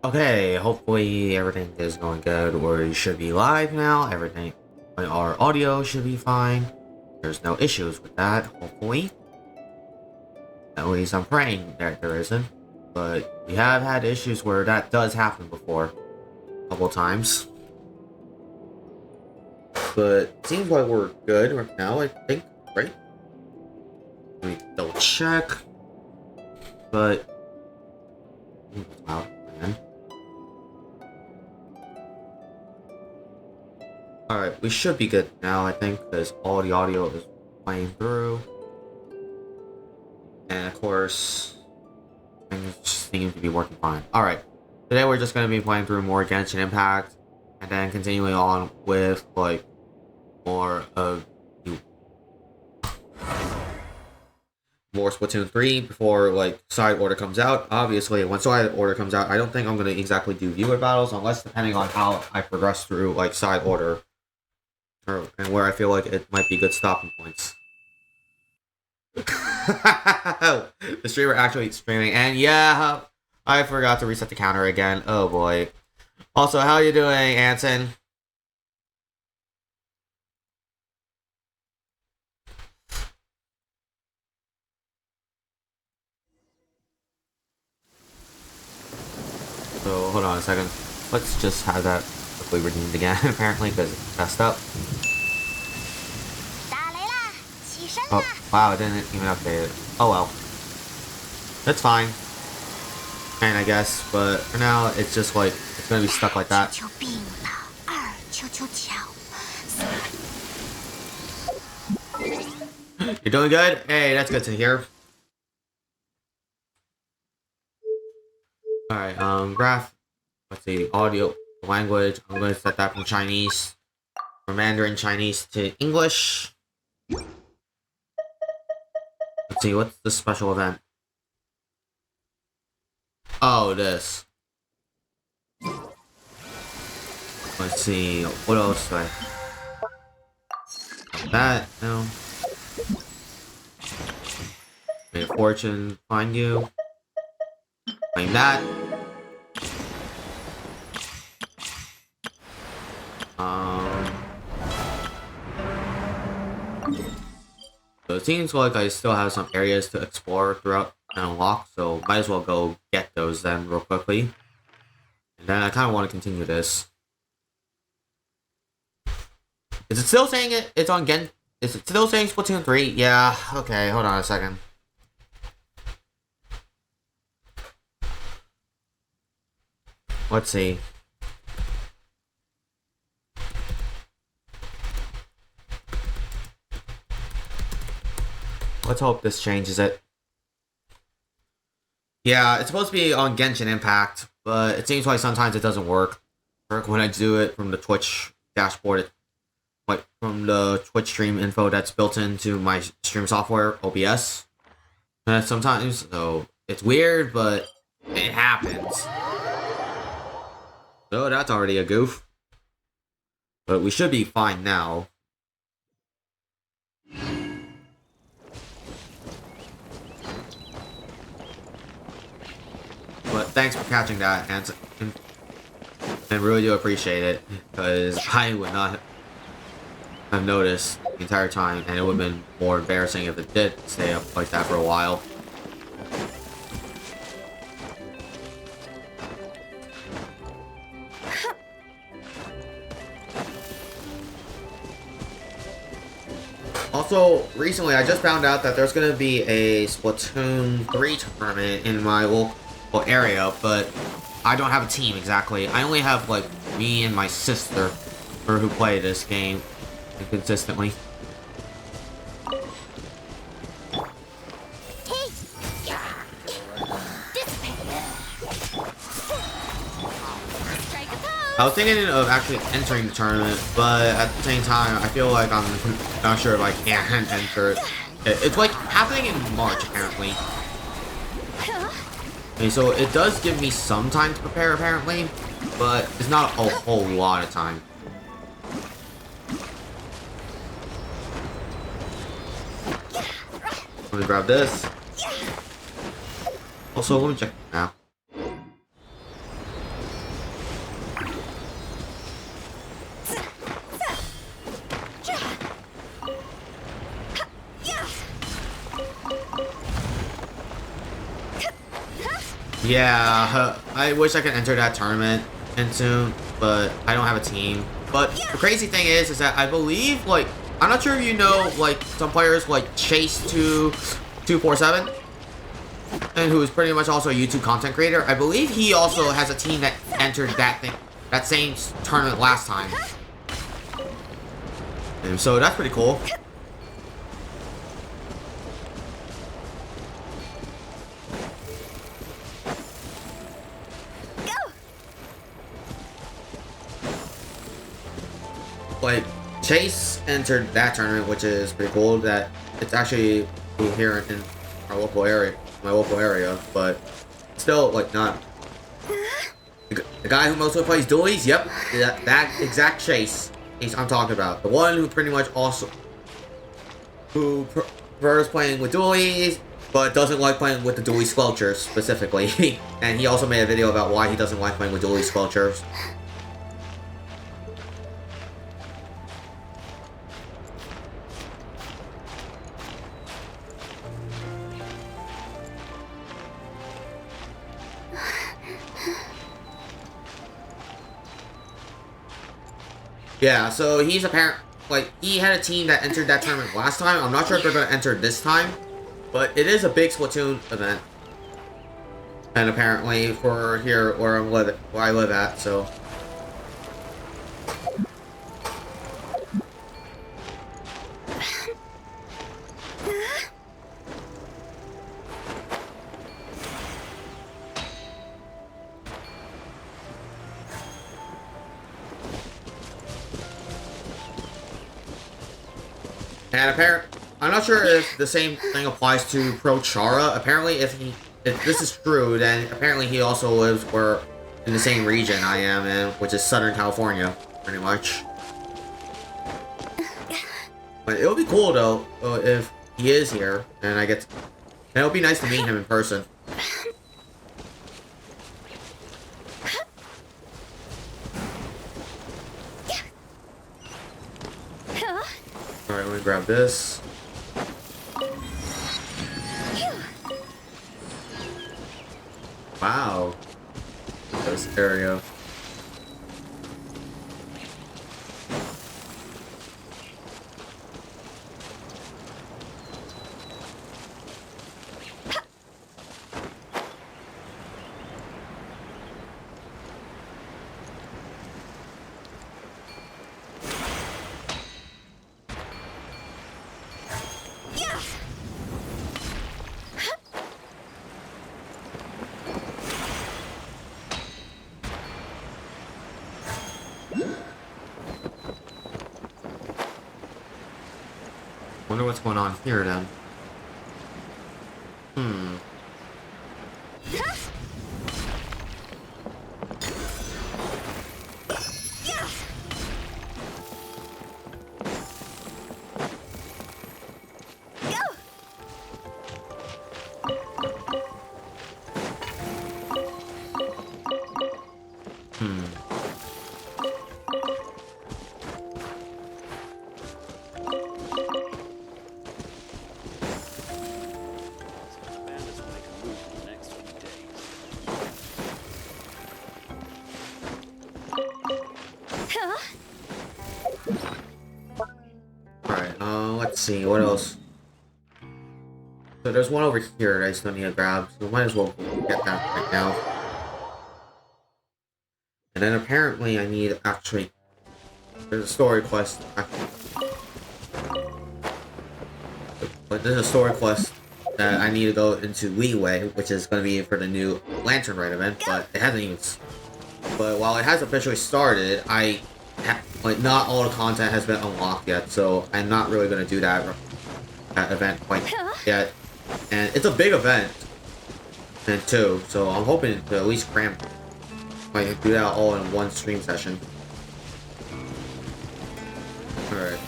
Okay, hopefully everything is going good. We should be live now. Everything, our audio should be fine. There's no issues with that, hopefully. At least I'm praying that there isn't. But we have had issues where that does happen before. A couple times. But it seems like we're good right now, I think, right? Let me double check. But... wow, man. Alright, we should be good now, I think, because all the audio is playing through. And of course, things seem to be working fine. Alright, today we're just going to be playing through more Genshin Impact, and then continuing on with, like, more of more Splatoon 3 before, like, Side Order comes out. Obviously, when Side Order comes out, I don't think I'm going to exactly do viewer battles, unless depending on how I progress through, like, Side Order. And where I feel like it might be good stopping points. The streamer actually streaming, and yeah, I forgot to reset the counter again. Oh boy. Also, how you doing, Anson? So, hold on a second. Let's just have that quickly redeemed again, apparently, because it's messed up. Oh, wow, it didn't even update it. Oh well. That's fine. And I guess, but for now, it's just like, it's gonna be stuck like that. You're doing good? Hey, that's good to hear. Alright, graph. Let's see, audio, language. I'm gonna set that from Chinese, from Mandarin Chinese to English. Let's see, what's the special event? Oh, this. Let's see, what else do I... that, no. May fortune find you. Claim that. So it seems like I still have some areas to explore throughout and unlock, so might as well go get those then real quickly. And then I kind of want to continue this. Is it still saying it's on Gen... Is it still saying Splatoon 3? Yeah, okay, hold on a second. Let's see. Let's hope this changes it. Yeah, it's supposed to be on Genshin Impact, but it seems like sometimes it doesn't work. When I do it from the Twitch dashboard, like from the Twitch stream info that's built into my stream software, OBS. Sometimes, so it's weird, but it happens. So that's already a goof. But we should be fine now. But thanks for catching that, and really do appreciate it, because I would not have noticed the entire time, and it would have been more embarrassing if it did stay up like that for a while. Also, recently I just found out that there's going to be a Splatoon 3 tournament in my local area, but I don't have a team exactly. I only have, like, me and my sister who play this game consistently. I was thinking of actually entering the tournament, but at the same time, I feel like I'm not sure if I can enter it. It's like happening in March, apparently. Okay, so it does give me some time to prepare, apparently, but it's not a whole lot of time. Let me grab this. Also, let me check now. Yeah, I wish I could enter that tournament in soon, but I don't have a team. But the crazy thing is that I believe, like, I'm not sure if you know, like, some players like Chase247, and who is pretty much also a YouTube content creator. I believe he also has a team that entered that same tournament last time. And so that's pretty cool. Like, Chase entered that tournament, which is pretty cool. That it's actually here in our local area, my local area, but still, like, not the guy who mostly plays dualies. Yep, that exact Chase I'm talking about. The one who pretty much also prefers playing with dualies, but doesn't like playing with the dually squelchers specifically. And he also made a video about why he doesn't like playing with dually squelchers. Yeah, so he's he had a team that entered that tournament last time. I'm not sure if they're going to enter this time, but it is a big Splatoon event. And apparently for here where I live at, so. And I'm not sure if the same thing applies to Pro Chara. Apparently, if this is true, then apparently he also lives in the same region I am in, which is Southern California, pretty much. But it would be cool though if he is here, and and it would be nice to meet him in person. Alright, let me grab this. Wow. This area. Wonder what's going on here then. Let's see, what else? So there's one over here that I still need to grab, so might as well get that right now. And then apparently I need there's a story quest. But there's a story quest that I need to go into Leeway, which is going to be for the new Lantern Rite event, but it hasn't even. But while it has officially started, not all the content has been unlocked yet, so I'm not really going to do that event quite yet. And it's a big event, too, so I'm hoping to at least do that all in one stream session. Alright,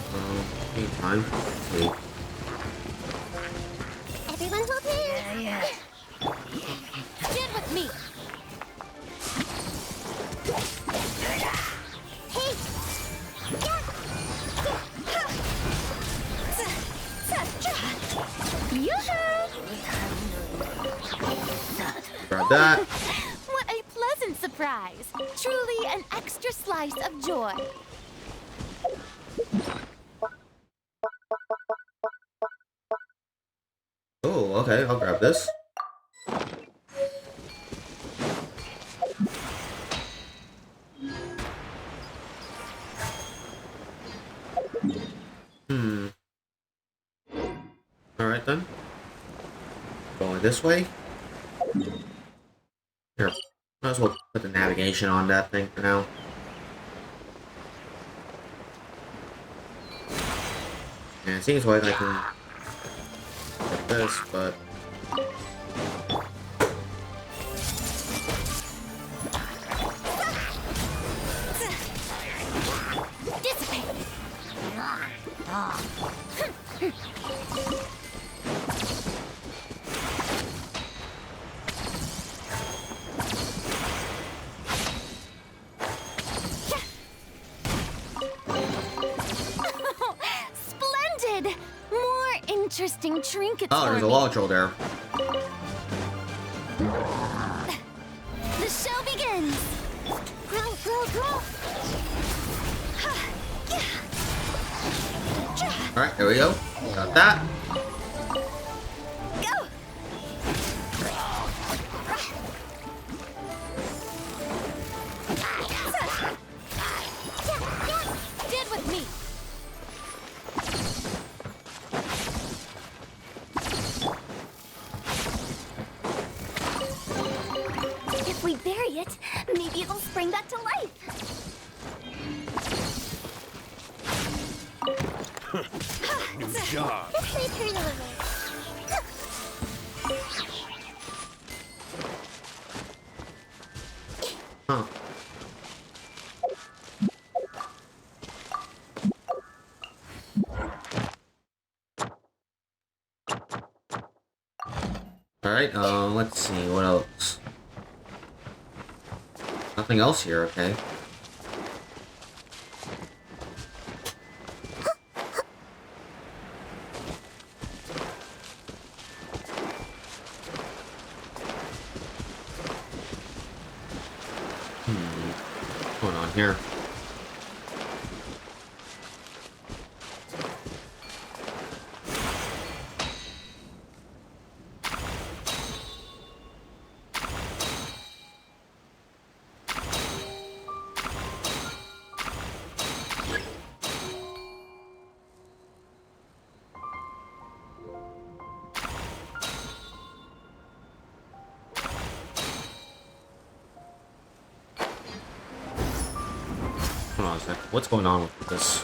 time. Everyone will play. Yeah. Get with me. Grab Grab that. What a pleasant surprise. Truly an extra slice of joy. Oh, okay, I'll grab this. Hmm. Alright then. Going this way. Here. Might as well put the navigation on that thing for now. And it seems like I can get this, but... Dissipate. Splendid! More interesting trinkets. Oh, there's a log troll there. The show begins. Grow, grow, grow. Alright, there we go. Got that. Go. Did with me. If we bury it, maybe it'll spring back to life. Good job. This may turn a little. Huh. Alright, let's see, what else? Nothing else here, okay. What's going on here? Hold on a sec. What's going on with this?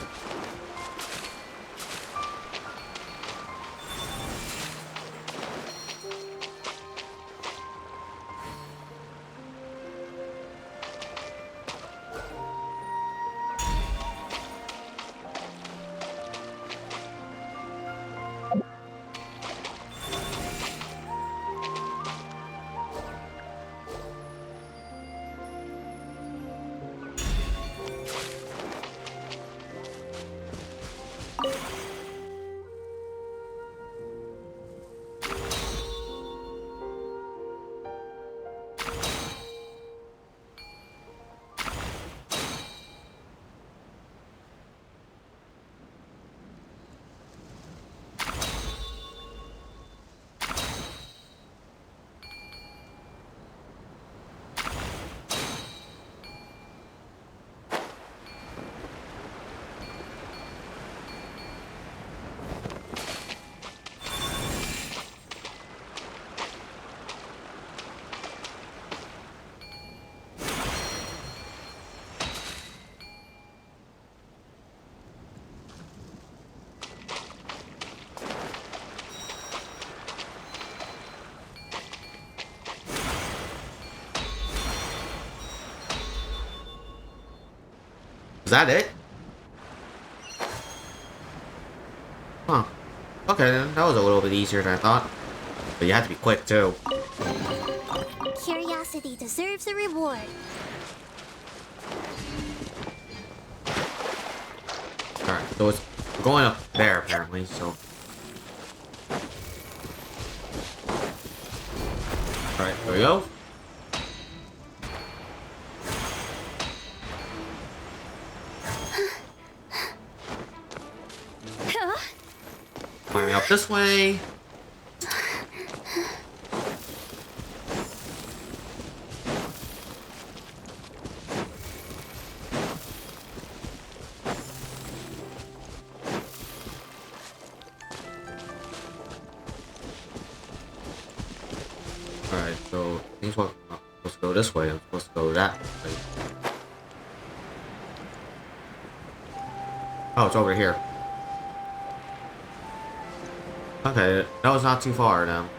Is that it? Huh. Okay, then. That was a little bit easier than I thought. But you have to be quick, too. Curiosity deserves a reward. Alright, so we're going up there, apparently, so... Alright, there we go. Climbing up this way. Alright, so things were supposed to go this way. I'm supposed to go that way. Oh, it's over here. Okay, that was not too far now.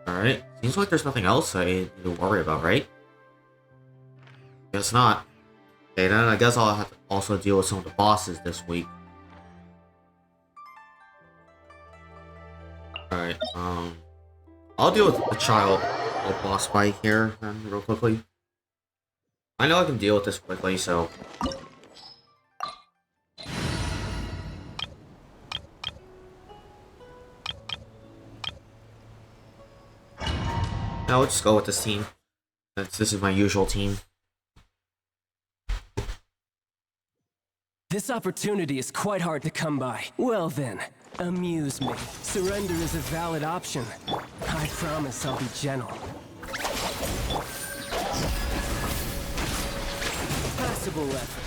Alright, seems like there's nothing else I need to worry about, right? Guess not. Okay, then I guess I'll have to also deal with some of the bosses this week. Alright, I'll deal with the child boss fight here then real quickly. I know I can deal with this quickly, so... Now let's just go with this team. This is my usual team. This opportunity is quite hard to come by. Well then, amuse me. Surrender is a valid option. I promise I'll be gentle. Passable effort.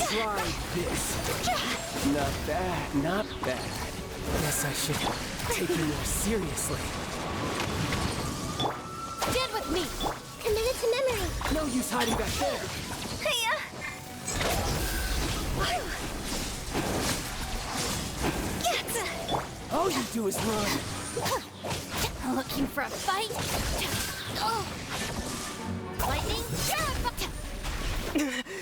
Try this. Not bad, not bad. Guess I should take you more seriously. Stand with me. Committed to memory. No use hiding back there. Hiya. All you do is run. Looking for a fight? Oh. Lightning?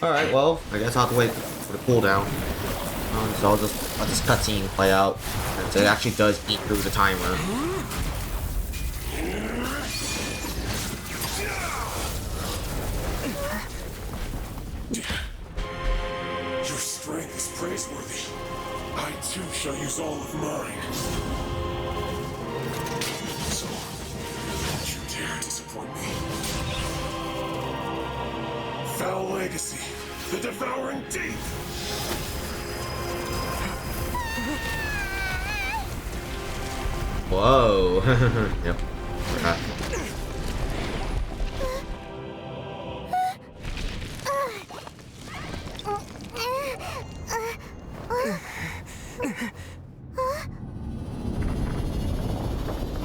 Alright, well, I guess I'll have to wait for the cooldown. So I'll just let this cutscene play out. So it actually does eat through the timer. Your strength is praiseworthy. I too shall use all of mine. So, don't you dare disappoint me. Foul legacy, the devouring deep. Whoa. Yep. Forgot.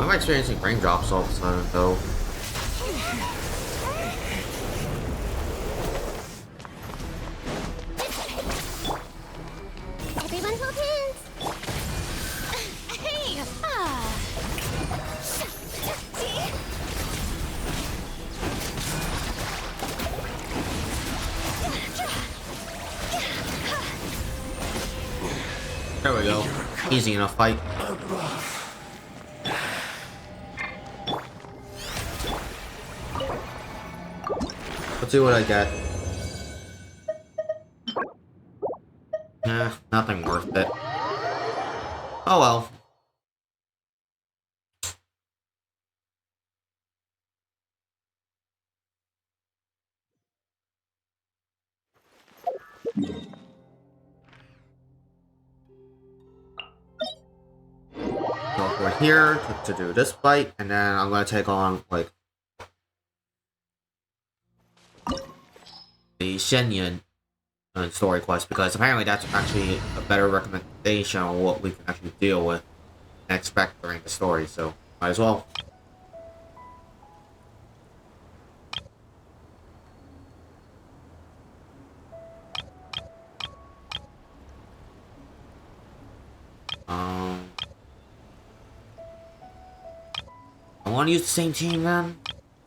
I'm experiencing raindrops all of a sudden, though. Everyone hold hands. Hey! There we go. Easy enough fight. Let's see what I get. Nah, nothing worth it. Oh well. So we're here to do this fight, and then I'm gonna take on like the Shenyun story quest, because apparently that's actually a better recommendation on what we can actually deal with and expect during the story, so might as well. I want to use the same team then?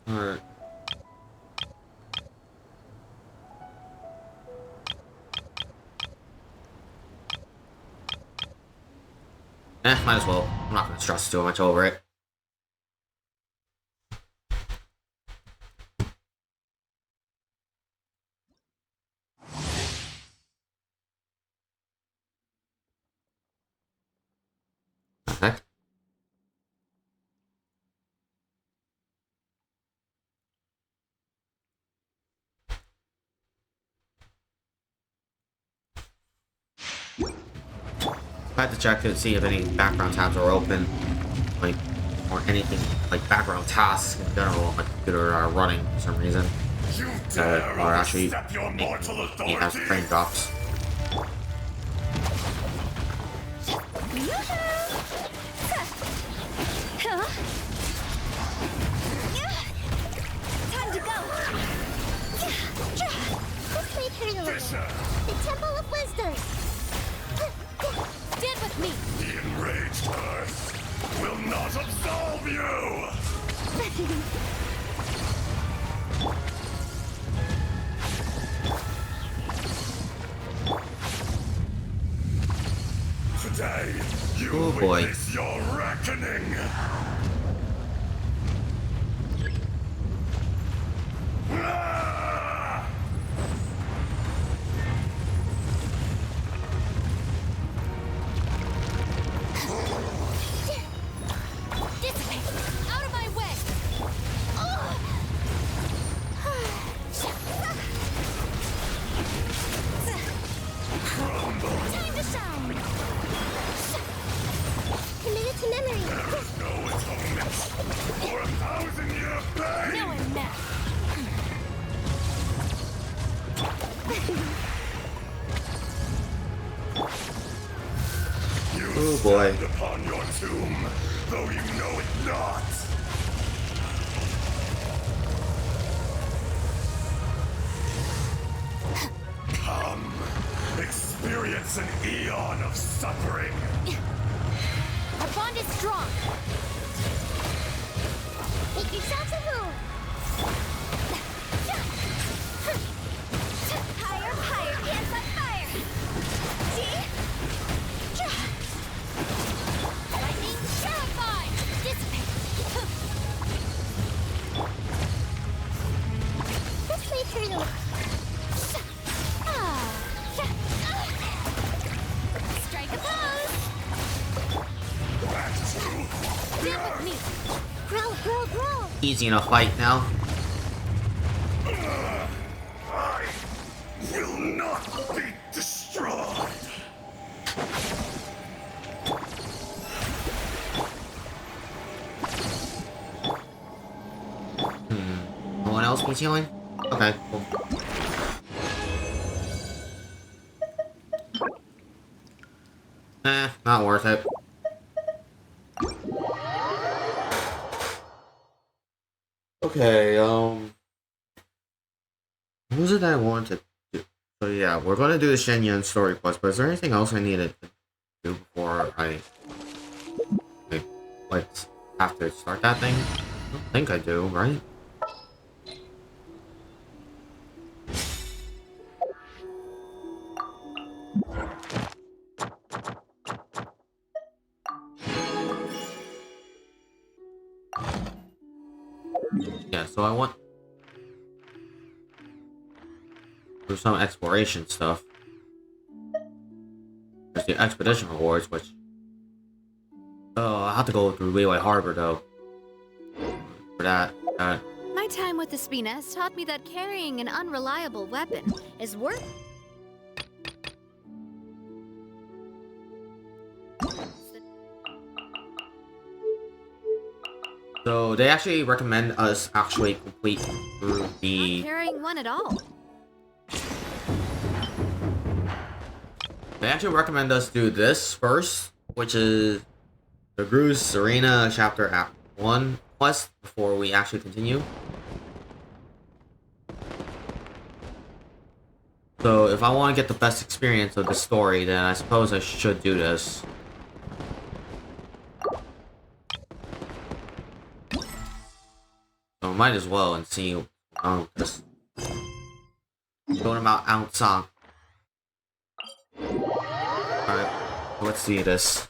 Or... might as well. I'm not gonna stress too much over it. had to check to see if any background tabs are open, like, or anything like background tasks in general on my computer are running for some reason. You That dare are actually overstep your mortal making me have authority? frame drops. Time to go. This way, Turtle. Fisher, The Temple of Wisdom. Stand with me. the enraged earth will not absolve you! Today, you Oh, boy. witness your reckoning! Ah! Dissipate. Out of my way. Time to shine. Committed to memory. There is no atonement for 1,000-year pain! Now I'm mad. You Oh, boy. stand upon your tomb, though you know it not. Come, experience an eon of suffering. Our bond is strong. Make yourselves a move. Higher, higher, hands on fire. See? Lightning terrified. Dissipate. This way, Turtle. Strike a pose. Back to Stand with me. Growl, growl, growl. Easy enough fight now. I will not be destroyed. No one else needs healing? Okay, cool. Not worth it. Okay, what was it that I wanted to do? So yeah, we're gonna do the Shenyun story quest, but is there anything else I needed to do before I like have to start that thing? I don't think I do, right? Yeah, so I want do some exploration stuff. There's the expedition rewards, which I have to go through Leeway Harbor though. For that. My time with the Spina has taught me that carrying an unreliable weapon is worth. So they actually recommend us actually complete through Not the. carrying one at all. They actually recommend us do this first, which is the Gru's Arena Chapter Act 1 quest before we actually continue. So if I want to get the best experience of the story, then I suppose I should do this. So might as well and see this. Going about outside. Alright, let's see this.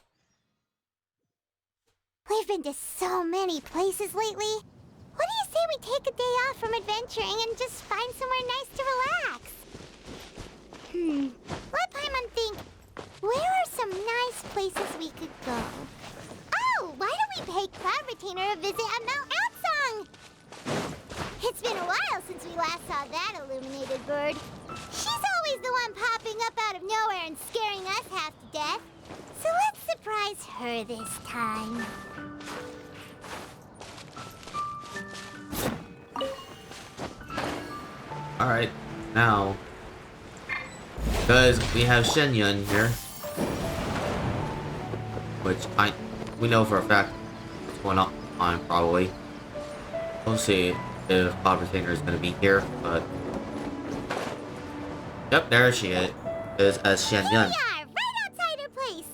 We've been to so many places lately. What do you say we take a day off from adventuring and just find somewhere nice to relax? Let Paimon think. Where are some nice places we could go? Oh, why don't we pay Cloud Retainer a visit at Mount Outsong? It's been a while since we last saw that illuminated bird. She's always the one popping up out of nowhere and scaring us half to death. So let's surprise her this time. Alright, now. Because we have Shenyun here. Which we know for a fact what's going on probably. We'll see if Cloud Retainer is going to be here, but... Yep, there she is as Here Shenyun. we are, right outside her place.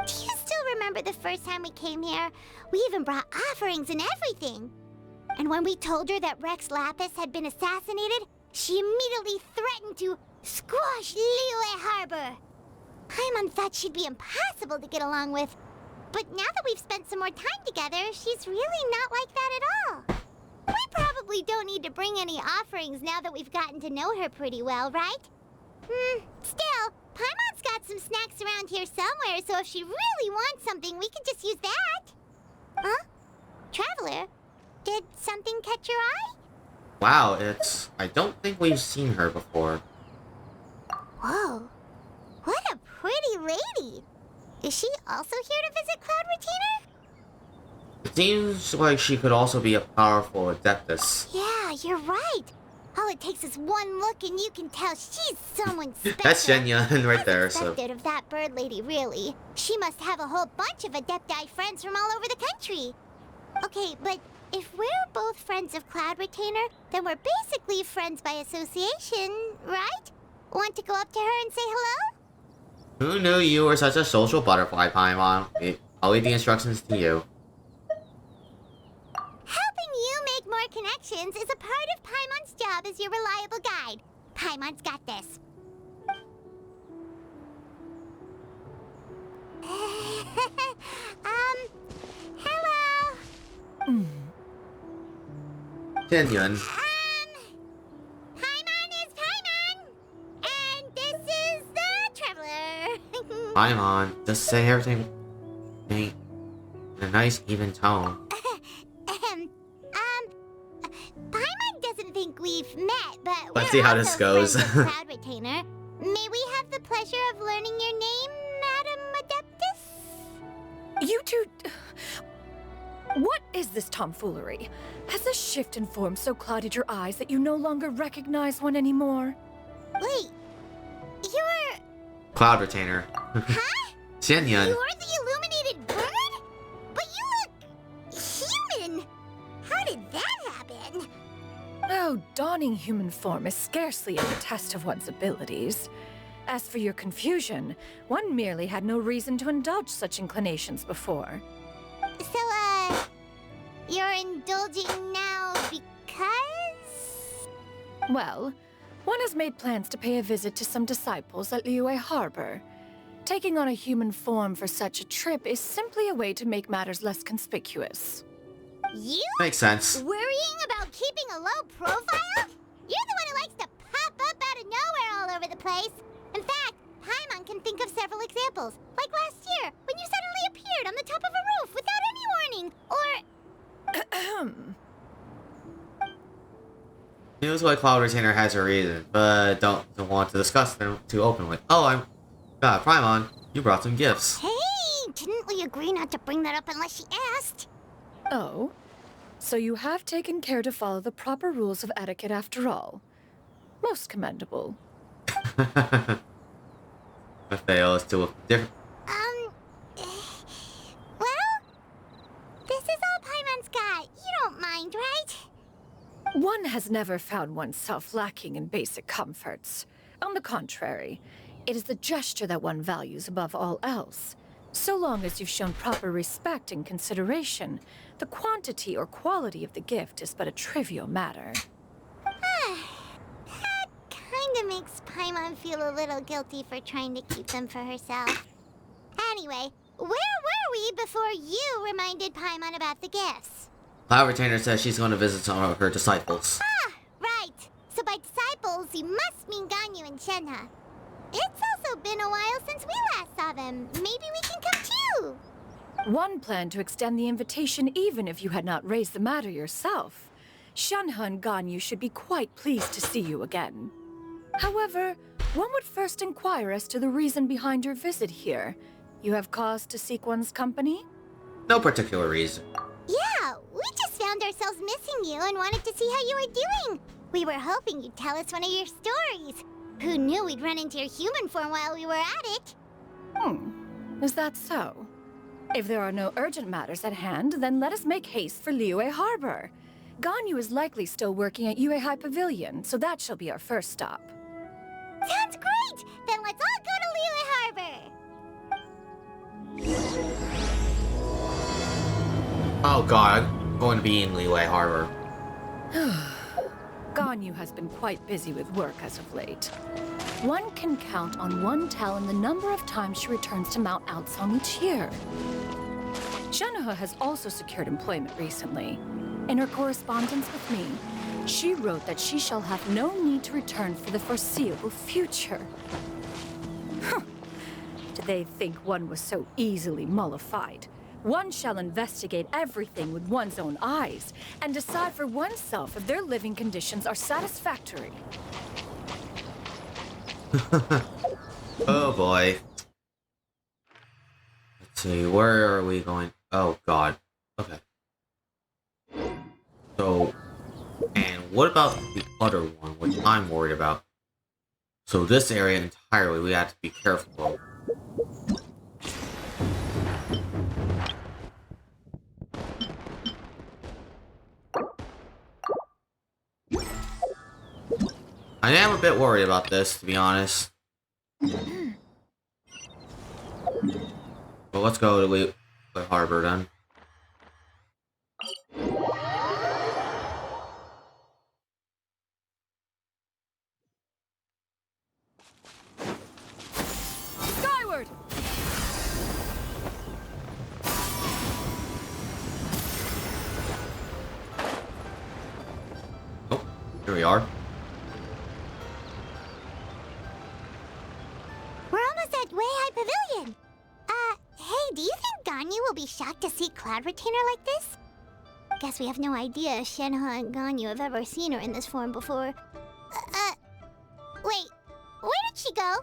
Do you still remember the first time we came here? We even brought offerings and everything. And when we told her that Rex Lapis had been assassinated, she immediately threatened to squash Liyue Harbor. Paimon thought she'd be impossible to get along with. But now that we've spent some more time together, she's really not like that at all. We probably don't need to bring any offerings now that we've gotten to know her pretty well, right? Still, Paimon's got some snacks around here somewhere, so if she really wants something, we can just use that. Huh? Traveler, did something catch your eye? Wow, I don't think we've seen her before. Whoa, what a pretty lady. Is she also here to visit Cloud Retainer? It seems like she could also be a powerful adeptus. Yeah, you're right. All it takes is one look and you can tell she's someone special. That's Shenyun right there, so... Expected of that bird lady, really. She must have a whole bunch of Adepti friends from all over the country. Okay, but if we're both friends of Cloud Retainer, then we're basically friends by association, right? Want to go up to her and say hello? Who knew you were such a social butterfly, Paimon? I'll leave the instructions to you. Helping you make more connections is a part of Paimon's job as your reliable guide. Paimon's got this. Hello. Shenyun. Paimon is Paimon, and this is the Traveler. Paimon, just say everything in a nice, even tone. Paimon doesn't think we've met, but Let's we're see how this also goes. friends of Cloud Retainer. May we have the pleasure of learning your name, Madam Adeptus? You two... What is this tomfoolery? Has this shift in form so clouded your eyes that you no longer recognize one anymore? Wait, you're... Cloud Retainer. Huh? Shenyun. You're the illuminated bird? But you look... human! How did that happen? Oh, donning human form is scarcely a test of one's abilities. As for your confusion, one merely had no reason to indulge such inclinations before. So, you're indulging now because... Well, one has made plans to pay a visit to some disciples at Liyue Harbor. Taking on a human form for such a trip is simply a way to make matters less conspicuous. You? Makes sense. Worrying about keeping a low profile? You're the one who likes to pop up out of nowhere all over the place. In fact, Paimon can think of several examples. Like last year, when you suddenly appeared on the top of a roof without any warning. Or... Seems like Cloud Retainer has a reason, but don't want to discuss them too openly. Oh, Paimon, you brought some gifts. Hey, didn't we agree not to bring that up unless she asked? Oh? So you have taken care to follow the proper rules of etiquette after all. Most commendable. The fail is to look different. Well, this is all Paimon's got. You don't mind, right? One has never found oneself lacking in basic comforts. On the contrary, it is the gesture that one values above all else. So long as you've shown proper respect and consideration, the quantity or quality of the gift is but a trivial matter. That kinda makes Paimon feel a little guilty for trying to keep them for herself. Anyway, where were we before you reminded Paimon about the gifts? Cloud Retainer says she's going to visit some of her disciples. Ah, right. So by disciples, you must mean Ganyu and Shenhe. It's also been a while since we last saw them. Maybe we can come too. One planned to extend the invitation even if you had not raised the matter yourself. Shenhe and Ganyu should be quite pleased to see you again. However, one would first inquire as to the reason behind your visit here. You have cause to seek one's company? No particular reason. Yeah, we just found ourselves missing you and wanted to see how you were doing. We were hoping you'd tell us one of your stories. Who knew we'd run into your human form while we were at it? Is that so? If there are no urgent matters at hand, then let us make haste for Liyue Harbor. Ganyu is likely still working at Yuehai Pavilion, so that shall be our first stop. Sounds great! Then let's all go to Liyue Harbor! Oh god, I'm going to be in Liyue Harbor. Ganyu has been quite busy with work as of late. One can count on one talon the number of times she returns to Mount Aocang each year. Shenoha has also secured employment recently. In her correspondence with me, she wrote that she shall have no need to return for the foreseeable future. Did they think one was so easily mollified? One shall investigate everything with one's own eyes and decide for oneself if their living conditions are satisfactory. Oh boy. Let's see, where are we going? Oh god. Okay. So, and what about the other one, which I'm worried about? So this area entirely we have to be careful of. I am a bit worried about this, to be honest. Well, let's go to the harbor then. Skyward! Oh, here we are. We're almost at Weihai Pavilion. Hey, do you think Ganyu will be shocked to see Cloud Retainer like this? Guess we have no idea if Shenoha and Ganyu have ever seen her in this form before. Wait, where did she go?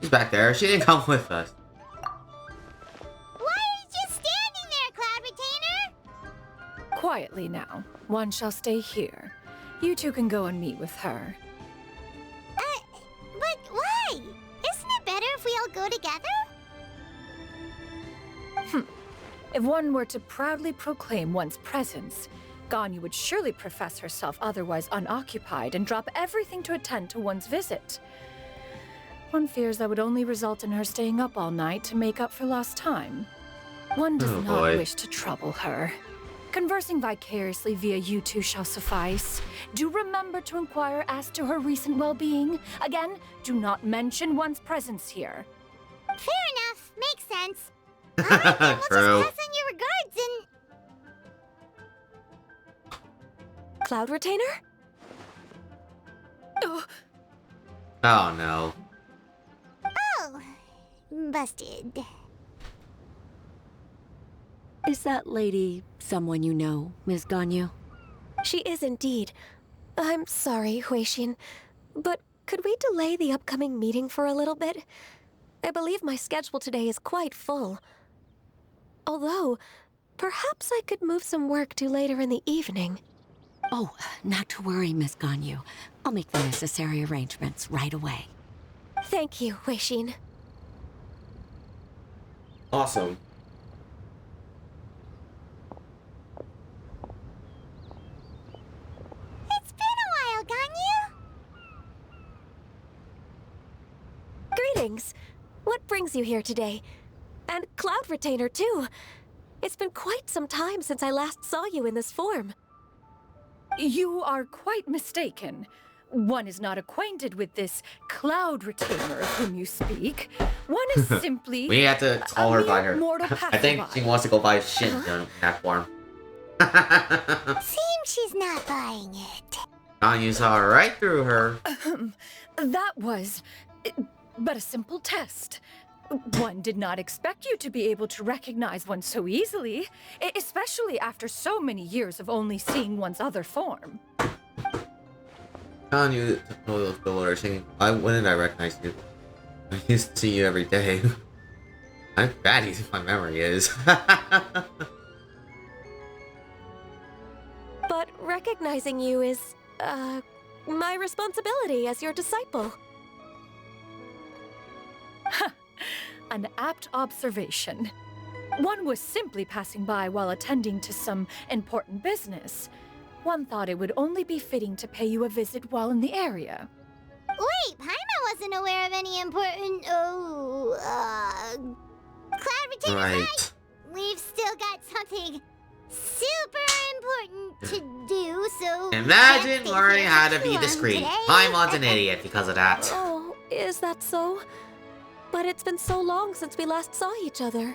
She's back there. She didn't come with us. Why are you just standing there, Cloud Retainer? Quietly now. One shall stay here. You two can go and meet with her. But why? Isn't it better if we all go together? If one were to proudly proclaim one's presence, Ganyu would surely profess herself otherwise unoccupied and drop everything to attend to one's visit. One fears that would only result in her staying up all night to make up for lost time. One does not boy. wish to trouble her. Conversing vicariously via you two shall suffice. Do remember to inquire as to her recent well-being. Again, do not mention one's presence here. Fair enough. Makes sense. Alright, then we'll True. just pass on your regards and... Cloud Retainer? Oh, Oh no. Oh, busted. Is that lady someone you know, Miss Ganyu? She is indeed. I'm sorry, Huixin, but could we delay the upcoming meeting for a little bit? I believe my schedule today is quite full. Although, perhaps I could move some work to later in the evening. Oh, not to worry, Miss Ganyu. I'll make the necessary arrangements right away. Thank you, Huixin. Awesome. It's been a while, Ganyu. Greetings. What brings you here today? And Cloud Retainer, too. It's been quite some time since I last saw you in this form. you are quite mistaken. One is not acquainted with this Cloud Retainer of whom you speak. One is simply We have to call her by her. mortal I think passerby. she wants to go by Shin in that form. Seems she's not buying it. Ganyu saw right through her. That was but a simple test. One did not expect you to be able to recognize one so easily, especially after so many years of only seeing one's other form. Ganyu took no those builders saying, why wouldn't I recognize you? I used to see you every day. How bad easy my memory is. But recognizing you is, my responsibility as your disciple. An apt observation. One was simply passing by while attending to some important business. One thought it would only be fitting to pay you a visit while in the area. Wait, Paimon wasn't aware of any important, Cloud Retainers, right? We've still got something super important to do, so... Imagine learning how to be discreet. Paimon's an idiot because of that. Oh, is that so? But it's been so long since we last saw each other.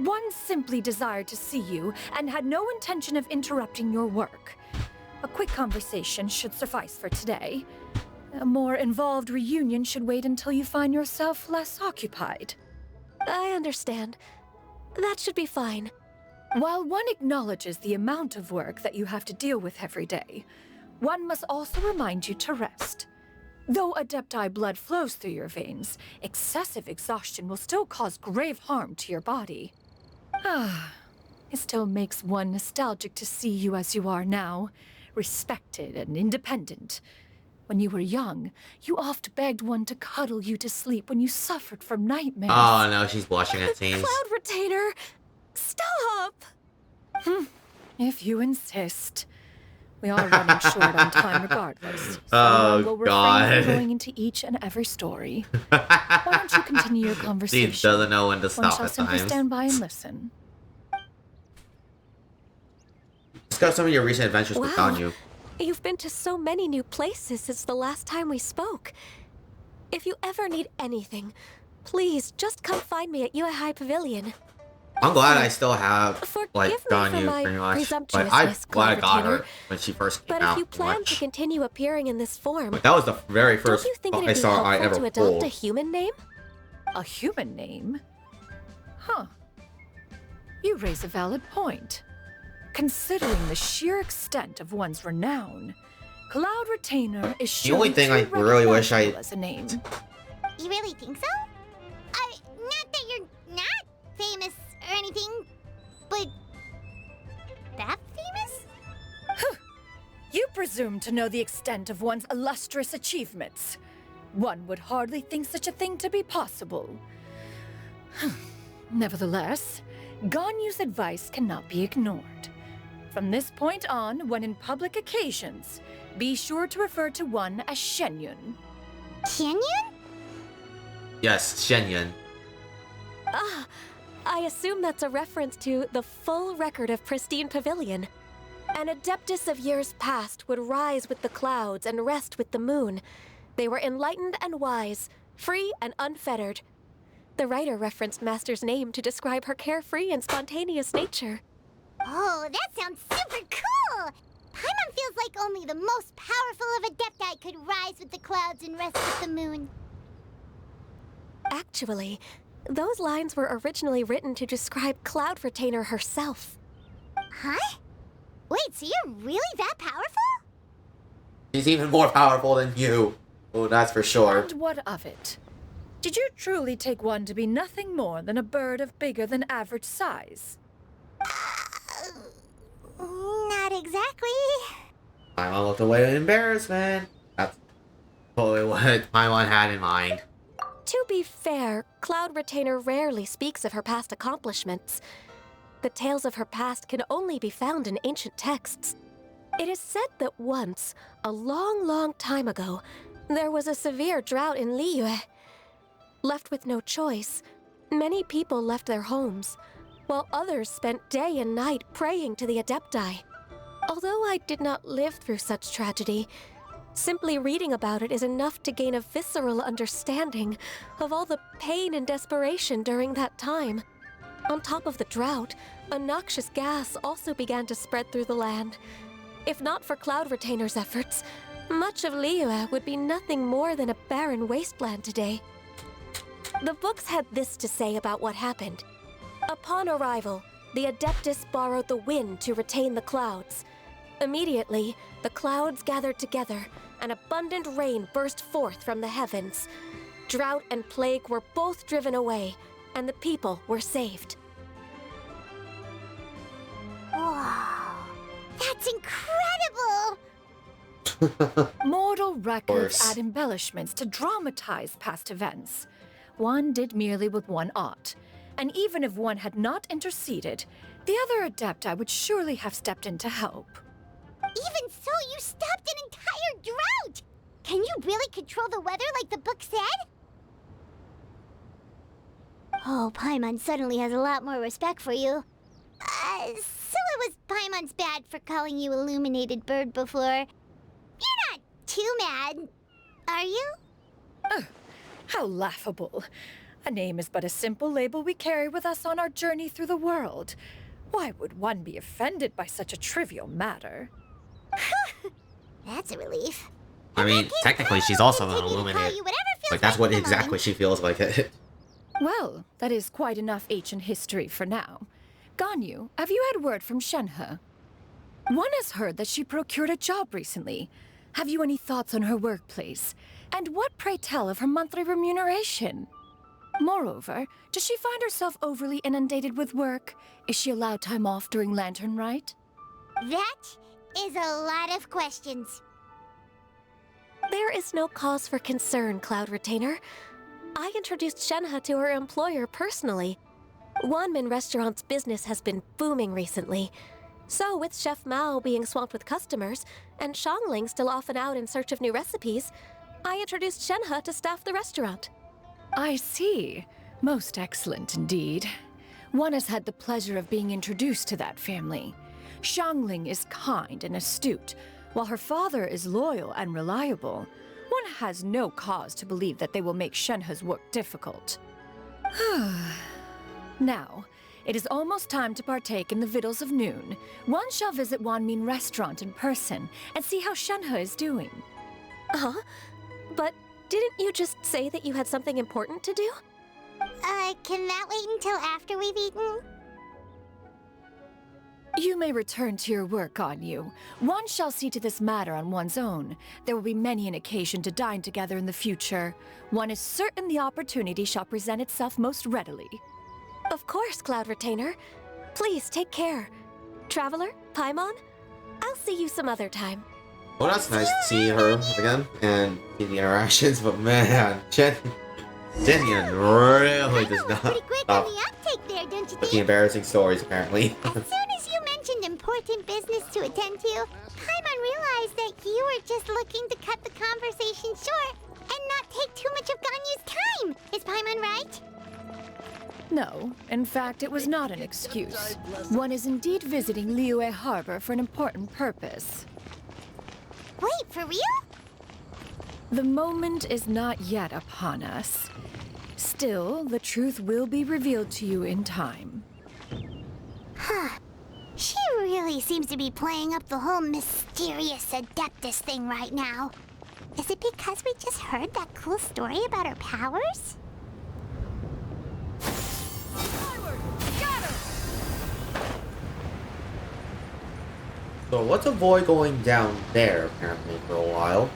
One simply desired to see you and had no intention of interrupting your work. A quick conversation should suffice for today. A more involved reunion should wait until you find yourself less occupied. I understand. That should be fine. While one acknowledges the amount of work that you have to deal with every day, one must also remind you to rest. Though Adepti blood flows through your veins, excessive exhaustion will still cause grave harm to your body. It still makes one nostalgic to see you as you are now, respected and independent. When you were young, you oft begged one to cuddle you to sleep when you suffered from nightmares. Oh no, she's blushing it seems. Cloud Retainer! Stop! If you insist. We are running short on time regardless. So Oh, we'll refrain God. from going into each and every story. Why don't you continue your conversation? She doesn't know when to One stop shall at simply times. stand by and listen. Discuss some of your recent adventures with Wow. Ganyu. You've been to so many new places since the last time we spoke. If you ever need anything, please just come find me at High Pavilion. I'm glad I still have, Forgive like, me for Ganyu my pretty much. But presumptuousness, I'm glad I got Cloud her Retainer. when she first came But out. if you pretty plan much. to continue appearing in this form, Like, that was the very don't first you think I it'd be saw I helpful ever to adopt a pulled. human name? A human name? Huh. You raise a valid point. Considering the sheer extent of one's renown, Cloud Retainer is The only surely thing too I really wish I- recognizable as a name. You really think so? Not that you're not famous or anything, but... that famous? You presume to know the extent of one's illustrious achievements. One would hardly think such a thing to be possible. Nevertheless, Ganyu's advice cannot be ignored. From this point on, when in public occasions, be sure to refer to one as Shenyun. Canyon? Yes, Shenyun. Ah, I assume that's a reference to the full record of Pristine Pavilion. An adeptus of years past would rise with the clouds and rest with the moon. They were enlightened and wise, free and unfettered. The writer referenced Master's name to describe her carefree and spontaneous nature. Oh, that sounds super cool! Paimon feels like only the most powerful of Adepti could rise with the clouds and rest with the moon. Actually, those lines were originally written to describe Cloud Retainer herself. Huh? Wait, so you're really that powerful? She's even more powerful than you. Oh, that's for sure. And what of it? Did you truly take one to be nothing more than a bird of bigger than average size? Not exactly. Paimon looked away in embarrassment. That's totally what Paimon had in mind. To be fair, Cloud Retainer rarely speaks of her past accomplishments. The tales of her past can only be found in ancient texts. It is said that once, a long, long time ago, there was a severe drought in Liyue. Left with no choice, many people left their homes, while others spent day and night praying to the Adepti. Although I did not live through such tragedy, simply reading about it is enough to gain a visceral understanding of all the pain and desperation during that time. On top of the drought, a noxious gas also began to spread through the land. If not for Cloud Retainer's efforts, much of Liyue would be nothing more than a barren wasteland today. The books had this to say about what happened. Upon arrival, the Adeptus borrowed the wind to retain the clouds. Immediately, the clouds gathered together, and abundant rain burst forth from the heavens. Drought and plague were both driven away, and the people were saved. Wow, that's incredible! Mortal records course. add embellishments to dramatize past events. One did merely with one art, and even if one had not interceded, the other adepti would surely have stepped in to help. Even so, you stopped an entire drought! Can you really control the weather like the book said? Oh, Paimon suddenly has a lot more respect for you. So it was Paimon's bad for calling you Illuminated Bird before. You're not too mad, are you? How laughable. A name is but a simple label we carry with us on our journey through the world. Why would one be offended by such a trivial matter? That's a relief. I mean, technically, she's also an Continue to call illuminated. you whatever feels Like, that's right what at the exactly moment. she feels like it. Well, that is quite enough ancient history for now. Ganyu, have you had word from Shenhe? One has heard that she procured a job recently. Have you any thoughts on her workplace? And what, pray tell, of her monthly remuneration? Moreover, does she find herself overly inundated with work? Is she allowed time off during Lantern Rite? That is a lot of questions. There is no cause for concern, Cloud Retainer. I introduced Shenhe to her employer personally. Wanmin Restaurant's business has been booming recently. So, with Chef Mao being swamped with customers, and Xiangling still off and out in search of new recipes, I introduced Shenhe to staff the restaurant. I see. Most excellent indeed. One has had the pleasure of being introduced to that family. Xiangling is kind and astute, while her father is loyal and reliable. One has no cause to believe that they will make Shenhe's work difficult. Now, it is almost time to partake in the victuals of noon. One shall visit Wanmin Restaurant in person and see how Shenhe is doing. Huh? But didn't you just say that you had something important to do? Can that wait until after we've eaten? You may return to your work, Ganyu. One shall see to this matter on one's own. There will be many an occasion to dine together in the future. One is certain the opportunity shall present itself most readily. Of course, Cloud Retainer. Please take care. Traveler, Paimon, I'll see you some other time. Well, that's nice to see her again and see the interactions, but man, Jenian really does not Pretty quick stop on the uptake there, don't you with the think? embarrassing stories, apparently. As soon as you mentioned important business to attend to, Paimon realized that you were just looking to cut the conversation short and not take too much of Ganyu's time. Is Paimon right? No, in fact, it was not an excuse. One is indeed visiting Liyue Harbor for an important purpose. Wait, for real? The moment is not yet upon us. Still, the truth will be revealed to you in time. Huh. She really seems to be playing up the whole mysterious Adeptus thing right now. Is it because we just heard that cool story about her powers? So let's avoid going down there, apparently, for a while.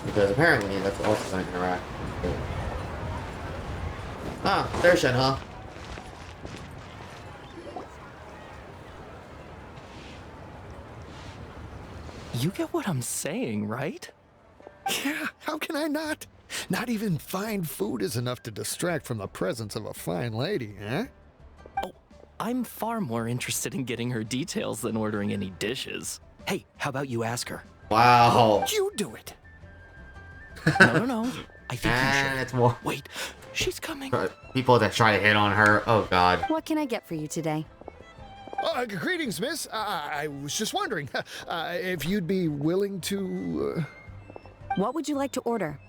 Because apparently that's also going to interact with... Ah, there's Shenhe. You get what I'm saying, right? Yeah, how can I not? Not even fine food is enough to distract from the presence of a fine lady, eh? Oh, I'm far more interested in getting her details than ordering any dishes. Hey, how about you ask her? Wow. You do it. No. I think you And should. it's more Wait, she's coming. people that try to hit on her. Oh god. What can I get for you today? Greetings, miss. I was just wondering if you'd be willing to... What would you like to order?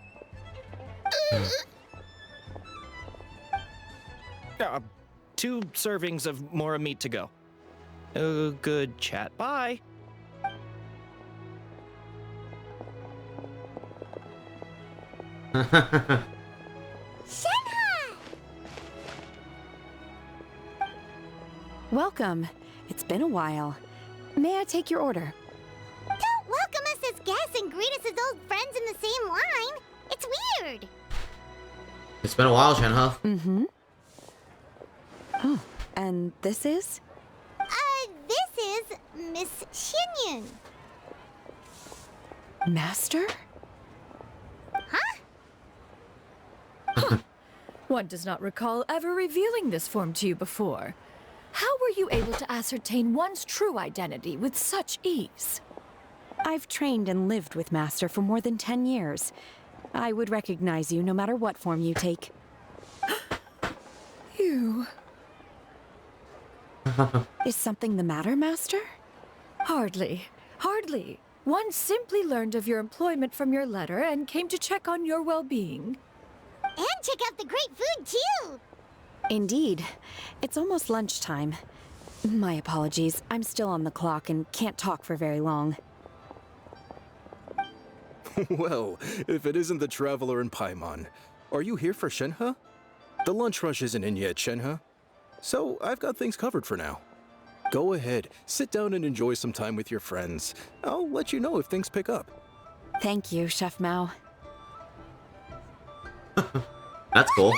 2 servings of Mora meat to go. Good chat. Bye. Shenhe! Welcome. It's been a while. May I take your order? Don't welcome us as guests and greet us as old friends in the same line. weird. It's been a while, Shenhe. Mm-hmm. Oh, and this is? This is Miss Xinyun. Master? Huh? One does not recall ever revealing this form to you before. How were you able to ascertain one's true identity with such ease? I've trained and lived with Master for more than 10 years. I would recognize you no matter what form you take. You... Is something the matter, Master? Hardly. Hardly. One simply learned of your employment from your letter and came to check on your well-being. And check out the great food, too! Indeed. It's almost lunchtime. My apologies. I'm still on the clock and can't talk for very long. Well, if it isn't the Traveler in Paimon, are you here for Shenhe? The lunch rush isn't in yet, Shenhe. So I've got things covered for now. Go ahead, sit down and enjoy some time with your friends. I'll let you know if things pick up. Thank you, Chef Mao. That's cool.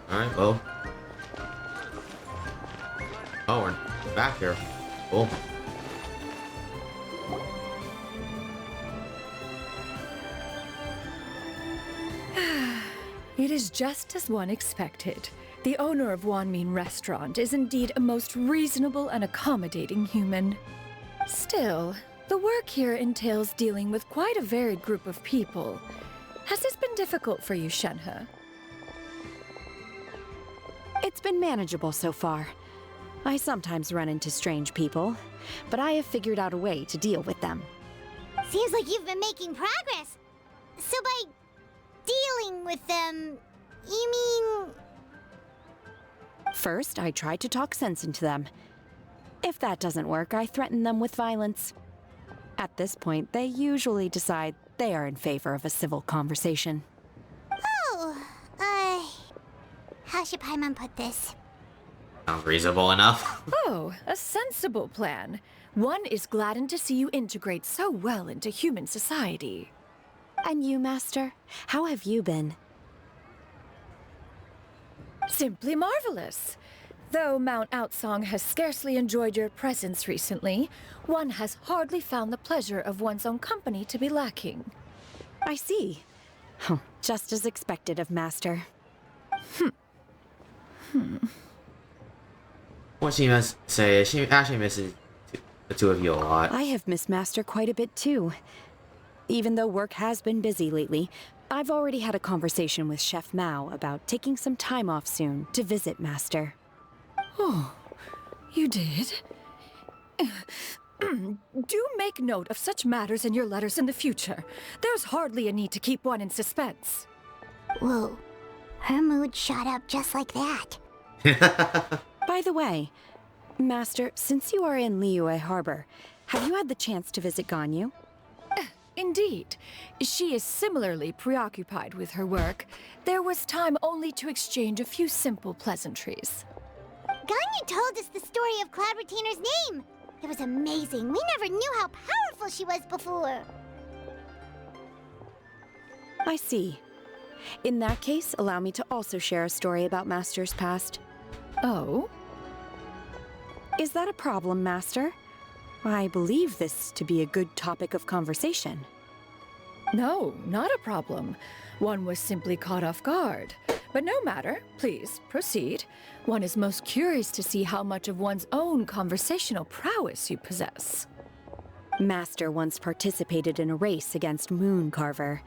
Alright, well. Oh, we're back here. Cool. It is just as one expected. The owner of Wanmin Restaurant is indeed a most reasonable and accommodating human. Still, the work here entails dealing with quite a varied group of people. Has this been difficult for you, Shenhe? It's been manageable so far. I sometimes run into strange people, but I have figured out a way to deal with them. Seems like you've been making progress. So by dealing with them, you mean... First, I try to talk sense into them. If that doesn't work, I threaten them with violence. At this point, they usually decide they are in favor of a civil conversation. Oh, how should Paimon put this? Sounds reasonable enough. Oh, a sensible plan. One is gladdened to see you integrate so well into human society. And you, Master? How have you been? Simply marvelous. Though Mount Outsong has scarcely enjoyed your presence recently, one has hardly found the pleasure of one's own company to be lacking. I see. Just as expected of Master. What she must say is she actually misses the two of you a lot. I have missed Master quite a bit too. Even though work has been busy lately, I've already had a conversation with Chef Mao about taking some time off soon to visit Master. Oh, you did? Do make note of such matters in your letters in the future. There's hardly a need to keep one in suspense. Whoa, her mood shot up just like that. By the way, Master, since you are in Liyue Harbor, have you had the chance to visit Ganyu? Indeed. She is similarly preoccupied with her work. There was time only to exchange a few simple pleasantries. Ganyu told us the story of Cloud Retainer's name. It was amazing. We never knew how powerful she was before. I see. In that case, allow me to also share a story about Master's past. Oh? Is that a problem, Master? I believe this to be a good topic of conversation. No, not a problem. One was simply caught off guard. But no matter, please, proceed. One is most curious to see how much of one's own conversational prowess you possess. Master once participated in a race against Mooncarver.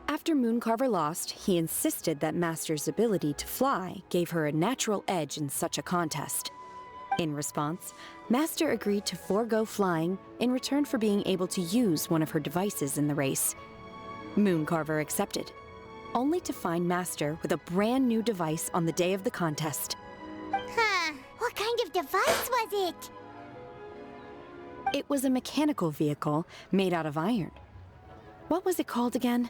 After Mooncarver lost, he insisted that Master's ability to fly gave her a natural edge in such a contest. In response, Master agreed to forego flying in return for being able to use one of her devices in the race. Mooncarver accepted, only to find Master with a brand new device on the day of the contest. Huh, what kind of device was it? It was a mechanical vehicle made out of iron. What was it called again?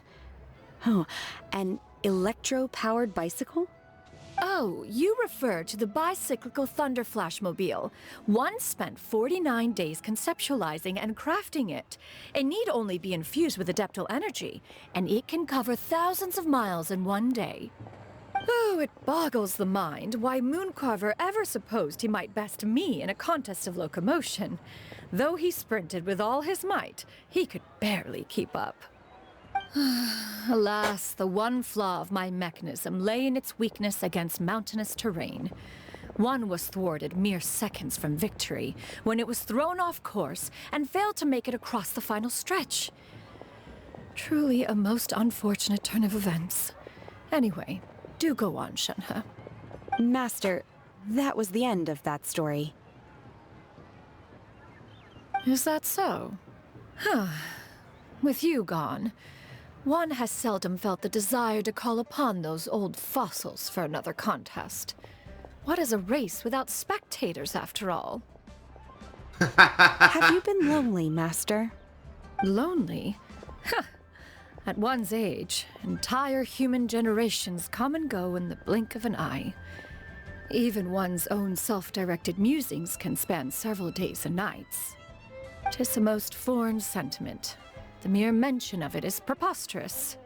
Oh, an electro-powered bicycle? Oh, you refer to the bicyclical Thunder Flashmobile. One spent 49 days conceptualizing and crafting it. It need only be infused with adeptal energy, and it can cover thousands of miles in one day. Oh, it boggles the mind why Mooncarver ever supposed he might best me in a contest of locomotion. Though he sprinted with all his might, he could barely keep up. Alas, the one flaw of my mechanism lay in its weakness against mountainous terrain. One was thwarted mere seconds from victory, when it was thrown off course and failed to make it across the final stretch. Truly a most unfortunate turn of events. Anyway, do go on, Shenhe. Master, that was the end of that story. Is that so? Huh. With you gone, one has seldom felt the desire to call upon those old fossils for another contest. What is a race without spectators, after all? Have you been lonely, Master? Lonely? Huh. At one's age, entire human generations come and go in the blink of an eye. Even one's own self-directed musings can span several days and nights. 'Tis a most foreign sentiment. The mere mention of it is preposterous.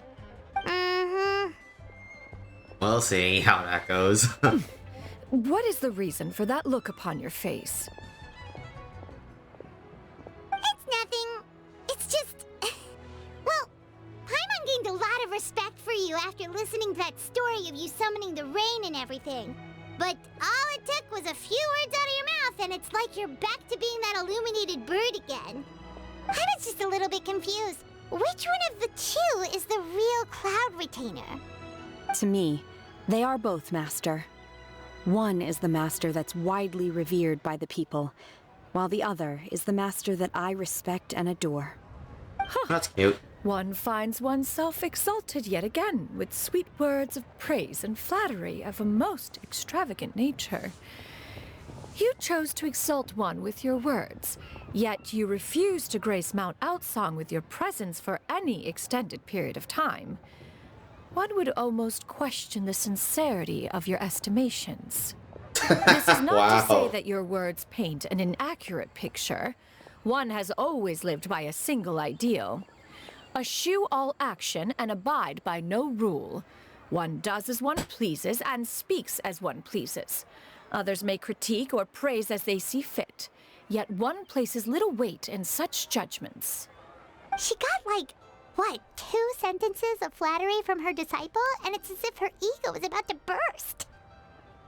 We'll see how that goes. What is the reason for that look upon your face? It's nothing. It's just... Well, Paimon gained a lot of respect for you after listening to that story of you summoning the rain and everything. But all it took was a few words out of your mouth and it's like you're back to being that illuminated bird again. I was just a little bit confused. Which one of the two is the real Cloud Retainer? To me, they are both, Master. One is the Master that's widely revered by the people, while the other is the Master that I respect and adore. That's cute. One finds oneself exalted yet again with sweet words of praise and flattery of a most extravagant nature. You chose to exalt one with your words, yet you refuse to grace Mount Outsong with your presence for any extended period of time. One would almost question the sincerity of your estimations. This is not to say that your words paint an inaccurate picture. One has always lived by a single ideal. Eschew all action and abide by no rule. One does as one pleases and speaks as one pleases. Others may critique or praise as they see fit, yet one places little weight in such judgments. She got like, what, 2 sentences of flattery from her disciple, and it's as if her ego is about to burst.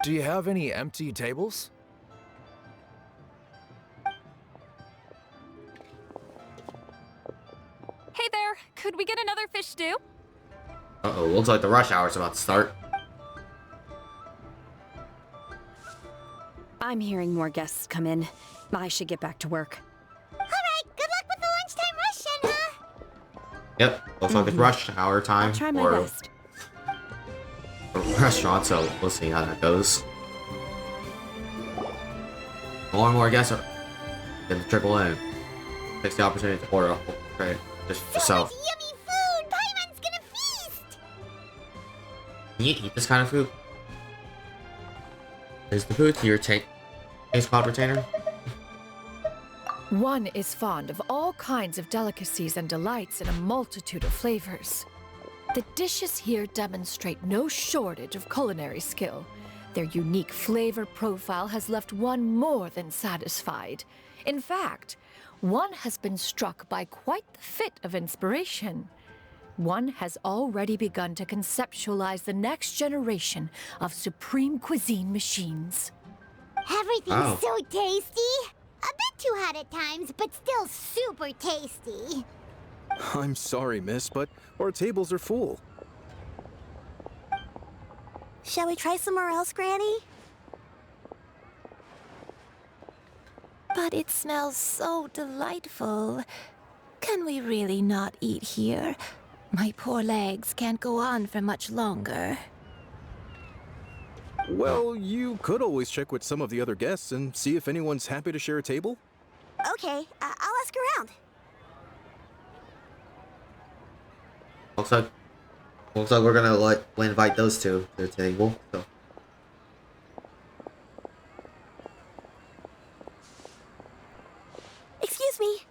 Do you have any empty tables? Hey there, could we get another fish stew? Uh-oh, looks like the rush hour's about to start. I'm hearing more guests come in. I should get back to work. Alright, good luck with the lunchtime rush, Shenhe. Yep, looks like it's rush hour time I'll try my for best. a restaurant, so we'll see how that goes. More and more guests are going to trickle in. Takes the opportunity to order a whole tray just for yourself. Yummy food! Paimon's gonna feast! Can you eat this kind of food? Is the food to your taste Cloud Retainer? One is fond of all kinds of delicacies and delights in a multitude of flavors. The dishes here demonstrate no shortage of culinary skill. Their unique flavor profile has left one more than satisfied. In fact, one has been struck by quite the fit of inspiration. One has already begun to conceptualize the next generation of supreme cuisine machines. Everything's so tasty! A bit too hot at times, but still super tasty. I'm sorry, miss, but our tables are full. Shall we try somewhere else, Granny? But it smells so delightful. Can we really not eat here? My poor legs can't go on for much longer. Well, you could always check with some of the other guests and see if anyone's happy to share a table. Okay, I'll ask around. Looks like we're gonna invite those two to the table. So Excuse me.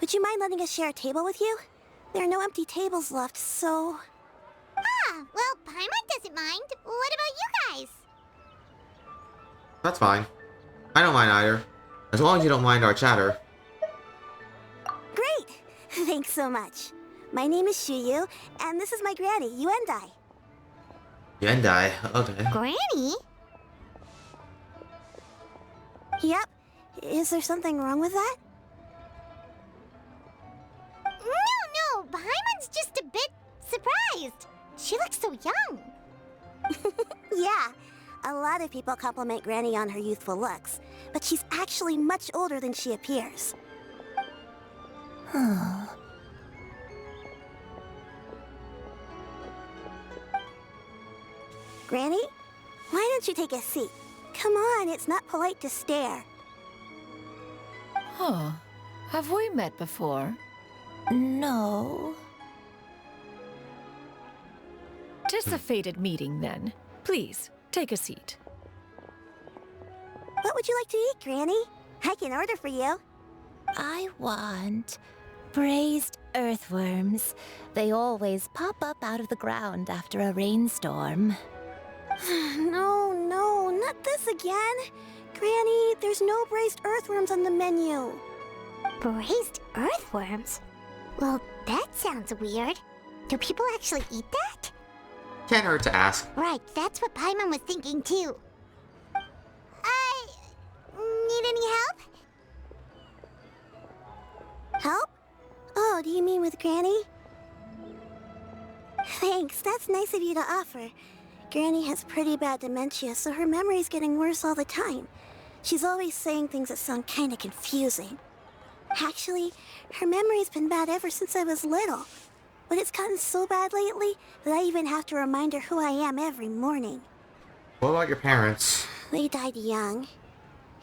Would you mind letting us share a table with you? There are no empty tables left, so... Ah, well, Paimon doesn't mind. What about you guys? That's fine. I don't mind either. As long as you don't mind our chatter. Great! Thanks so much. My name is Shuyu, and this is my granny, Yuendai. Yendai, okay. Granny? Yep. Is there something wrong with that? No, Paimon's just a bit surprised. She looks so young. Yeah, a lot of people compliment Granny on her youthful looks, but she's actually much older than she appears. Granny, why don't you take a seat? Come on, it's not polite to stare. Huh. Have we met before? No. 'Tis a fated meeting, then. Please, take a seat. What would you like to eat, Granny? I can order for you. I want braised earthworms. They always pop up out of the ground after a rainstorm. No, not this again. Granny, there's no braised earthworms on the menu. Braised earthworms? Well, that sounds weird. Do people actually eat that? Can't hurt to ask. Right, that's what Paimon was thinking too. Need any help? Help? Oh, do you mean with Granny? Thanks, that's nice of you to offer. Granny has pretty bad dementia, so her memory's getting worse all the time. She's always saying things that sound kinda confusing. Actually, her memory's been bad ever since I was little. But it's gotten so bad lately that I even have to remind her who I am every morning. What about your parents? They died young.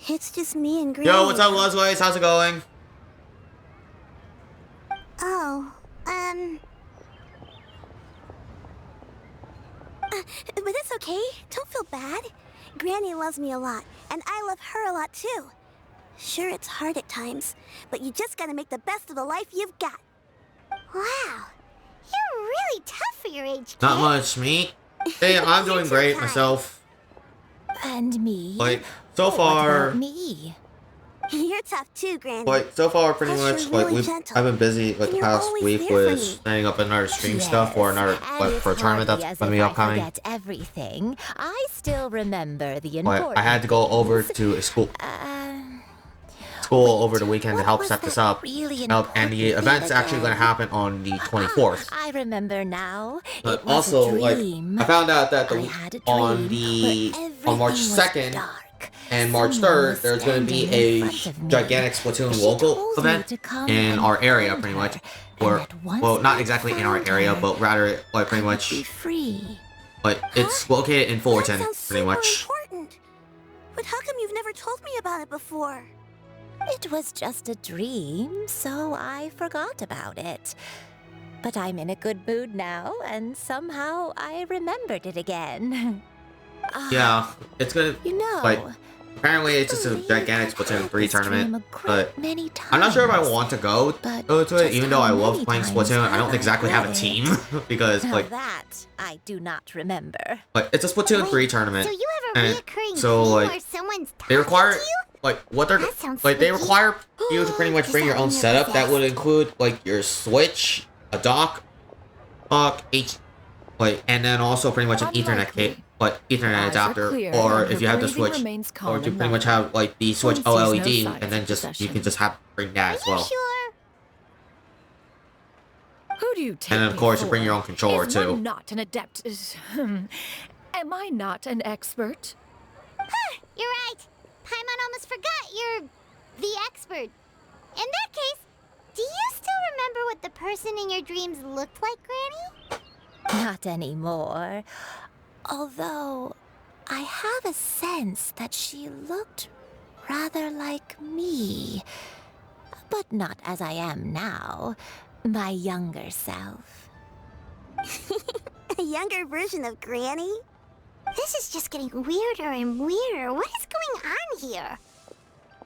It's just me and Granny. Yo, what's up, Leslie? How's it going? Oh, but it's okay. Don't feel bad. Granny loves me a lot, and I love her a lot too. Sure, it's hard at times, but you just gotta make the best of the life you've got. Wow, you're really tough for your age, kid. Not much, me. Hey, I'm doing great myself. And me? Like, so What far... about me? You're tough too, Granny. Like, so far, pretty Plus, much, you're like, really gentle. I've been busy, like, And the you're past always week there for with me. setting up another stream stuff for another, And like, it's for a tournament hardly that's as gonna be if I upcoming. forget everything. I still remember the Like, important I had to go over things. to school Wait, over the weekend to what help was set this that up. really And the important event's thing actually gonna again? happen on the 24th. I remember now. But It was also, a like, dream. I found out that I had a on dream where March everything was 2nd dark. and March Someone 3rd, was there's going to be standing in a front of me. gigantic Splatoon She local told me event to come in and our area, find pretty her, much. and Or, that once well, not I exactly in our found area, her, but rather, like, pretty I would much, be free. like, it's located in Fullerton, That sounds pretty super much. important. But how come you've never told me about it before? It was just a dream, so I forgot about it. But I'm in a good mood now, and somehow I remembered it again. Yeah, it's gonna, You know, like, apparently it's just a gigantic Splatoon 3 tournament, but I'm not sure if I want to go to it, even though I love playing Splatoon. I don't exactly have a team, because, now like, that I do not remember. it's a Splatoon 3 tournament, So you have a and reoccurring so, theme like, where someone's they talking require, to you? like, what they're, That sounds like, they spooky. require you to pretty much Does bring your that own mean you're setup. That would possessed? include, like, your Switch, a dock, and then also pretty much an Ethernet Unlikely. Ethernet Eyes are adapter, clear, or and if her you have the breathing Switch, remains calm or you and pretty much natural. have, like, the Switch One sees no OLED, signs and then of just, you possession. can just bring that as Are you well. sure? Who do you take And then, of me course, you for? bring your own controller, Is too. one not an adept? Am I not an expert? You're right. Paimon almost forgot you're the expert. In that case, do you still remember what the person in your dreams looked like, Granny? Not anymore. Although, I have a sense that she looked rather like me. But not as I am now. My younger self. A younger version of Granny? This is just getting weirder and weirder. What is going on here?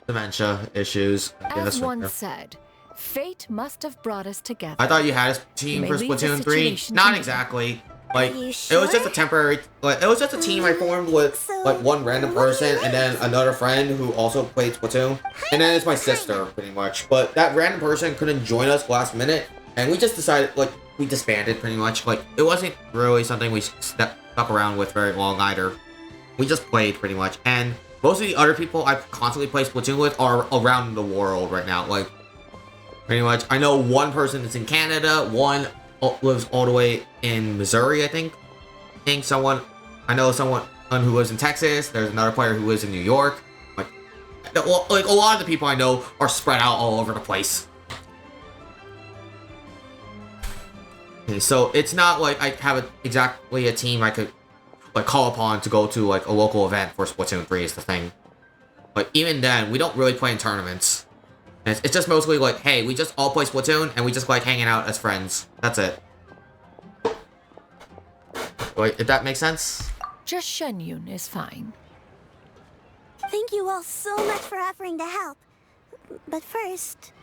dementia issues. I As guess, right one there. said, fate must have brought us together. I thought you had a team You for may leave the Splatoon 3. situation to Not me. exactly. Like, you it was sure? just a temporary, like, it was just a team I formed with, So, like, one random what do you person and then race? another friend who also played Splatoon. And then it's my sister, pretty much. But that random person couldn't join us last minute, and we just decided, like, we disbanded, pretty much. Like, it wasn't really something we stuck around with very long either. We just played, pretty much. And most of the other people I constantly play Splatoon with are around the world right now. Like, pretty much. I know one person is in Canada, one lives all the way in Missouri, I think. I know someone who lives in Texas. There's another player who lives in New York. Like a lot of the people I know are spread out all over the place. Okay, so it's not like I have exactly a team I could like call upon to go to like a local event for Splatoon 3 is the thing. But even then, we don't really play in tournaments. And it's just mostly like, hey, we just all play Splatoon and we just like hanging out as friends. That's it. Wait, if that makes sense? Just Shenyun is fine. Thank you all so much for offering to help. But first,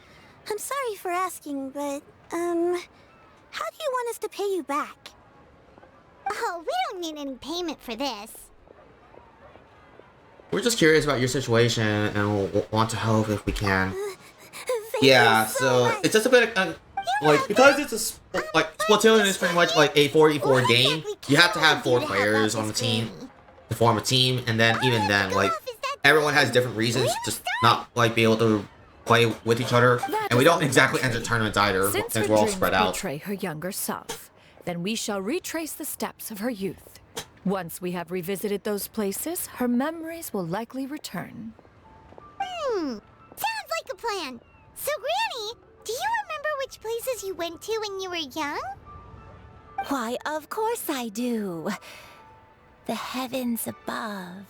I'm sorry for asking, but, how do you want us to pay you back? Oh, we don't need any payment for this. We're just curious about your situation and we'll want to help if we can. Thank Yeah, you so much. it's just a bit of, like, because it's like, Splatoon is pretty much like a 4v4 game, you have to have 4 players on the team to form a team, and then even then, like, everyone has different reasons to not, like, be able to play with each other, and we don't exactly enter tournaments either, Since since her we're all dreams spread out. betray her younger self, then we shall retrace the steps of her youth. Once we have revisited those places, her memories will likely return. Sounds like a plan. So, Granny, do you remember which places you went to when you were young? Why, of course I do. The heavens above,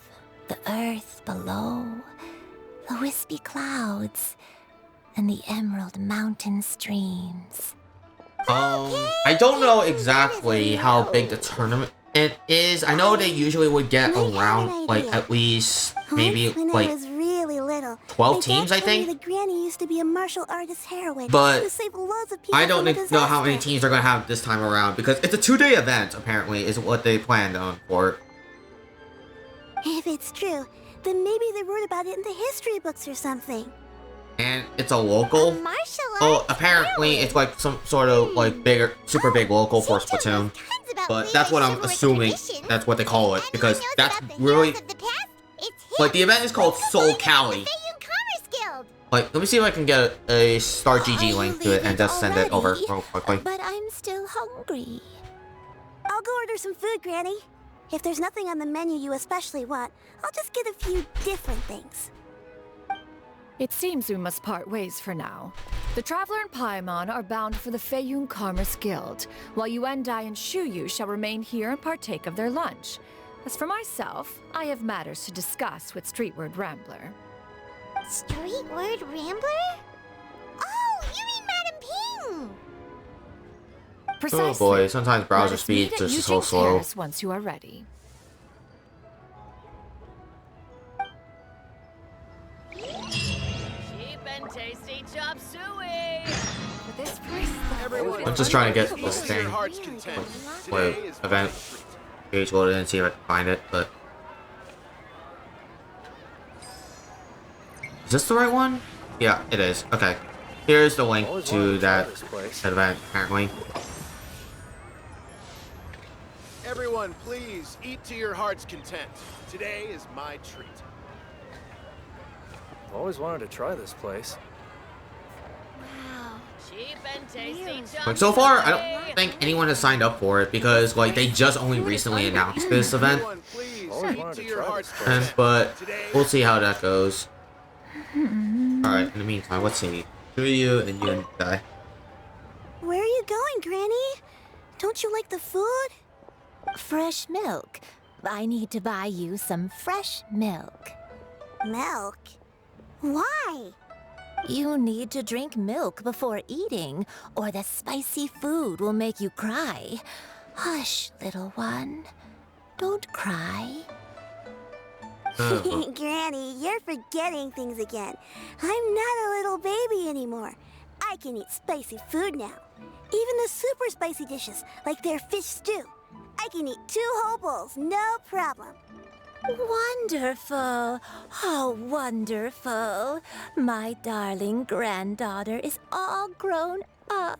the earth below, the wispy clouds, and the emerald mountain streams. I don't know exactly how big the tournament it is. I know they usually would get around, like, at least maybe, Once, when I like, was really little, 12 my teams, dad I told me think? that Granny used to be a martial artist heroine But who saved loads of people I don't from a know how many disaster. teams they're gonna have this time around, because it's a 2-day event, apparently, is what they planned on for. If it's true, then maybe they wrote about it in the history books or something. And it's a local? Martial Oh, arts apparently heroine. it's like some sort of like bigger, super big local for Splatoon. But that's what I'm assuming that's what they call it, because that's really, like, the event is called Soul Cali. Like, let me see if I can get a Star GG link to it and just send it over real quickly. But I'm still hungry. I'll go order some food, Granny. If there's nothing on the menu you especially want, I'll just get a few different things. It seems we must part ways for now. The Traveler and Paimon are bound for the Feiyun Commerce Guild, while Yuendai and Shuyu shall remain here and partake of their lunch. As for myself, I have matters to discuss with Streetward Rambler. Streetward Rambler? Oh, you mean Madam Ping! Precisely. Oh boy, sometimes browser Let us meet speeds at are just so Eugene's slow. Terrace once you are ready. Cheap and tasty chop suey. This price, I'm just trying to get this To your thing, heart's content. wait, Today is event page loaded and see if I can find it, but... Is this the right one? Yeah, it is. Okay. Here's the link Always to wanted to try that this place. that event, apparently. Everyone, please eat to your heart's content. Today is my treat. Always wanted to try this place. Wow, cheap and tasty chop Like, so far, I don't think anyone has signed up for it, because, like, they just only recently announced this event. Everyone, please Always eat wanted to to your try heart's this content. But Today we'll see how that goes. Alright, in the meantime, let's see. Who are you and you and die? Where are you going, Granny? Don't you like the food? Fresh milk. I need to buy you some fresh milk. Milk? Why? You need to drink milk before eating, or the spicy food will make you cry. Hush, little one. Don't cry. Granny, you're forgetting things again. I'm not a little baby anymore. I can eat spicy food now. Even the super spicy dishes, like their fish stew. I can eat 2 whole bowls, no problem. Wonderful. Oh, wonderful. My darling granddaughter is all grown up.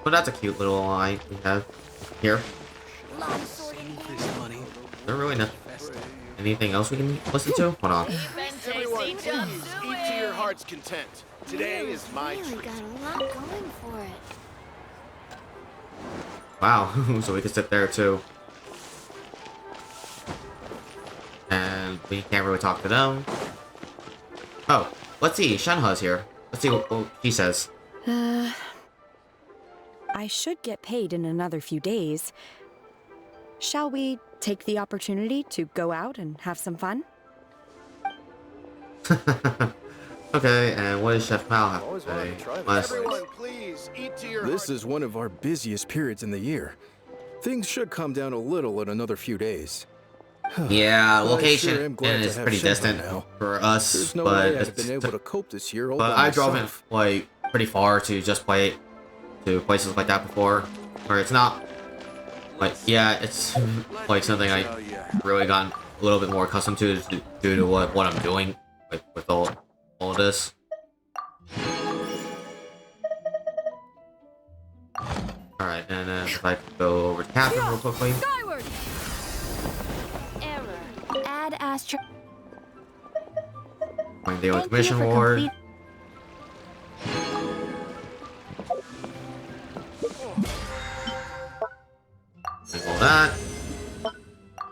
Well, that's a cute little line we have here. Is there really not anything else we can listen to? Hold on. Everyone, please eat to your heart's content. Today is my treat. Got a lot going for it. Wow, so we can sit there too. And we can't really talk to them. Oh, let's see, Shenhe's here. Let's see what she says. I should get paid in another few days. Shall we take the opportunity to go out and have some fun? Okay, and what does Chef Mal have to say? Everyone, please eat to your This is one of our busiest periods in the year. Things should calm down a little in another few days. Yeah, I location sure am glad to is have pretty Shenhe distant now. for us, There's no but way I've been able to cope this year all but by I drove in myself. like pretty far to just play to places like that before, where it's not like it's like something I really gotten a little bit more accustomed to due to what I'm doing like with all of this. Alright, and then if I could go over to Catherine real quickly. Skyward! Error. Add astro. My daily commission reward. All that.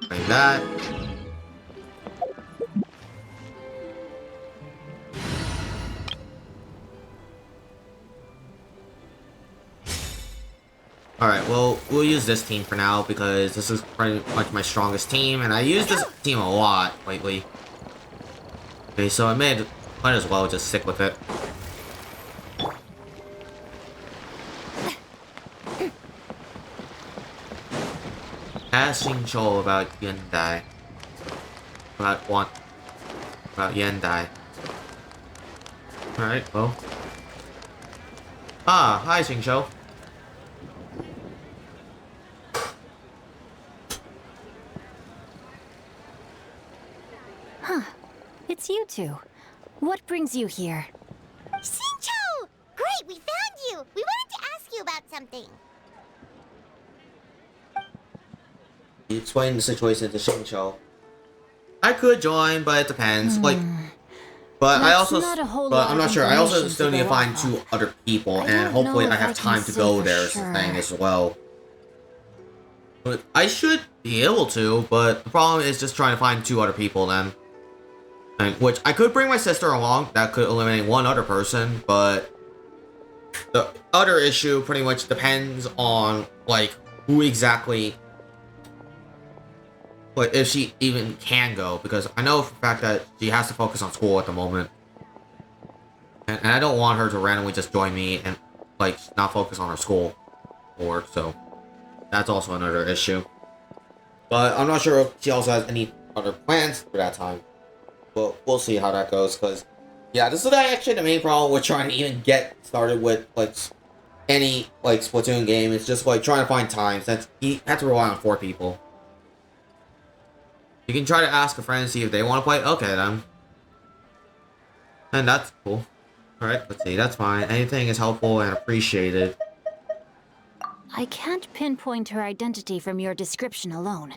Claim that. Alright, well, we'll use this team for now because this is pretty much my strongest team, and I use this team a lot lately. Okay, so I might as well just stick with it. Ask Xingqiu about Yendai. About Yendai. Alright, well. Ah, hi Xingqiu. Huh. It's you two. What brings you here? Xingqiu! Great, we found you! We wanted to ask you about something. You explain the situation to Xingqiu. I could join, but it depends. Like, but I also, but I'm not sure. I also still need to find 2 other people, and hopefully I have time to go there as a thing as well. But I should be able to, but the problem is just trying to find 2 other people then. And, which I could bring my sister along. That could eliminate 1 other person, but the other issue pretty much depends on like who exactly. But if she even can go, because I know for a fact that she has to focus on school at the moment. And I don't want her to randomly just join me and, like, not focus on her school work, so that's also another issue. But I'm not sure if she also has any other plans for that time. But we'll see how that goes, because, yeah, this is actually the main problem with trying to even get started with, like, any, like, Splatoon game. It's just, like, trying to find time, since you have to rely on 4 people. You can try to ask a friend and see if they want to play. Okay, then. And that's cool. Alright, let's see. That's fine. Anything is helpful and appreciated. I can't pinpoint her identity from your description alone.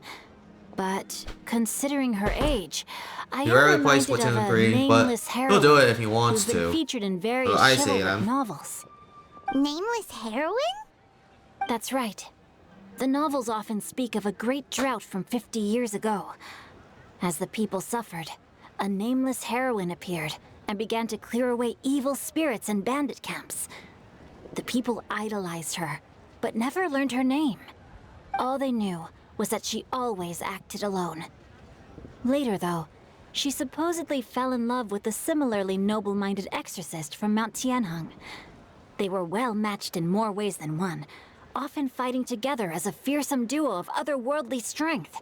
But considering her age, I He am rarely plays reminded of Splatoon a 3, but nameless he'll heroine do it if he wants who's been to. featured in various I see chivalric them. novels. Nameless heroine? That's right. The novels often speak of a great drought from 50 years ago. As the people suffered, a nameless heroine appeared and began to clear away evil spirits and bandit camps. The people idolized her, but never learned her name. All they knew was that she always acted alone. Later, though, she supposedly fell in love with a similarly noble-minded exorcist from Mount Tianheng. They were well matched in more ways than one, often fighting together as a fearsome duo of otherworldly strength.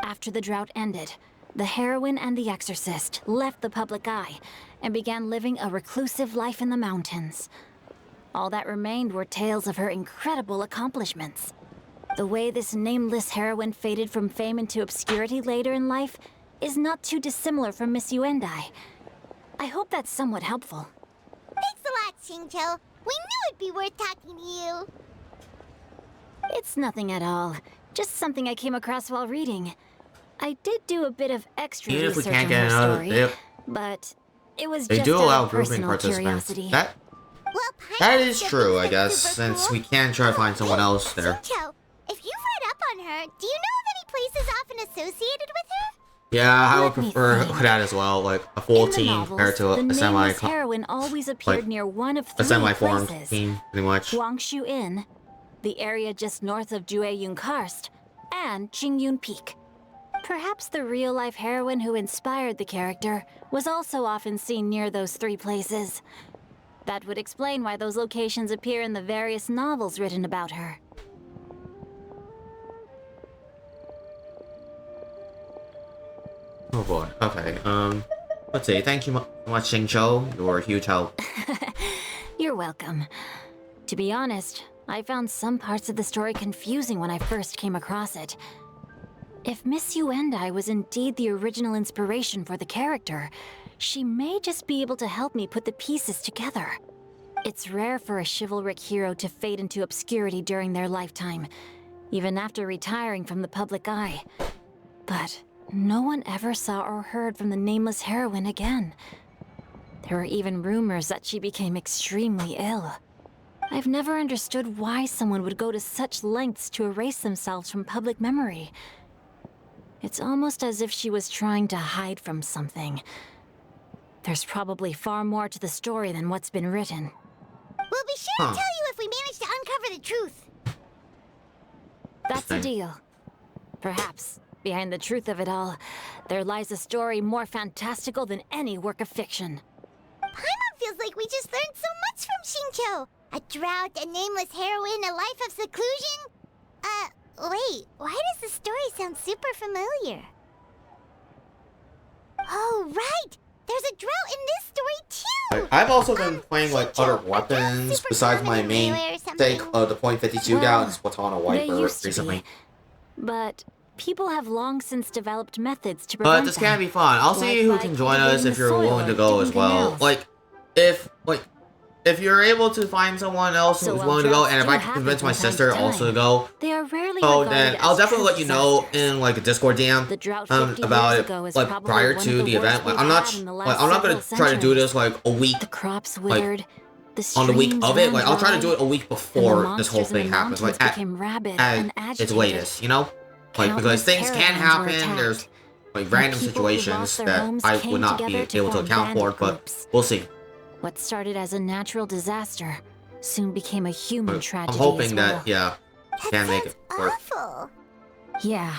After the drought ended, the heroine and the exorcist left the public eye and began living a reclusive life in the mountains. All that remained were tales of her incredible accomplishments. The way this nameless heroine faded from fame into obscurity later in life is not too dissimilar from Miss Yuendai. I hope that's somewhat helpful. Thanks a lot, Xingqiu. We knew it'd be worth talking to you. It's nothing at all. Just something I came across while reading. I did do a bit of extra Even if we research can't on get her another, story, but it was they just do out allow of grouping personal participants. curiosity. That is true, I guess, since we can try to find someone else there. Xingqiu, if you've read up on her, do you know of any places often associated with her? Yeah, I would prefer that as well, like a full team compared to a semi heroine always appeared like, near one of a three semi-formed places. team, pretty much. Guangshu Inn, the area just north of Jueyun Karst, and Qingyun Peak. Perhaps the real-life heroine who inspired the character was also often seen near those three places. That would explain why those locations appear in the various novels written about her. Oh boy, okay, let's see, thank you so much, Xingqiu, you were a huge help. You're welcome. To be honest, I found some parts of the story confusing when I first came across it. If Miss Yuendai was indeed the original inspiration for the character, she may just be able to help me put the pieces together. It's rare for a chivalric hero to fade into obscurity during their lifetime, even after retiring from the public eye. But no one ever saw or heard from the nameless heroine again. There were even rumors that she became extremely ill. I've never understood why someone would go to such lengths to erase themselves from public memory. It's almost as if she was trying to hide from something. There's probably far more to the story than what's been written. We'll be sure to tell you if we manage to uncover the truth. That's a deal. Perhaps, behind the truth of it all, there lies a story more fantastical than any work of fiction. Paimon feels like we just learned so much from Xingqiu. A drought, a nameless heroine, a life of seclusion. Wait, why does the story sound super familiar? Oh, right! There's a drought in this story too! I've also been playing like other weapons besides my main stake of the .52 gal and Splatoon wiper recently. But people have long since developed methods to But prevent this can be fun. I'll see who can join us if you're willing to go as well. If you're able to find someone else who's willing to go, and if I can convince my sister also to go, then I'll definitely let you know in like a Discord DM about it, like prior to the event. Like I'm not gonna try to do this like a week, like on the week of it. Like I'll try to do it a week before this whole thing happens, like at its latest, you know, like because things can happen. There's like random situations that I would not be able to account for, but we'll see. What started as a natural disaster soon became a human tragedy. I'm hoping as well. that, can make it work. Awful. Yeah,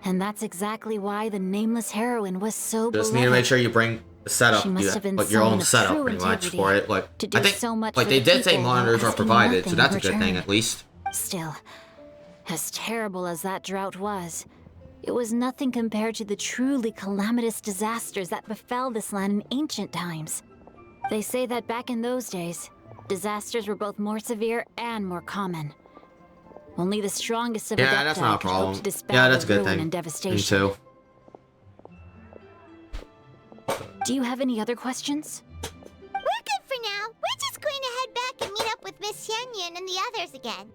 and that's exactly why the nameless heroine was so Just beloved. need to make sure you bring the setup, like your own setup, pretty much for it. Like I think, so much like for they the did say people monitors are asking provided, so nothing that's in a good thing return. at least. Still, as terrible as that drought was, it was nothing compared to the truly calamitous disasters that befell this land in ancient times. They say that back in those days, disasters were both more severe and more common. Only the strongest of That's not a could hope problem. to dispel Yeah, that's a the good ruin thing. and Me devastation. too. Do you have any other questions? We're good for now. We're just going to head back and meet up with Miss Xianyun and the others again.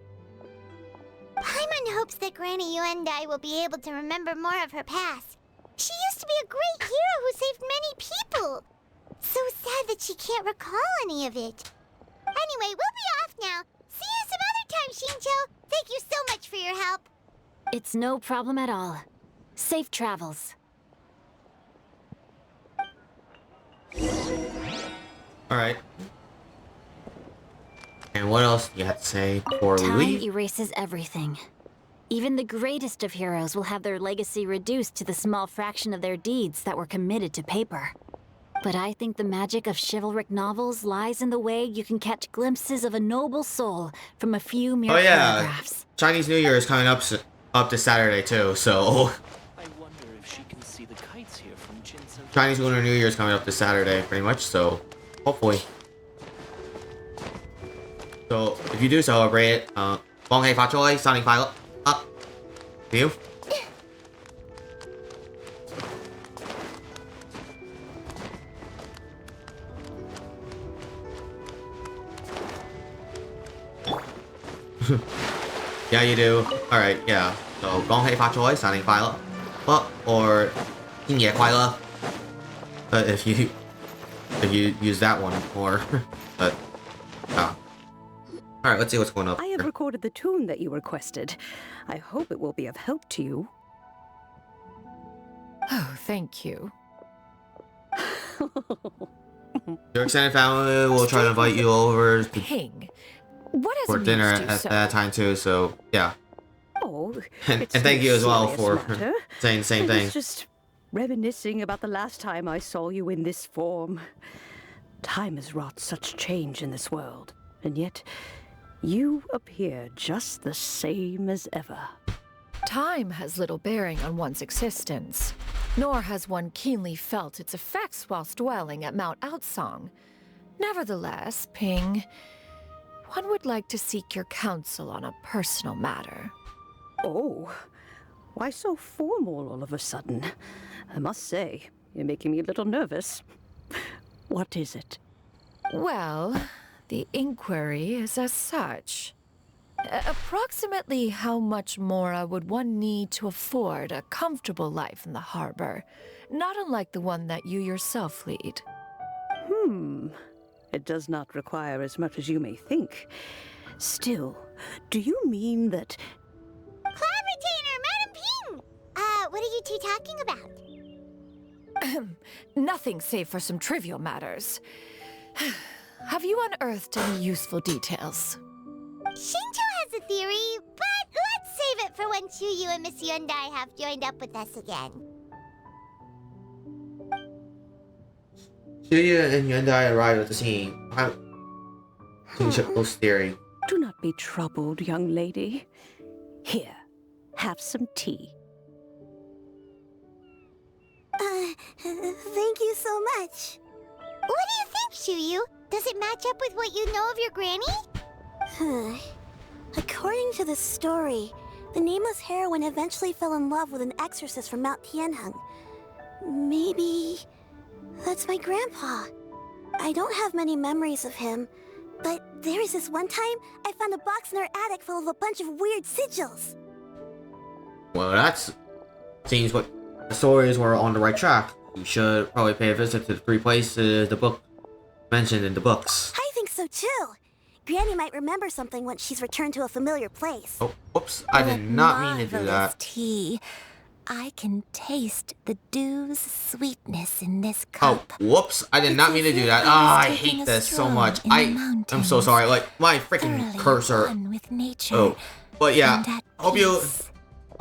Paimon hopes that Granny Yuendai will be able to remember more of her past. She used to be a great hero who saved many people. So sad that she can't recall any of it. Anyway, we'll be off now. See you some other time, Xingqiu. Thank you so much for your help. It's no problem at all. Safe travels. Alright. And what else do you have to say before we Time leave? erases everything. Even the greatest of heroes will have their legacy reduced to the small fraction of their deeds that were committed to paper. But I think the magic of chivalric novels lies in the way you can catch glimpses of a noble soul from a few mere Oh yeah, paragraphs. Chinese New Year is coming up this Saturday too, so I wonder if she can see the kites here from Jinsen. Chinese Lunar New Year is coming up this Saturday, pretty much. So hopefully. So if you do celebrate it, 恭喜發財，新年快樂 up to you. Yeah, you do. Alright, yeah. So, 恭喜發財，新年快樂. Well, or 新年快樂. If you use that one more. But, Alright, let's see what's going on. I have recorded the tune that you requested. I hope it will be of help to you. Oh, thank you. Your extended family will try to invite you over Ping, what has for dinner amused you at so? that time too, so yeah. Oh, And it's thank no you as well serious for matter. saying the same I thing. was just reminiscing about the last time I saw you in this form. Time has wrought such change in this world, and yet you appear just the same as ever. Time has little bearing on one's existence, nor has one keenly felt its effects whilst dwelling at Mount Outsong. Nevertheless, Ping, one would like to seek your counsel on a personal matter. Oh, why so formal all of a sudden? I must say, you're making me a little nervous. What is it? Well, the inquiry is as such. Approximately how much more would one need to afford a comfortable life in the harbor, not unlike the one that you yourself lead? It does not require as much as you may think. Still, do you mean that... Cloud Retainer, Madam Ping! What are you two talking about? Nothing save for some trivial matters. Have you unearthed any useful details? Shinjo has a theory, but let's save it for when Chuyu and Miss Yundai have joined up with us again. Julia and Yundai arrive at the scene. Shinjo's theory. Do not be troubled, young lady. Here, have some tea. Thank you so much. What do you think, Chuyu? Does it match up with what you know of your granny? According to the story, the nameless heroine eventually fell in love with an exorcist from Mount Tianheng. Maybe that's my grandpa. I don't have many memories of him, but there was this one time I found a box in our attic full of a bunch of weird sigils. Well, that seems what the stories were on the right track. You should probably pay a visit to the 3 places the book mentioned in the books. I think so too. Granny might remember something once she's returned to a familiar place. Oh, whoops. I did not mean to do Marvelous that. tea. I can taste the dew's sweetness in this Oh, cup. whoopps. I did not mean to do that. Ah, I hate this so much. I'm so sorry. Like, my freaking cursor. With nature. Oh, but yeah. Hope you...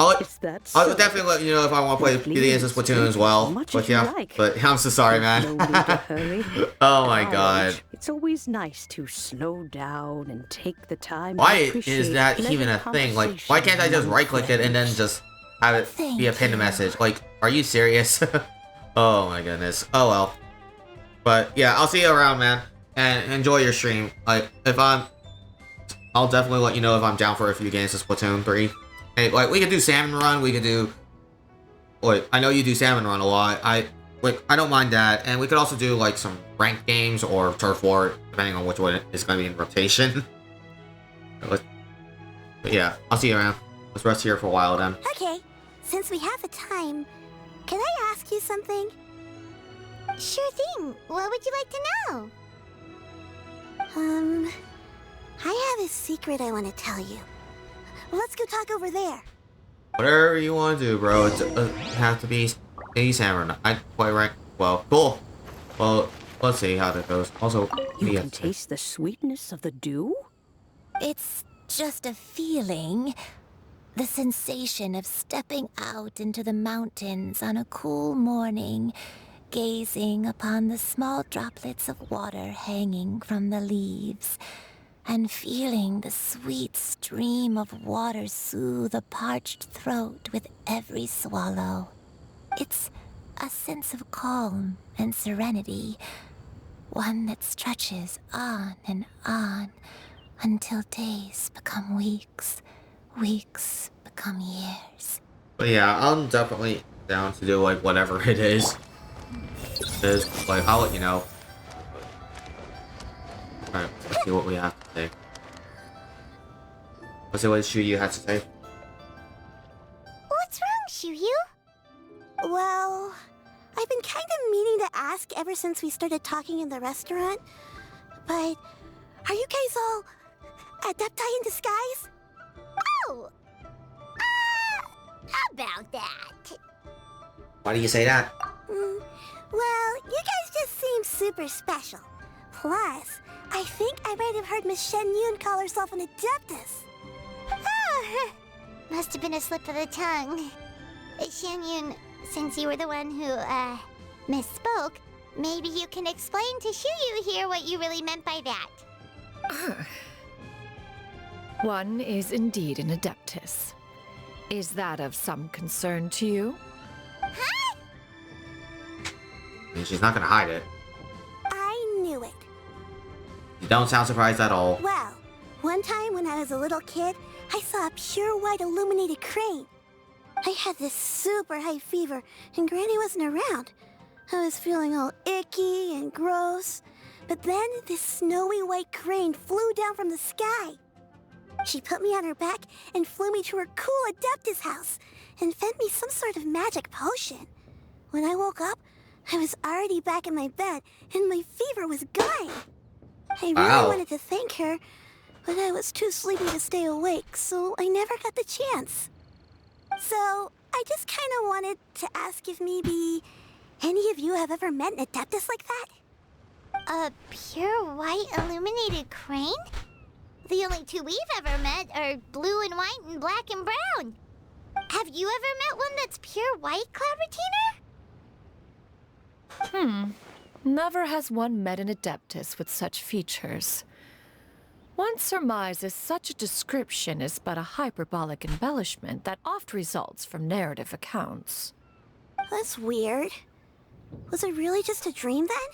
I'll definitely let you know if I want to play the games of Splatoon as well. But yeah, but I'm so sorry, man. Oh my god. It's always nice to slow down and take the time. Why is that even a thing? Like, why can't I just right-click it and then just have it be a pinned message? Like, are you serious? Oh my goodness. Oh well. But yeah, I'll see you around, man. And enjoy your stream. Like, I'll definitely let you know if I'm down for a few games of Splatoon 3. Hey, like, we could do Salmon Run, we could do... Like, I know you do Salmon Run a lot. I don't mind that. And we could also do, like, some ranked games or Turf War, depending on which one is going to be in rotation. But yeah, I'll see you around. Let's rest here for a while then. Okay, since we have the time, can I ask you something? Sure thing. What would you like to know? I have a secret I want to tell you. Let's go talk over there. Whatever you want to do, bro. It have to be a Salmon Run. I quite right. Well, cool. Well, let's see how that goes. Also, you can taste the sweetness of the dew? It's just a feeling. The sensation of stepping out into the mountains on a cool morning gazing upon the small droplets of water hanging from the leaves, and feeling the sweet stream of water soothe a parched throat with every swallow. It's a sense of calm and serenity, one that stretches on and on until days become weeks, weeks become years. But yeah, I'm definitely down to do like whatever it is. Like, I'll let you know. Alright, let's see what we have to say. Let's see what Shiryu has to say. What's wrong, Shiryu? Well, I've been kind of meaning to ask ever since we started talking in the restaurant, but are you guys all adepti in disguise? Oh! About that. Why do you say that? Well, you guys just seem super special. Plus, I think I might have heard Miss Shen Yun call herself an adeptus. Oh, must have been a slip of the tongue. Shen Yun, since you were the one who, misspoke, maybe you can explain to Shiryu here what you really meant by that. One is indeed an adeptus. Is that of some concern to you? Huh? I mean, she's not gonna hide it. I knew it. You don't sound surprised at all. Well, one time when I was a little kid, I saw a pure white illuminated crane. I had this super high fever, and Granny wasn't around. I was feeling all icky and gross. But then this snowy white crane flew down from the sky. She put me on her back and flew me to her cool Adeptus house and fed me some sort of magic potion. When I woke up, I was already back in my bed and my fever was gone. I really wanted to thank her, but I was too sleepy to stay awake, so I never got the chance. So I just kind of wanted to ask if maybe any of you have ever met an Adeptus like that? A pure white illuminated crane? The only two we've ever met are blue and white and black and brown. Have you ever met one that's pure white, Cloud Retainer? Never has one met an adeptus with such features. One surmises such a description is but a hyperbolic embellishment that oft results from narrative accounts. That's weird. Was it really just a dream then?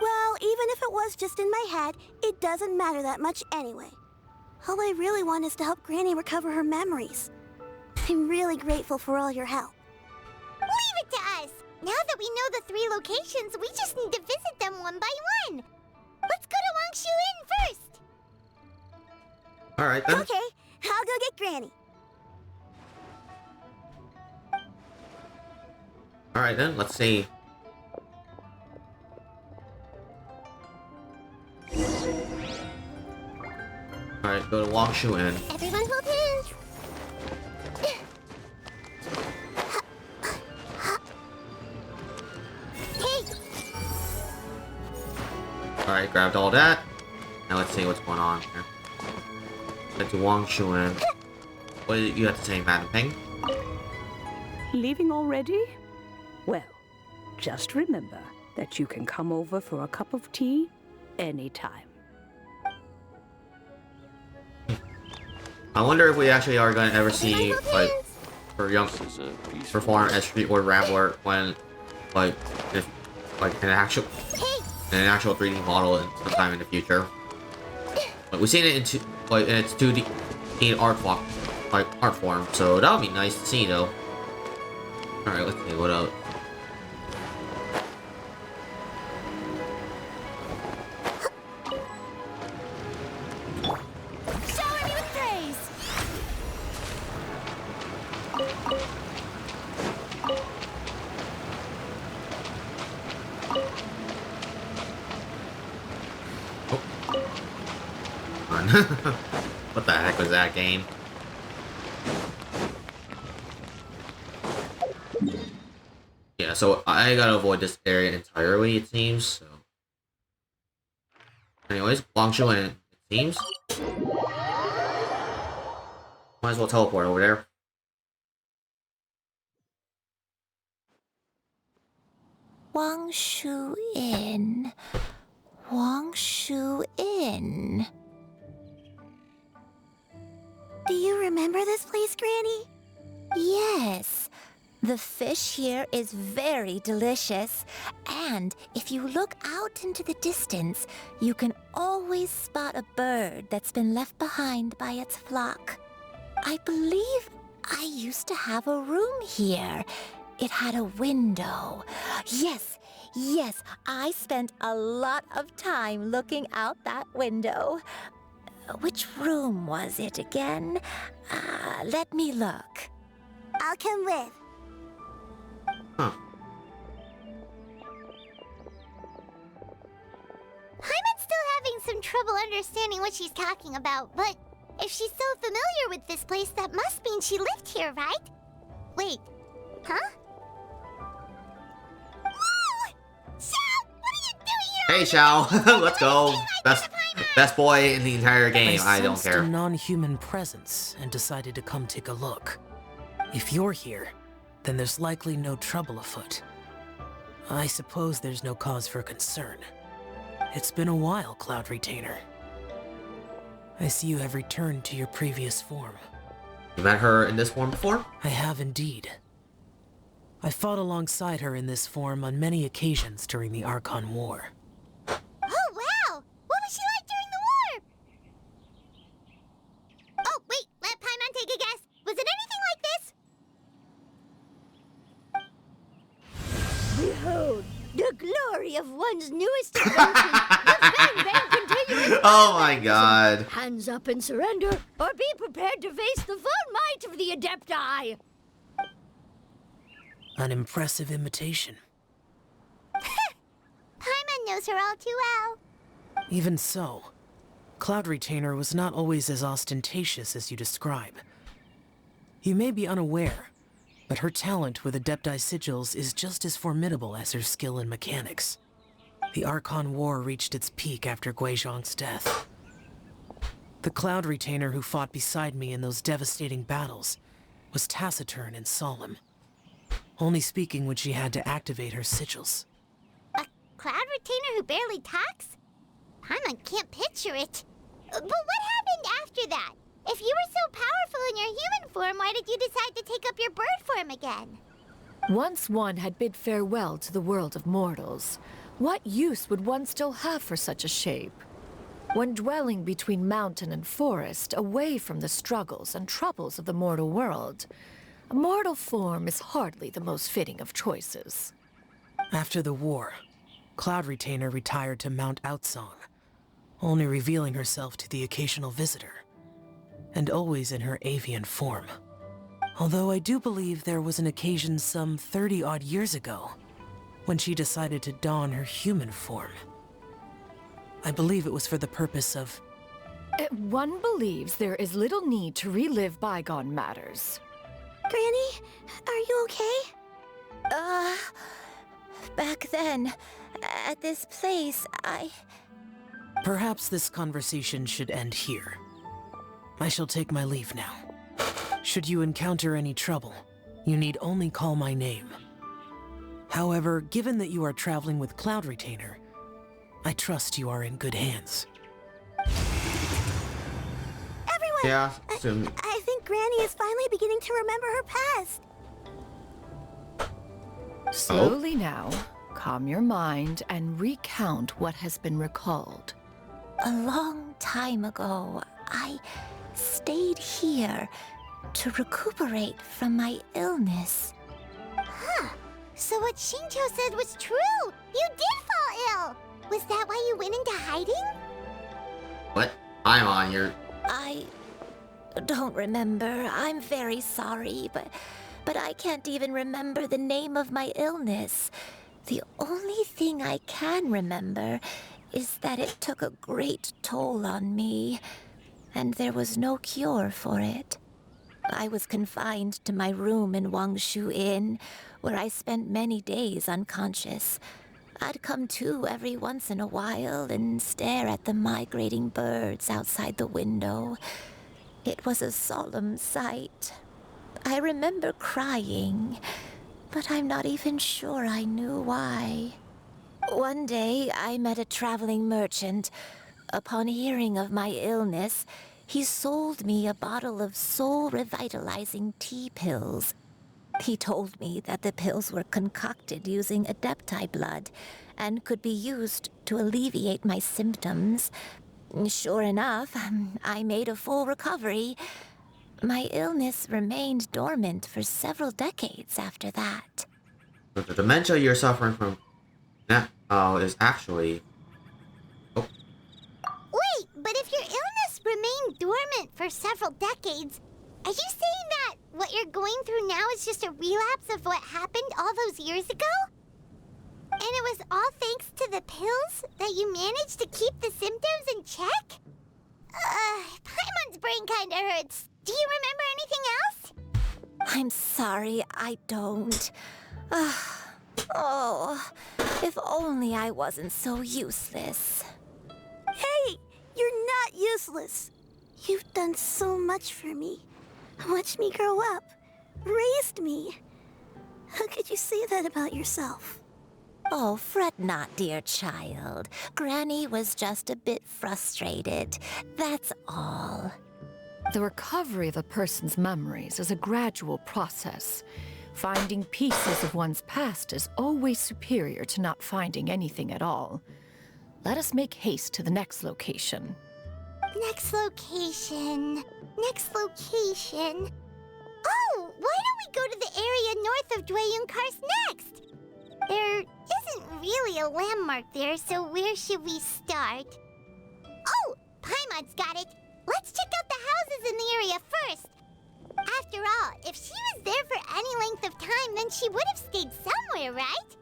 Well, even if it was just in my head, it doesn't matter that much anyway. All I really want is to help Granny recover her memories. I'm really grateful for all your help. Leave it to us! Now that we know the 3 locations, we just need to visit them one by one. Let's go to Wangshu Inn first. Alright then. Okay, I'll go get Granny. Alright then, let's see. Alright, go to Wangshu Inn. Everyone hold hands. Hey! Alright, grabbed all that. Now let's see what's going on here. Head to Wangshu Inn. What did you have to say, Madam Ping? Leaving already? Well, just remember that you can come over for a cup of tea anytime. I wonder if we actually are going to ever see, like, her young perform as Streetward Rambler when, like, if, like, an actual 3D model sometime in the future. Like, we've seen it in its 2D art form, so that would be nice to see, though. All right, let's see what else. What the heck was that game? Yeah, so I gotta avoid this area entirely, it seems, so... Anyways, Wangshu Inn, it seems. Might as well teleport over there. Wangshu Inn. Wangshu Inn. Do you remember this place, Granny? Yes. The fish here is very delicious. And if you look out into the distance, you can always spot a bird that's been left behind by its flock. I believe I used to have a room here. It had a window. Yes, I spent a lot of time looking out that window. Which room was it again? Let me look. I'll come with. Huh. Paimon's still having some trouble understanding what she's talking about, but if she's so familiar with this place, that must mean she lived here, right? Wait, huh? Whoa! Xiao, what are you doing here? Hey, Xiao, let's go. Best boy in the entire game. I don't sensed a care. non-human presence and decided to come take a look. If you're here, then there's likely no trouble afoot. I suppose there's no cause for concern. It's been a while, Cloud Retainer. I see you have returned to your previous form. You met her in this form before? I have indeed. I fought alongside her in this form on many occasions during the Archon War. Oh, wow! What was she like during the war? Oh, wait, let Paimon take a guess. Was it anything like this? Behold, the glory of one's newest invention, the Bang Bang Continuous Oh my god. Hands up and surrender, or be prepared to face the full might of the Adepti! An impressive imitation. Paimon knows her all too well. Even so, Cloud Retainer was not always as ostentatious as you describe. You may be unaware, but her talent with Adepti sigils is just as formidable as her skill in mechanics. The Archon War reached its peak after Guizhong's death. The Cloud Retainer who fought beside me in those devastating battles was taciturn and solemn, only speaking when she had to activate her sigils. A Cloud Retainer who barely talks? Paimon can't picture it. But what happened after that? If you were so powerful in your human form, why did you decide to take up your bird form again? Once one had bid farewell to the world of mortals, what use would one still have for such a shape? When dwelling between mountain and forest, away from the struggles and troubles of the mortal world, a mortal form is hardly the most fitting of choices. After the war, Cloud Retainer retired to Mount Outsong, only revealing herself to the occasional visitor, and always in her avian form. Although I do believe there was an occasion some 30-odd years ago when she decided to don her human form. I believe it was for the purpose of... One believes there is little need to relive bygone matters. Granny, are you okay? Back then, at this place, Perhaps this conversation should end here. I shall take my leave now. Should you encounter any trouble, you need only call my name. However, given that you are traveling with Cloud Retainer, I trust you are in good hands. Everyone! Yeah, soon. I think Granny is finally beginning to remember her past. Slowly now, calm your mind and recount what has been recalled. a long time ago, I stayed here to recuperate from my illness. Huh. So what Shinjo said was true! You did fall ill! Was that why you went into hiding? What? I'm on here. I don't remember. I'm very sorry, but I can't even remember the name of my illness. The only thing I can remember is that it took a great toll on me, and there was no cure for it. I was confined to my room in Wangshu Inn, where I spent many days unconscious. I'd come to every once in a while and stare at the migrating birds outside the window. It was a solemn sight. I remember crying, but I'm not even sure I knew why. One day, I met a traveling merchant. Upon hearing of my illness, he sold me a bottle of soul-revitalizing tea pills. He told me that the pills were concocted using Adepti blood and could be used to alleviate my symptoms. Sure enough, I made a full recovery. My illness remained dormant for several decades after that. So the dementia you're suffering from now is actually... Oh. Wait, but if your illness remained dormant for several decades, are you saying that what you're going through now is just a relapse of what happened all those years ago? And it was all thanks to the pills that you managed to keep the symptoms in check? Paimon's brain kinda hurts. Do you remember anything else? I'm sorry, I don't. Oh, if only I wasn't so useless. Hey, you're not useless. You've done so much for me. Watched me grow up. Raised me. How could you say that about yourself? Oh, fret not, dear child. Granny was just a bit frustrated. That's all. The recovery of a person's memories is a gradual process. Finding pieces of one's past is always superior to not finding anything at all. Let us make haste to the next location. Next location. Next location. Oh, why don't we go to the area north of Dwayunkars next? There isn't really a landmark there, so where should we start? Oh, Paimon's got it. Let's check out the houses in the area first. After all, if she was there for any length of time, then she would have stayed somewhere, right?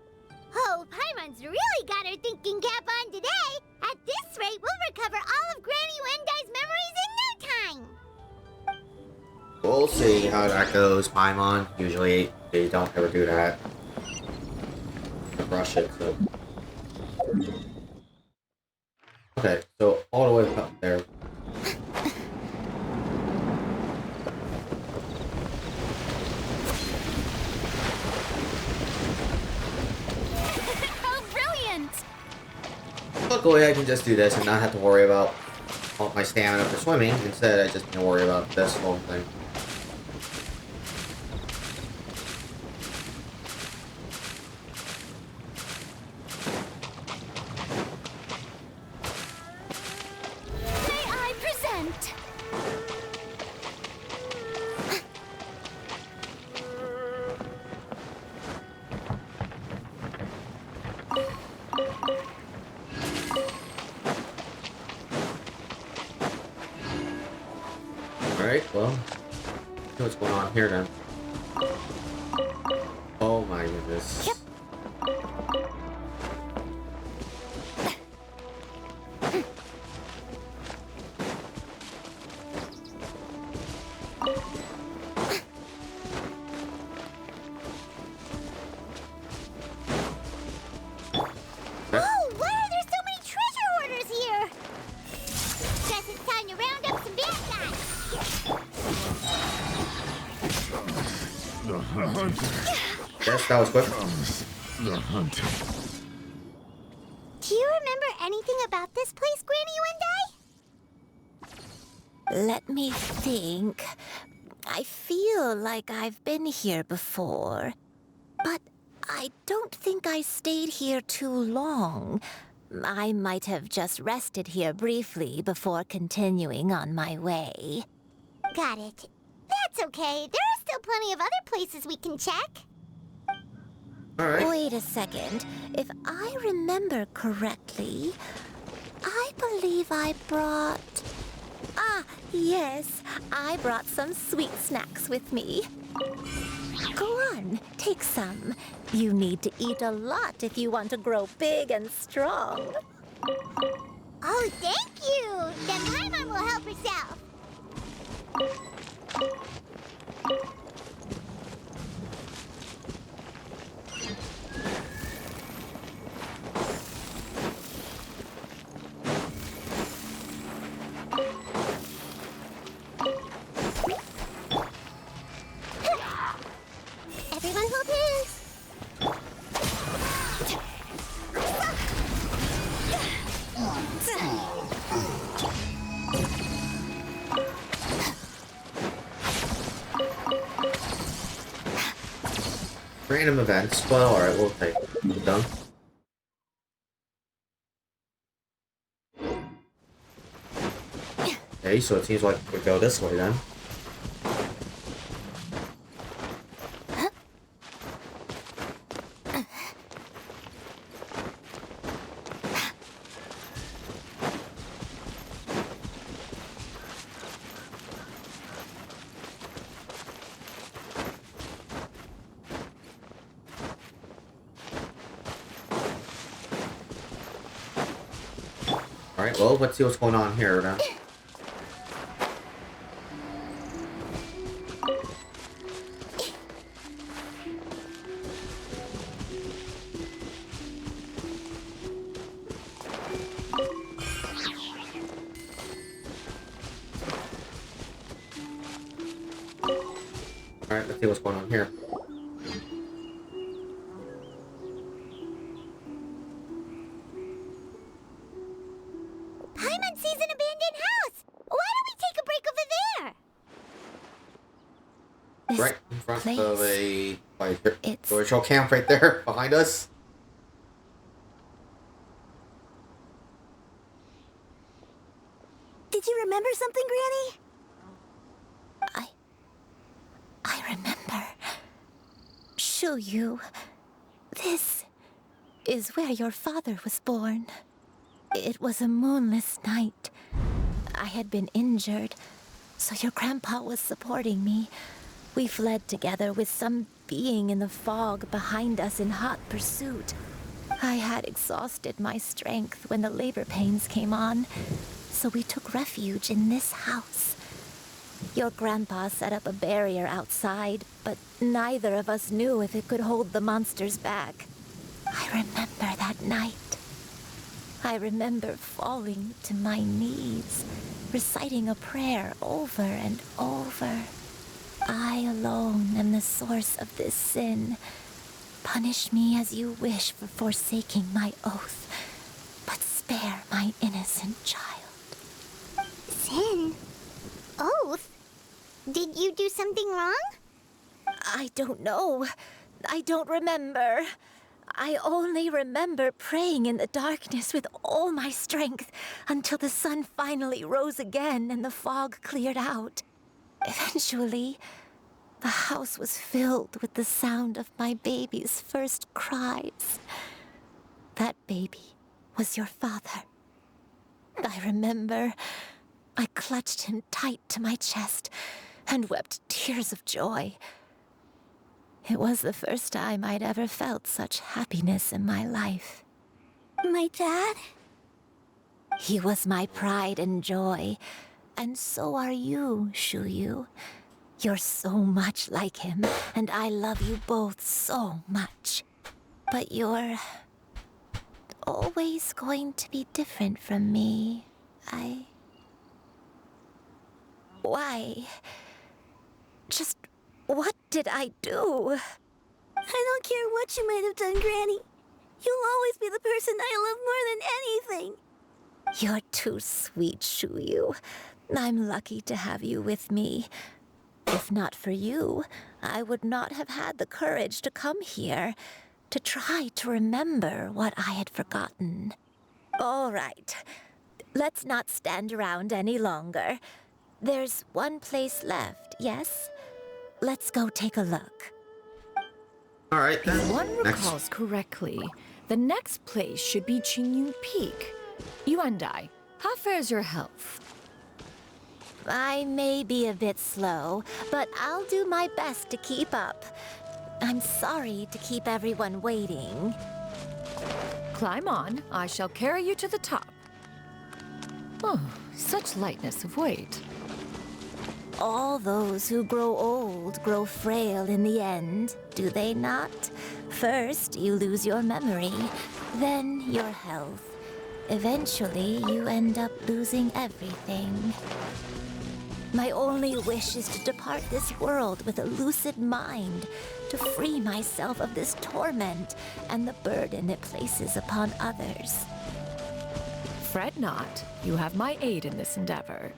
Oh, Paimon's really got her thinking cap on today. At this rate, we'll recover all of Granny Wendai's memories in no time. We'll see how that goes, Paimon. Usually, they don't ever do that. Rush it, so... Okay, so all the way up there. Oh, brilliant! Luckily, I can just do this and not have to worry about all my stamina for swimming. Instead, I just need to worry about this whole thing. May I present? Alright, well, see what's going on here then. Oh my goodness. Yep. Oh, why are there so many treasure hoarders here? Guess it's time to round up some bad guys. The hunter Yes, that was quick. comes. The hunter. Do you remember anything about this place, Granny Wendai? Let me think. I feel like I've been here before, but I don't think I stayed here too long. I might have just rested here briefly before continuing on my way. Got it. That's okay. There are still plenty of other places we can check. Alright. Wait a second. If I remember correctly, I believe I brought... Ah, yes. I brought some sweet snacks with me. Go on, take some. You need to eat a lot if you want to grow big and strong. Oh, thank you. Then Paimon will help herself. Everyone hold hands. Random events, but alright, we'll take it done. Okay, so it seems like we go this way then. Alright, well, let's see what's going on here then. Alright, let's see what's going on here. Paimon sees an abandoned house! Why don't we take a break over there? Right in front of a virtual camp right there behind us. Did you remember something, Granny? I remember. Shuyu, this is where your father was born. It was a moonless night. I had been injured, so your grandpa was supporting me. We fled together with some being in the fog behind us in hot pursuit. I had exhausted my strength when the labor pains came on, so we took refuge in this house. Your grandpa set up a barrier outside, but neither of us knew if it could hold the monsters back. I remember that night. I remember falling to my knees, reciting a prayer over and over. I alone am the source of this sin. Punish me as you wish for forsaking my oath, but spare my innocent child. Sin? Oath? Did you do something wrong? I don't know. I don't remember. I only remember praying in the darkness with all my strength until the sun finally rose again and the fog cleared out. Eventually, the house was filled with the sound of my baby's first cries. That baby was your father. I remember I clutched him tight to my chest and wept tears of joy. It was the first time I'd ever felt such happiness in my life. My dad? He was my pride and joy, and so are you, Shuyu. You're so much like him, and I love you both so much. But you're always going to be different from me. Why? Just what did I do? I don't care what you might have done, Granny. You'll always be the person I love more than anything. You're too sweet, Shuyu. I'm lucky to have you with me. If not for you, I would not have had the courage to come here, to try to remember what I had forgotten. All right, let's not stand around any longer. There's one place left, yes? Let's go take a look. Alright then. If one recalls correctly, the next place should be Qingyun Peak. Yuandai, how fares your health? I may be a bit slow, but I'll do my best to keep up. I'm sorry to keep everyone waiting. Climb on. I shall carry you to the top. Oh, such lightness of weight. All those who grow old grow frail in the end, do they not? First, you lose your memory, then your health. Eventually, you end up losing everything. My only wish is to depart this world with a lucid mind, to free myself of this torment and the burden it places upon others. Fret not. You have my aid in this endeavor.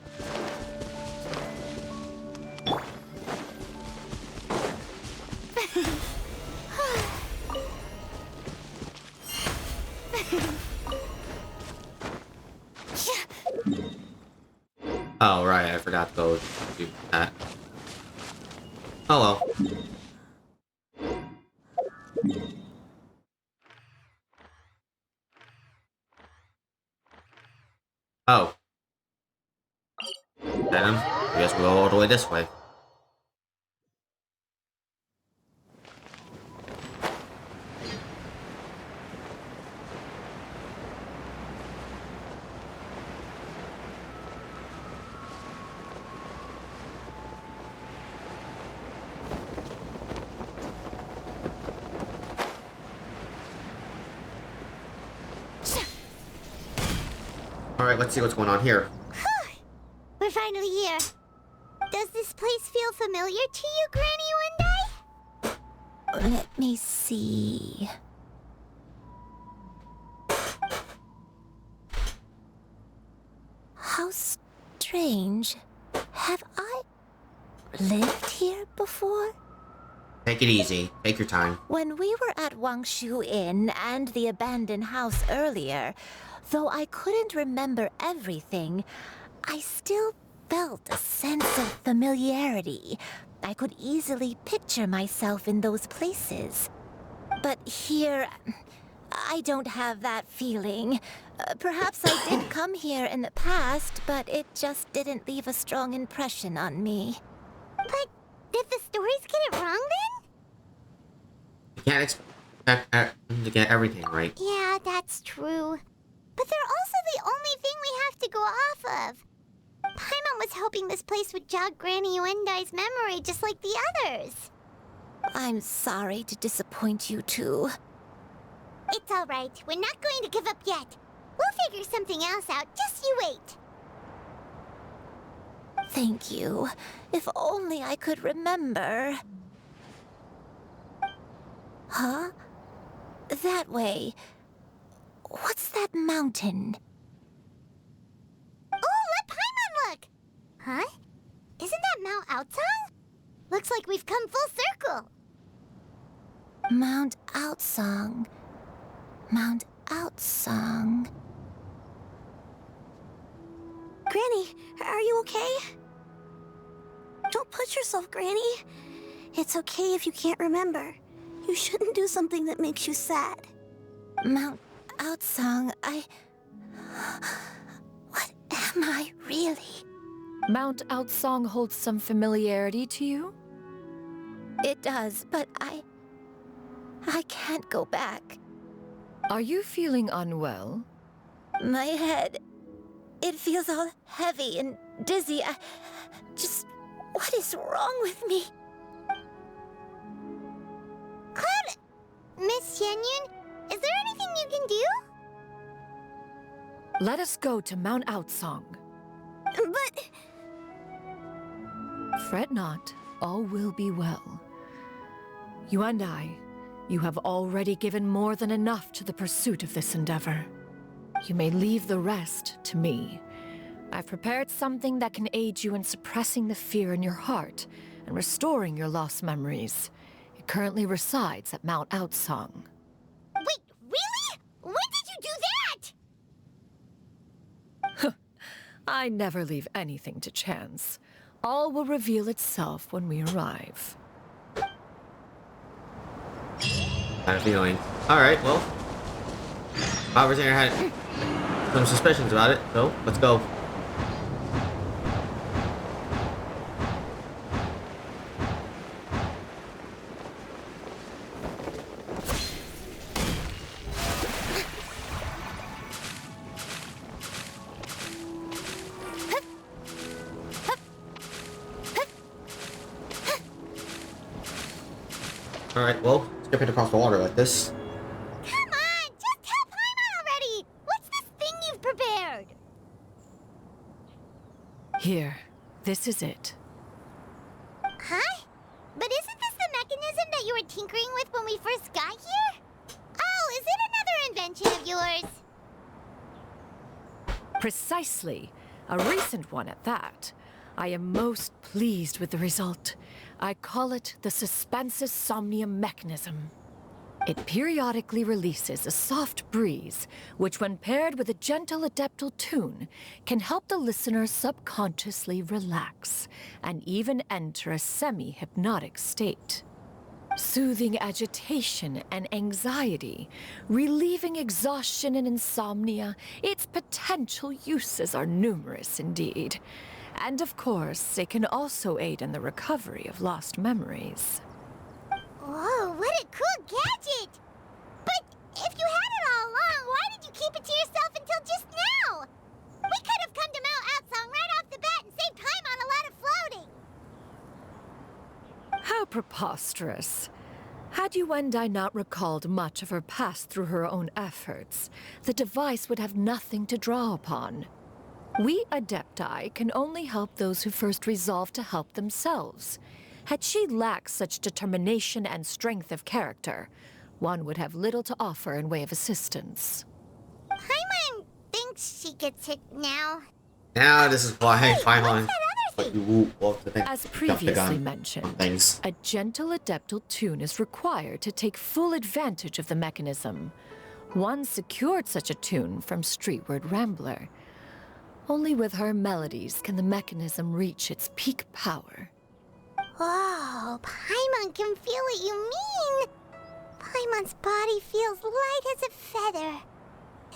Oh, right, I forgot to go do that. Oh well. Oh. Venom. I guess we'll go all the way this way. Alright, let's see what's going on here. We're finally here. Does this place feel familiar to you, Granny One Day? Let me see. How strange. Have I lived here before? Take it easy. Take your time. When we were at Wangshu Inn and the abandoned house earlier, though I couldn't remember everything, I still felt a sense of familiarity. I could easily picture myself in those places. But here, I don't have that feeling. Perhaps I did come here in the past, but it just didn't leave a strong impression on me. But did the stories get it wrong then? You can't expect to get everything right. Yeah, that's true. But they're also the only thing we have to go off of. Paimon was hoping this place would jog Granny Uendai's memory just like the others. I'm sorry to disappoint you too. It's alright. We're not going to give up yet. We'll figure something else out. Just you wait. Thank you. If only I could remember. Huh? That way. What's that mountain? Oh, let Paimon look! Huh? Isn't that Mount Outsang? Looks like we've come full circle. Mount Outsang. Mount Outsang. Granny, are you okay? Don't push yourself, Granny. It's okay if you can't remember. You shouldn't do something that makes you sad. Mount Outsang, What am I really? Mount Outsang holds some familiarity to you? It does, but I can't go back. Are you feeling unwell? My head, it feels all heavy and dizzy. What is wrong with me? Cloud, Miss Xianyun, is there anything you can do? Let us go to Mount Outsang. But... Fret not, all will be well. You and you have already given more than enough to the pursuit of this endeavor. You may leave the rest to me. I've prepared something that can aid you in suppressing the fear in your heart and restoring your lost memories. It currently resides at Mount Outsang. Wait, really? When did you do that? I never leave anything to chance. All will reveal itself when we arrive. I have a feeling. Alright, well. Bobber's here had some suspicions about it, so let's go. Alright, well, skipping across the water like this. Come on, just tell Paimon already! What's this thing you've prepared? Here, this is it. Huh? But isn't this the mechanism that you were tinkering with when we first got here? Oh, is it another invention of yours? Precisely. A recent one at that. I am most pleased with the result. I call it the Suspensus Somnium mechanism. It periodically releases a soft breeze, which when paired with a gentle adeptal tune, can help the listener subconsciously relax and even enter a semi-hypnotic state. Soothing agitation and anxiety, relieving exhaustion and insomnia, its potential uses are numerous indeed. And of course, it can also aid in the recovery of lost memories. Whoa, what a cool gadget! But if you had it all along, why did you keep it to yourself until just now? We could have come to Mount Outsong right off the bat and saved time on a lot of floating. How preposterous. Had Yuendai not recalled much of her past through her own efforts, the device would have nothing to draw upon. We Adepti can only help those who first resolve to help themselves. Had she lacked such determination and strength of character, one would have little to offer in way of assistance. Paimon thinks she gets it now. Now this is why Paimon. As previously mentioned, a gentle adeptal tune is required to take full advantage of the mechanism. One secured such a tune from Streetward Rambler. Only with her melodies can the mechanism reach its peak power. Whoa, Paimon can feel what you mean. Paimon's body feels light as a feather.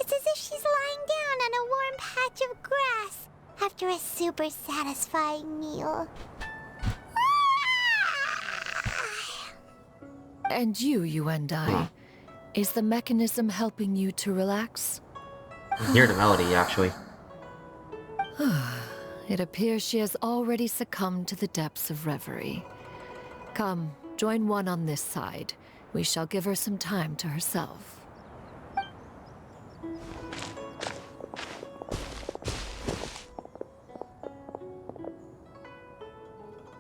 It's as if she's lying down on a warm patch of grass after a super satisfying meal. And you, Yuendai, is the mechanism helping you to relax? I hear the melody, actually. It appears she has already succumbed to the depths of reverie. Come, join one on this side. We shall give her some time to herself.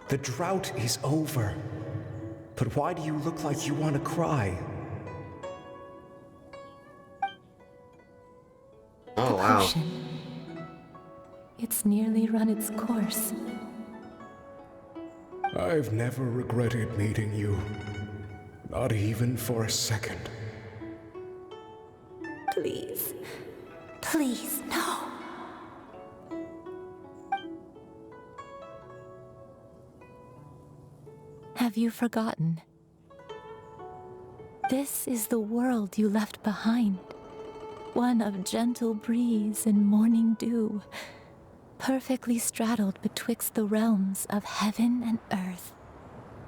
The drought is over. But why do you look like you want to cry? Oh, wow. It's nearly run its course. I've never regretted meeting you. Not even for a second. Please. Please, no. Have you forgotten? This is the world you left behind. One of gentle breeze and morning dew, perfectly straddled betwixt the realms of heaven and earth.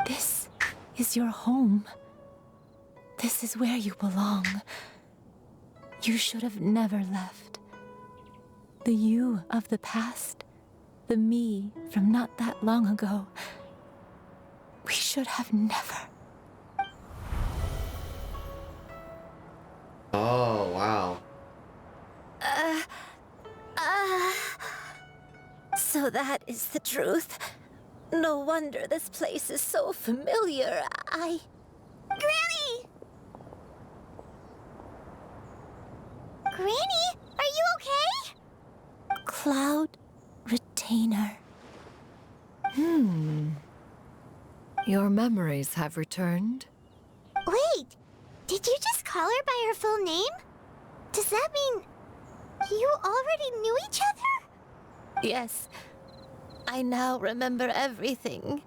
This is your home. This is where you belong. You should have never left. The you of the past, the me from not that long ago, we should have never. Oh, wow. So that is the truth. No wonder this place is so familiar. Granny! Granny, are you okay? Cloud Retainer. Your memories have returned? Wait, did you just call her by her full name? Does that mean you already knew each other? Yes. I now remember everything.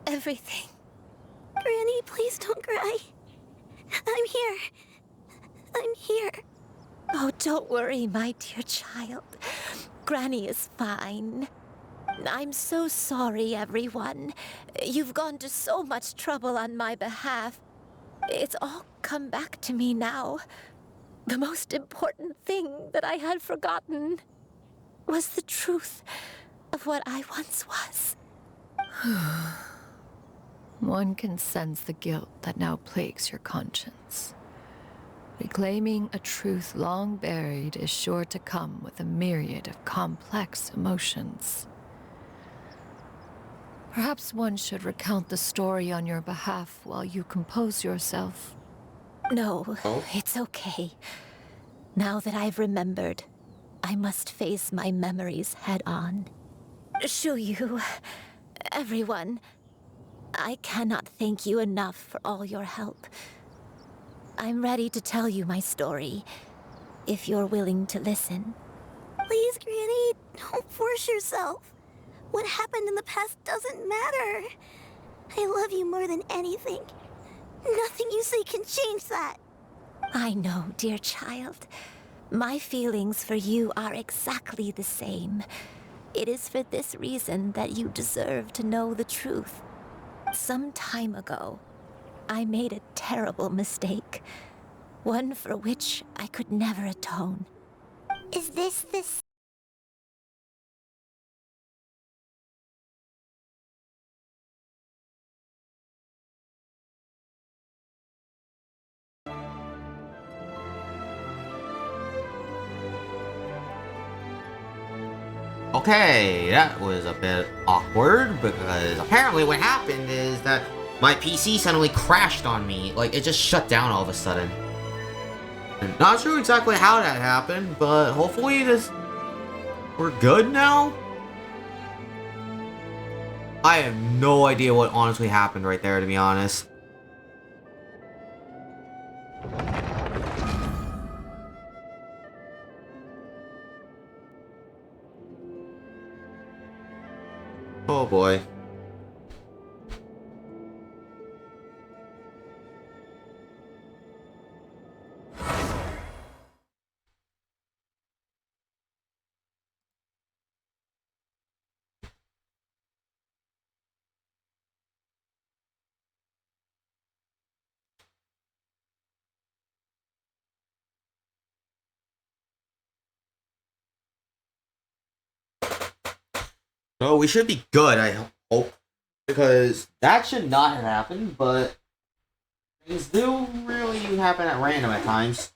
Everything. Granny, please don't cry. I'm here. I'm here. Oh, don't worry, my dear child. Granny is fine. I'm so sorry, everyone. You've gone to so much trouble on my behalf. It's all come back to me now. The most important thing that I had forgotten was the truth of what I once was. One can sense the guilt that now plagues your conscience. Reclaiming a truth long buried is sure to come with a myriad of complex emotions. Perhaps one should recount the story on your behalf while you compose yourself. No, it's okay. Now that I've remembered, I must face my memories head on. Shuyu, everyone, I cannot thank you enough for all your help. I'm ready to tell you my story, if you're willing to listen. Please, Granny, don't force yourself. What happened in the past doesn't matter. I love you more than anything. Nothing you say can change that. I know, dear child. My feelings for you are exactly the same. It is for this reason that you deserve to know the truth. Some time ago, I made a terrible mistake. One for which I could never atone. Is this the Okay, that was a bit awkward because apparently what happened is that my PC suddenly crashed on me. Like, it just shut down all of a sudden. I'm not sure exactly how that happened, but hopefully we're good now? I have no idea what honestly happened right there, to be honest. Oh boy. So we should be good, I hope. Because that should not have happened, but things do really happen at random at times.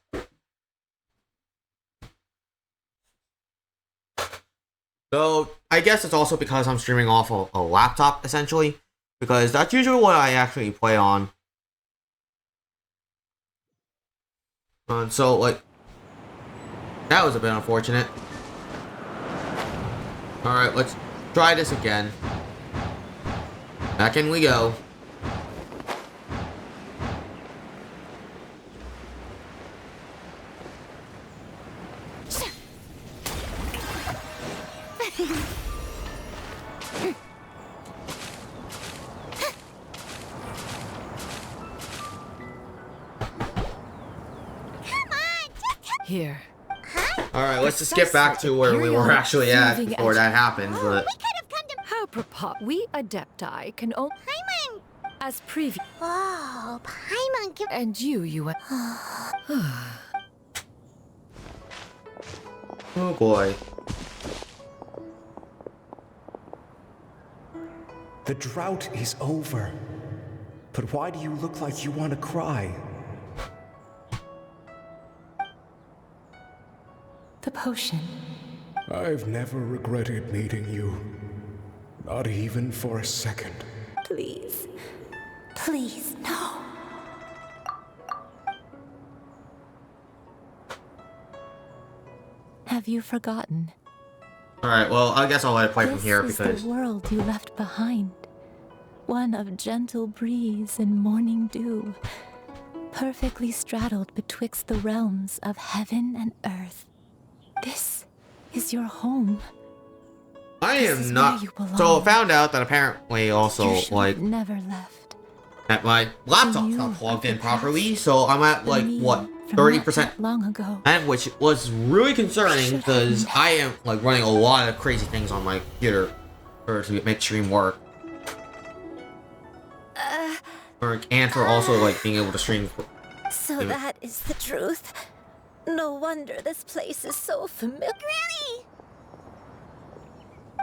So I guess it's also because I'm streaming off a laptop, essentially. Because that's usually what I actually play on. And so, like, that was a bit unfortunate. Alright, let's try this again. Back in we go. Here. Alright, let's just get back to where we were actually at before that happened, but... How apropos, we Adepti can only... Paimon! As previous... Oh, Paimon can... And you... Oh boy. The drought is over. But why do you look like you want to cry? The potion. I've never regretted meeting you. Not even for a second. Please. Please, no. Have you forgotten? Alright, well, I guess I'll let it play from here This because... is the world you left behind. One of gentle breeze and morning dew, perfectly straddled betwixt the realms of heaven and earth. This is your home. I This am is not... where you belong. So, found out that apparently also, You should like... have never left. That my laptop's You not plugged of in the properly, past. so I'm at, The like, me what, from 30%? that long ago. And which was really concerning Should because have I am like running a lot of crazy things on my computer to make stream work. And for also like being able to stream. So that is the truth. No wonder this place is so familiar. Granny!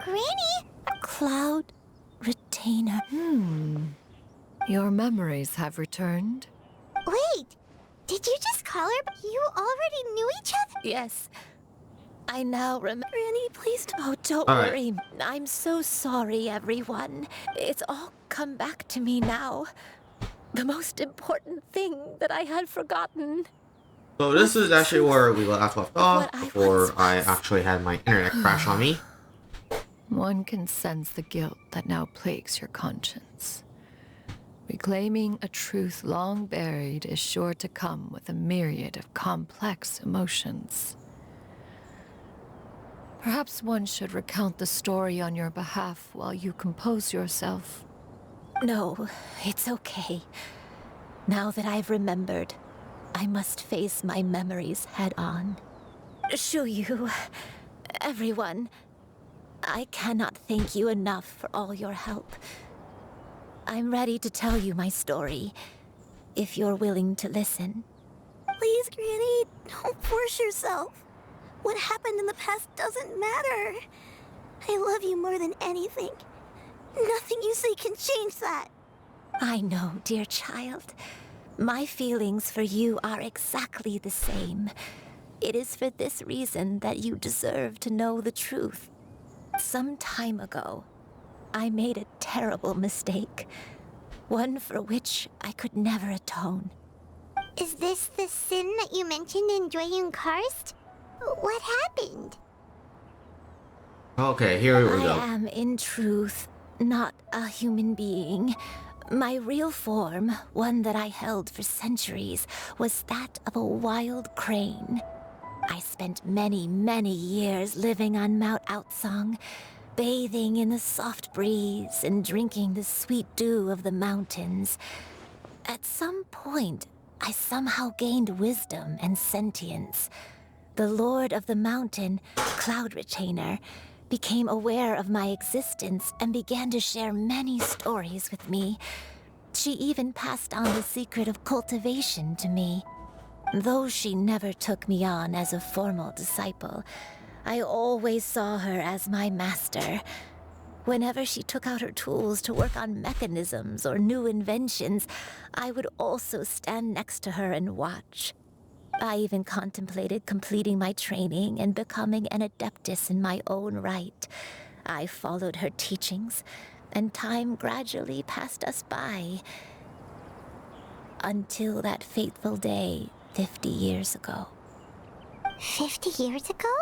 Granny? Cloud Retainer. Your memories have returned. Wait! Did you just call her? You already knew each other? Yes. I now remember. Granny, please don't. Oh, don't All right. worry. I'm so sorry, everyone. It's all come back to me now. The most important thing that I had forgotten. So this is actually where we left off What I before once I was. actually had my internet crash on me. One can sense the guilt that now plagues your conscience. Reclaiming a truth long buried is sure to come with a myriad of complex emotions. Perhaps one should recount the story on your behalf while you compose yourself. No, it's okay. Now that I've remembered, I must face my memories head on. Shuyu, everyone, I cannot thank you enough for all your help. I'm ready to tell you my story, if you're willing to listen. Please, Granny, don't force yourself. What happened in the past doesn't matter. I love you more than anything. Nothing you say can change that. I know, dear child. My feelings for you are exactly the same. It is for this reason that you deserve to know the truth. Some time ago, I made a terrible mistake. One for which I could never atone. Is this the sin that you mentioned in Joyun Karst? What happened? Okay, here we go. I am, in truth, not a human being. My real form, one that I held for centuries, was that of a wild crane. I spent many, many years living on Mount Outsong, bathing in the soft breeze and drinking the sweet dew of the mountains. At some point, I somehow gained wisdom and sentience. The Lord of the Mountain, Cloud Retainer, became aware of my existence and began to share many stories with me. She even passed on the secret of cultivation to me. Though she never took me on as a formal disciple, I always saw her as my master. Whenever she took out her tools to work on mechanisms or new inventions, I would also stand next to her and watch. I even contemplated completing my training and becoming an adeptus in my own right. I followed her teachings, and time gradually passed us by. Until that fateful day 50 years ago. 50 years ago?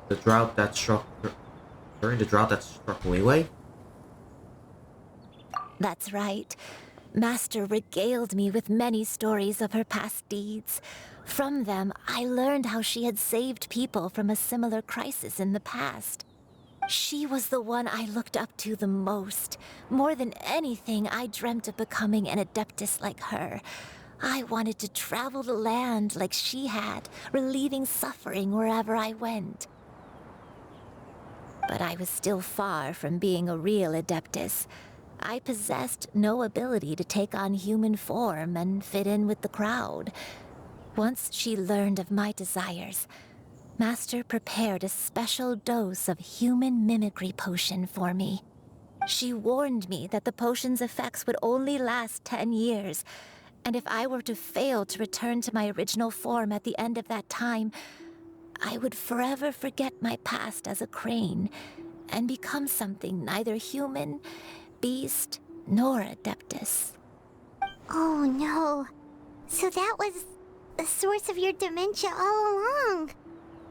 The drought that struck... During the drought that struck Weiwei? That's right. Master regaled me with many stories of her past deeds. From them, I learned how she had saved people from a similar crisis in the past. She was the one I looked up to the most. More than anything, I dreamt of becoming an adeptus like her. I wanted to travel the land like she had, relieving suffering wherever I went. But I was still far from being a real adeptus. I possessed no ability to take on human form and fit in with the crowd. Once she learned of my desires, Master prepared a special dose of human mimicry potion for me. She warned me that the potion's effects would only last 10 years, and if I were to fail to return to my original form at the end of that time, I would forever forget my past as a crane and become something neither human, beast, nor adeptus. Oh no. So that was the source of your dementia all along.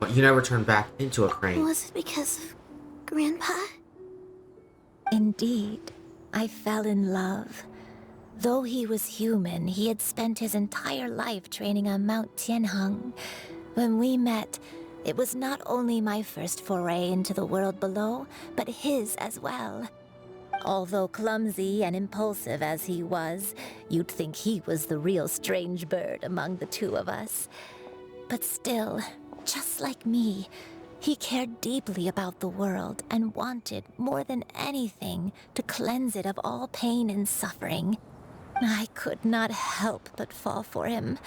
But you never turned back into a crane. Was it because of Grandpa? Indeed, I fell in love. Though he was human, he had spent his entire life training on Mount Tianheng. When we met, it was not only my first foray into the world below, but his as well. Although clumsy and impulsive as he was, you'd think he was the real strange bird among the two of us. But still, just like me, he cared deeply about the world and wanted, more than anything, to cleanse it of all pain and suffering. I could not help but fall for him.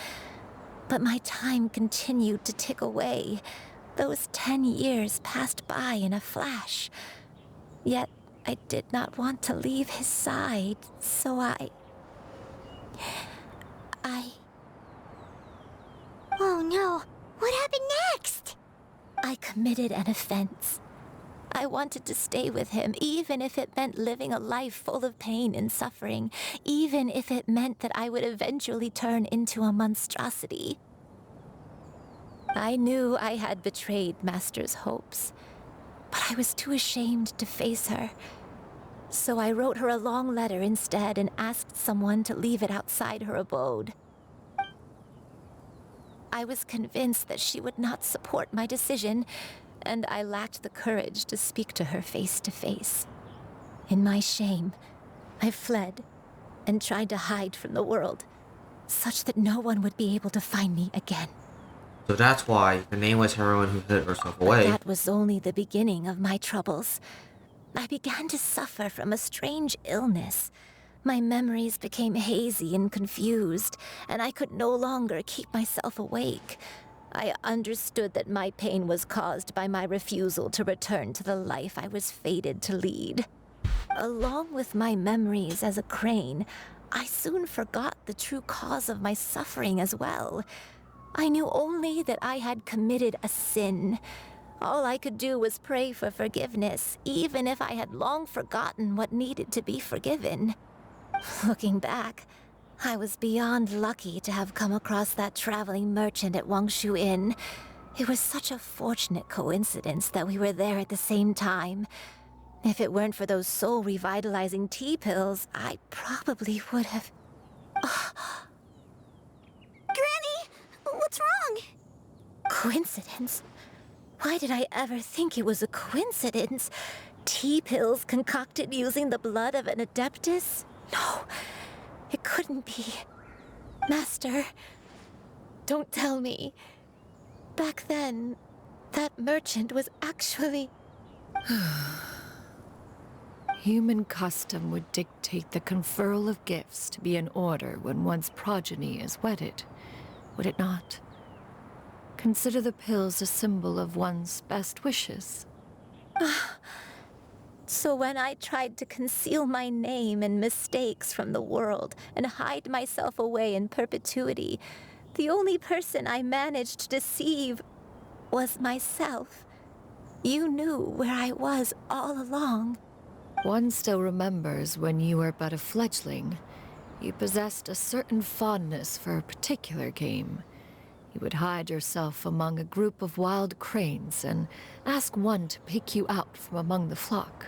But my time continued to tick away. Those 10 years passed by in a flash. Yet I did not want to leave his side, so I... Oh no, what happened next? I committed an offense. I wanted to stay with him, even if it meant living a life full of pain and suffering, even if it meant that I would eventually turn into a monstrosity. I knew I had betrayed Master's hopes, but I was too ashamed to face her. So I wrote her a long letter instead and asked someone to leave it outside her abode. I was convinced that she would not support my decision, and I lacked the courage to speak to her face to face. In my shame, I fled and tried to hide from the world, such that no one would be able to find me again. So that's why the nameless heroine who hid herself But away. that was only the beginning of my troubles. I began to suffer from a strange illness. My memories became hazy and confused, and I could no longer keep myself awake. I understood that my pain was caused by my refusal to return to the life I was fated to lead. Along with my memories as a crane, I soon forgot the true cause of my suffering as well. I knew only that I had committed a sin. All I could do was pray for forgiveness, even if I had long forgotten what needed to be forgiven. Looking back, I was beyond lucky to have come across that traveling merchant at Wangshu Inn. It was such a fortunate coincidence that we were there at the same time. If it weren't for those soul-revitalizing tea pills, I probably would have... Granny, what's wrong? Coincidence? Why did I ever think it was a coincidence? Tea pills concocted using the blood of an adeptus? No, it couldn't be. Master, don't tell me. Back then, that merchant was actually... Human custom would dictate the conferral of gifts to be in order when one's progeny is wedded, would it not? Consider the pills a symbol of one's best wishes. So when I tried to conceal my name and mistakes from the world and hide myself away in perpetuity, the only person I managed to deceive was myself. You knew where I was all along. One still remembers when you were but a fledgling. You possessed a certain fondness for a particular game. You would hide yourself among a group of wild cranes and ask one to pick you out from among the flock.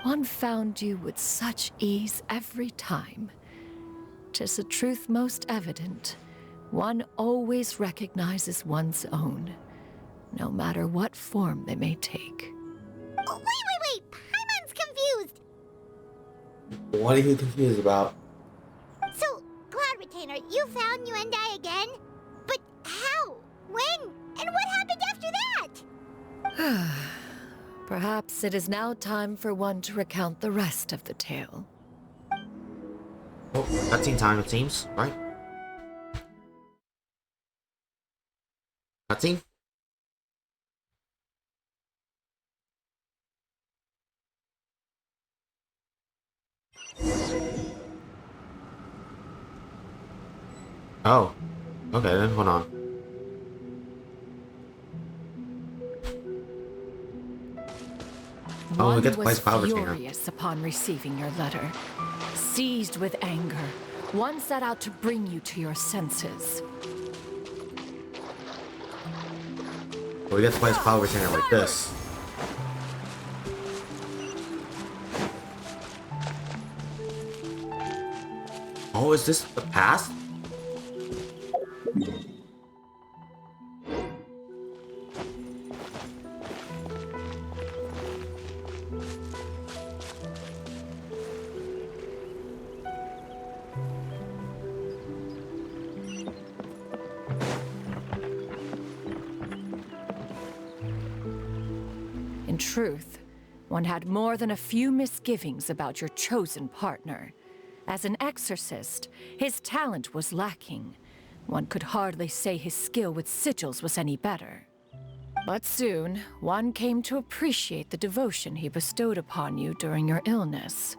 One found you with such ease every time. 'Tis a truth most evident. One always recognizes one's own, no matter what form they may take. Oh, wait! Paimon's confused! What are you confused about? So, Cloud Retainer, you found Yuendai again? But how? When? And what happened after that? Perhaps it is now time for one to recount the rest of the tale. Oh, cutscene time it seems, right? Cutscene? Oh. Okay then, hold on. Oh, we get to play Cloud Retainer. One was furious upon receiving your letter. Seized with anger, one set out to bring you to your senses. We get to play Cloud Retainer like this. Oh, is this the past? In truth, one had more than a few misgivings about your chosen partner. As an exorcist, his talent was lacking. One could hardly say his skill with sigils was any better. But soon, one came to appreciate the devotion he bestowed upon you during your illness.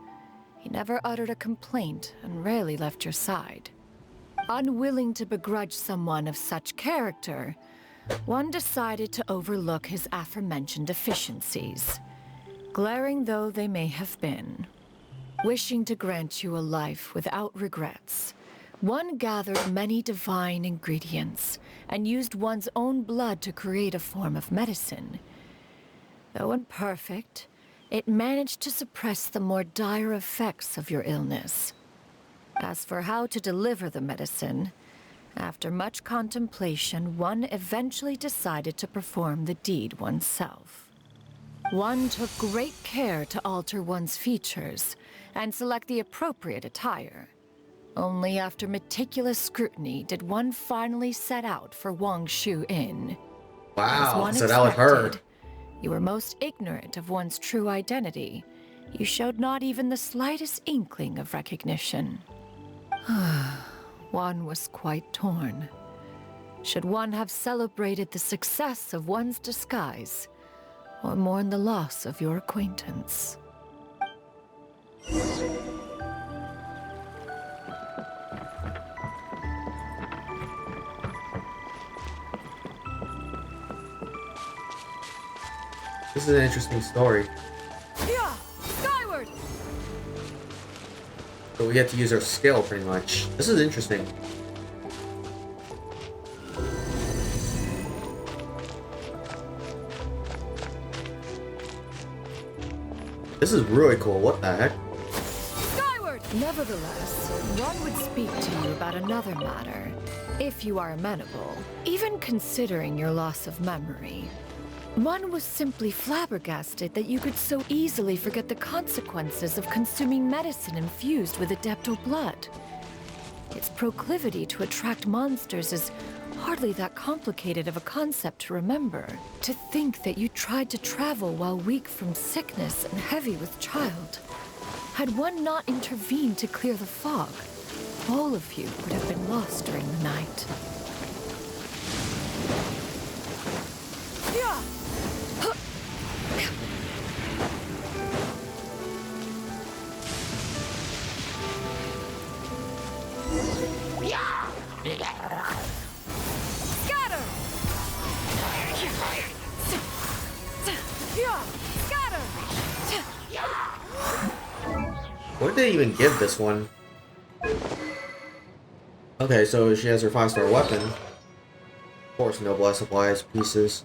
He never uttered a complaint and rarely left your side. Unwilling to begrudge someone of such character, one decided to overlook his aforementioned deficiencies, glaring though they may have been. Wishing to grant you a life without regrets, one gathered many divine ingredients and used one's own blood to create a form of medicine. Though imperfect, It managed to suppress the more dire effects of your illness. As for how to deliver the medicine, after much contemplation, one eventually decided to perform the deed oneself. One took great care to alter one's features and select the appropriate attire. Only after meticulous scrutiny did one finally set out for Wangshu Inn. As Wow, one so that was her. expected, you were most ignorant of one's true identity. You showed not even the slightest inkling of recognition. One was quite torn. Should one have celebrated the success of one's disguise, or mourn the loss of your acquaintance? This is an interesting story. Yeah, skyward! So we get to use our skill pretty much. This is interesting. This is really cool. What the heck? Skyward! Nevertheless, one would speak to you about another matter, if you are amenable, even considering your loss of memory. One was simply flabbergasted that you could so easily forget the consequences of consuming medicine infused with Adeptal blood. Its proclivity to attract monsters is hardly that complicated of a concept to remember. To think that you tried to travel while weak from sickness and heavy with child. Had one not intervened to clear the fog, all of you would have been lost during the night. Yeah! Scatter! Scatter! What did they even give this one? Okay, so she has her 5-star weapon. Of course, no blood supplies, pieces.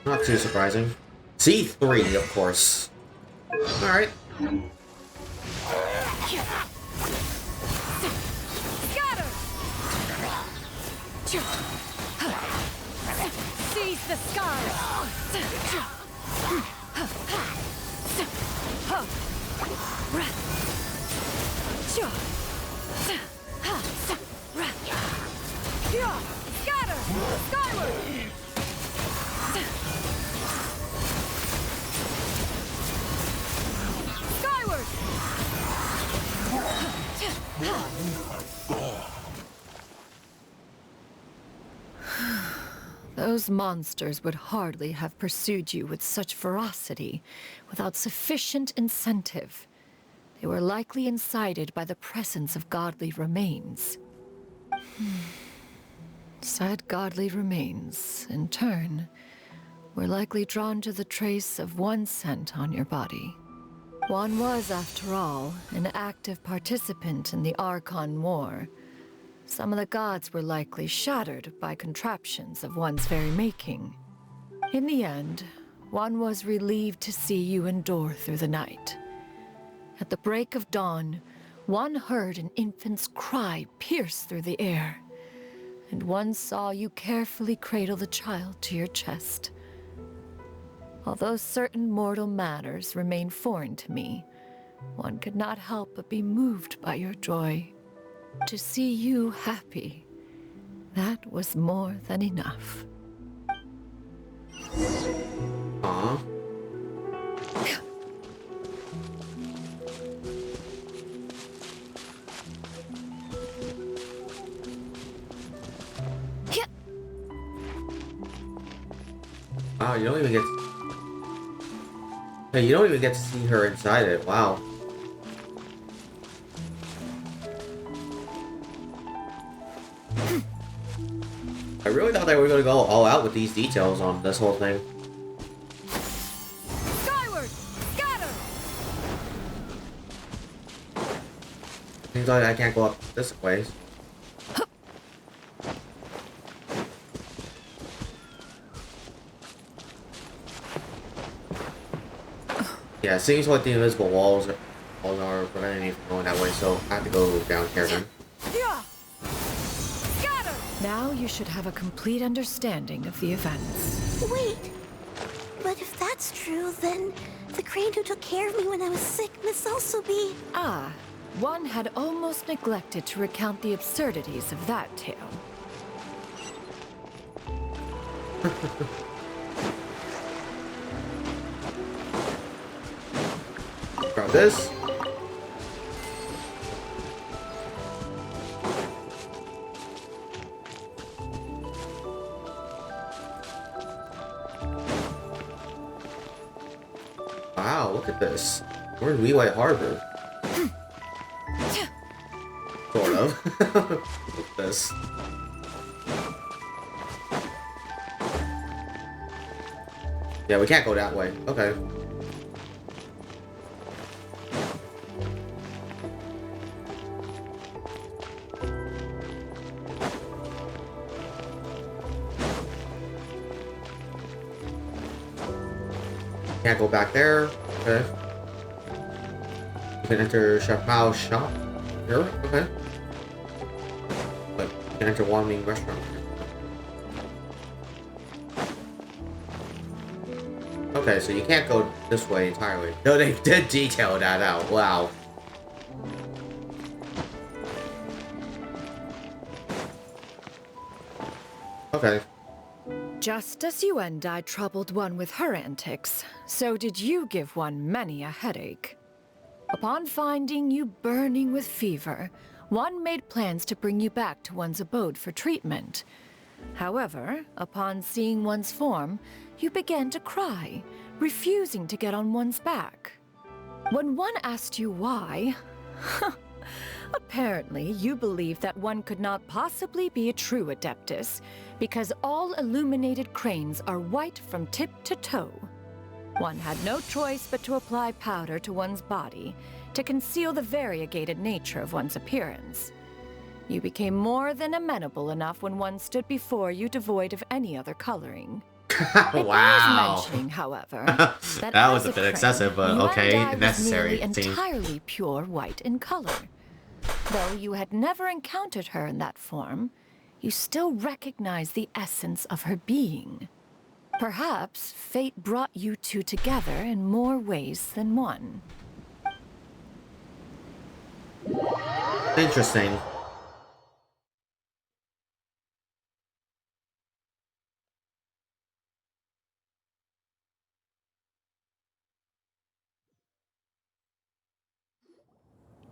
Not too surprising. C3, of course. Alright. Scatter! Seize the skies! Scatter! Skyward! Skyward! Those monsters would hardly have pursued you with such ferocity without sufficient incentive. They were likely incited by the presence of godly remains. Said godly remains, in turn, were likely drawn to the trace of one scent on your body. One was, after all, an active participant in the Archon War. Some of the gods were likely shattered by contraptions of one's very making. In the end, one was relieved to see you endure through the night. At the break of dawn, one heard an infant's cry pierce through the air, and one saw you carefully cradle the child to your chest. Although certain mortal matters remain foreign to me, one could not help but be moved by your joy. To see you happy, that was more than enough. Aww. Wow, you don't even get hey, you don't even get to see her inside it. Wow. I really thought they were going to go all out with these details on this whole thing. Skyward! Scatter! Seems like I can't go up this way. Yeah, it seems like the invisible walls are preventing me from going that way, so I have to go down here then. Now you should have a complete understanding of the events. Wait, but if that's true, then the crane who took care of me when I was sick must also be... Ah, one had almost neglected to recount the absurdities of that tale. Grab this. Wow, look at this. We're in Lehigh Harbor. Sort of. Look at this. Yeah, we can't go that way. Okay. Can't go back there. Okay. You can enter Chef Mao's shop. Here? Okay. But you can enter Wan Ming restaurant. Okay, so you can't go this way entirely. No, they did detail that out. Wow. Okay. Just as you and I troubled one with her antics, so did you give one many a headache. Upon finding you burning with fever, one made plans to bring you back to one's abode for treatment. However, upon seeing one's form, you began to cry, refusing to get on one's back. When one asked you why, apparently you believed that one could not possibly be a true Adeptus, because all illuminated cranes are white from tip to toe. One had no choice but to apply powder to one's body to conceal the variegated nature of one's appearance. You became more than amenable enough when one stood before you devoid of any other coloring. It Wow. bears mentioning, however, that That was as a bit crane, excessive, but you okay, and I was necessary, nearly it seems. entirely pure white in color. Though you had never encountered her in that form, you still recognize the essence of her being. Perhaps fate brought you two together in more ways than one. Interesting.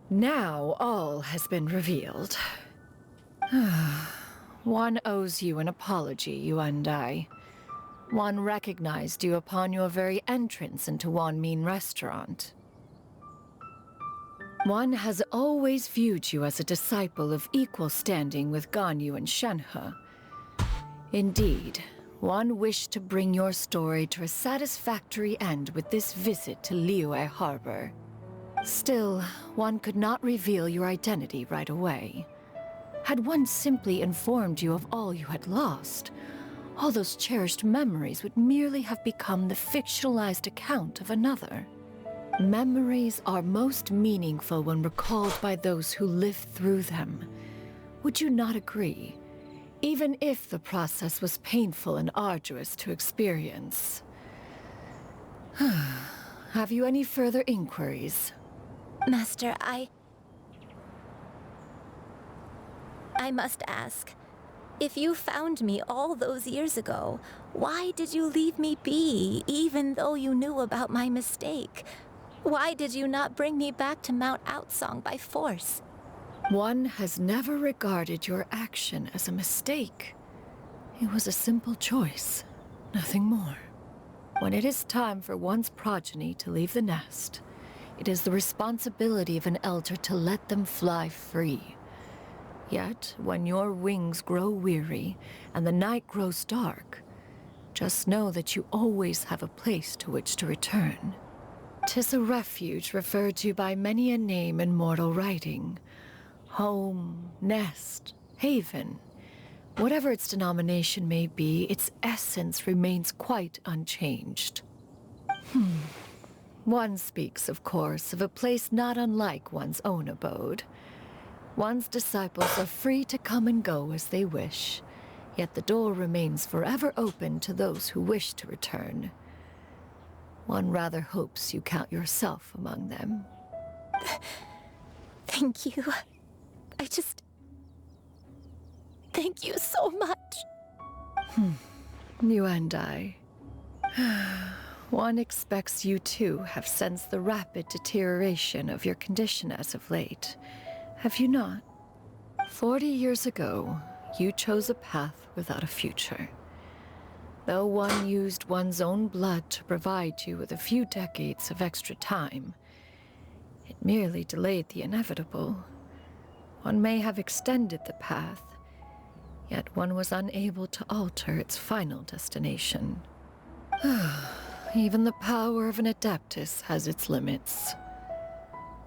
Now all has been revealed. One owes you an apology, you and I. One recognized you upon your very entrance into Wan Min restaurant. One has always viewed you as a disciple of equal standing with Ganyu and Shenhe. Indeed, one wished to bring your story to a satisfactory end with this visit to Liyue Harbor. Still, one could not reveal your identity right away. Had one simply informed you of all you had lost, all those cherished memories would merely have become the fictionalized account of another. Memories are most meaningful when recalled by those who lived through them. Would you not agree? Even if the process was painful and arduous to experience. Have you any further inquiries? Master, I must ask. If you found me all those years ago, why did you leave me be, even though you knew about my mistake? Why did you not bring me back to Mount Outsong by force? One has never regarded your action as a mistake. It was a simple choice, nothing more. When it is time for one's progeny to leave the nest, it is the responsibility of an elder to let them fly free. Yet, when your wings grow weary and the night grows dark, just know that you always have a place to which to return. 'Tis a refuge referred to by many a name in mortal writing. Home, nest, haven. Whatever its denomination may be, its essence remains quite unchanged. One speaks, of course, of a place not unlike one's own abode. One's disciples are free to come and go as they wish, yet the door remains forever open to those who wish to return. One rather hopes you count yourself among them. Thank you. Thank you so much. You and I. One expects you too have sensed the rapid deterioration of your condition as of late. Have you not? 40 years ago, you chose a path without a future. Though one used one's own blood to provide you with a few decades of extra time, it merely delayed the inevitable. One may have extended the path, yet one was unable to alter its final destination. Even the power of an Adeptus has its limits.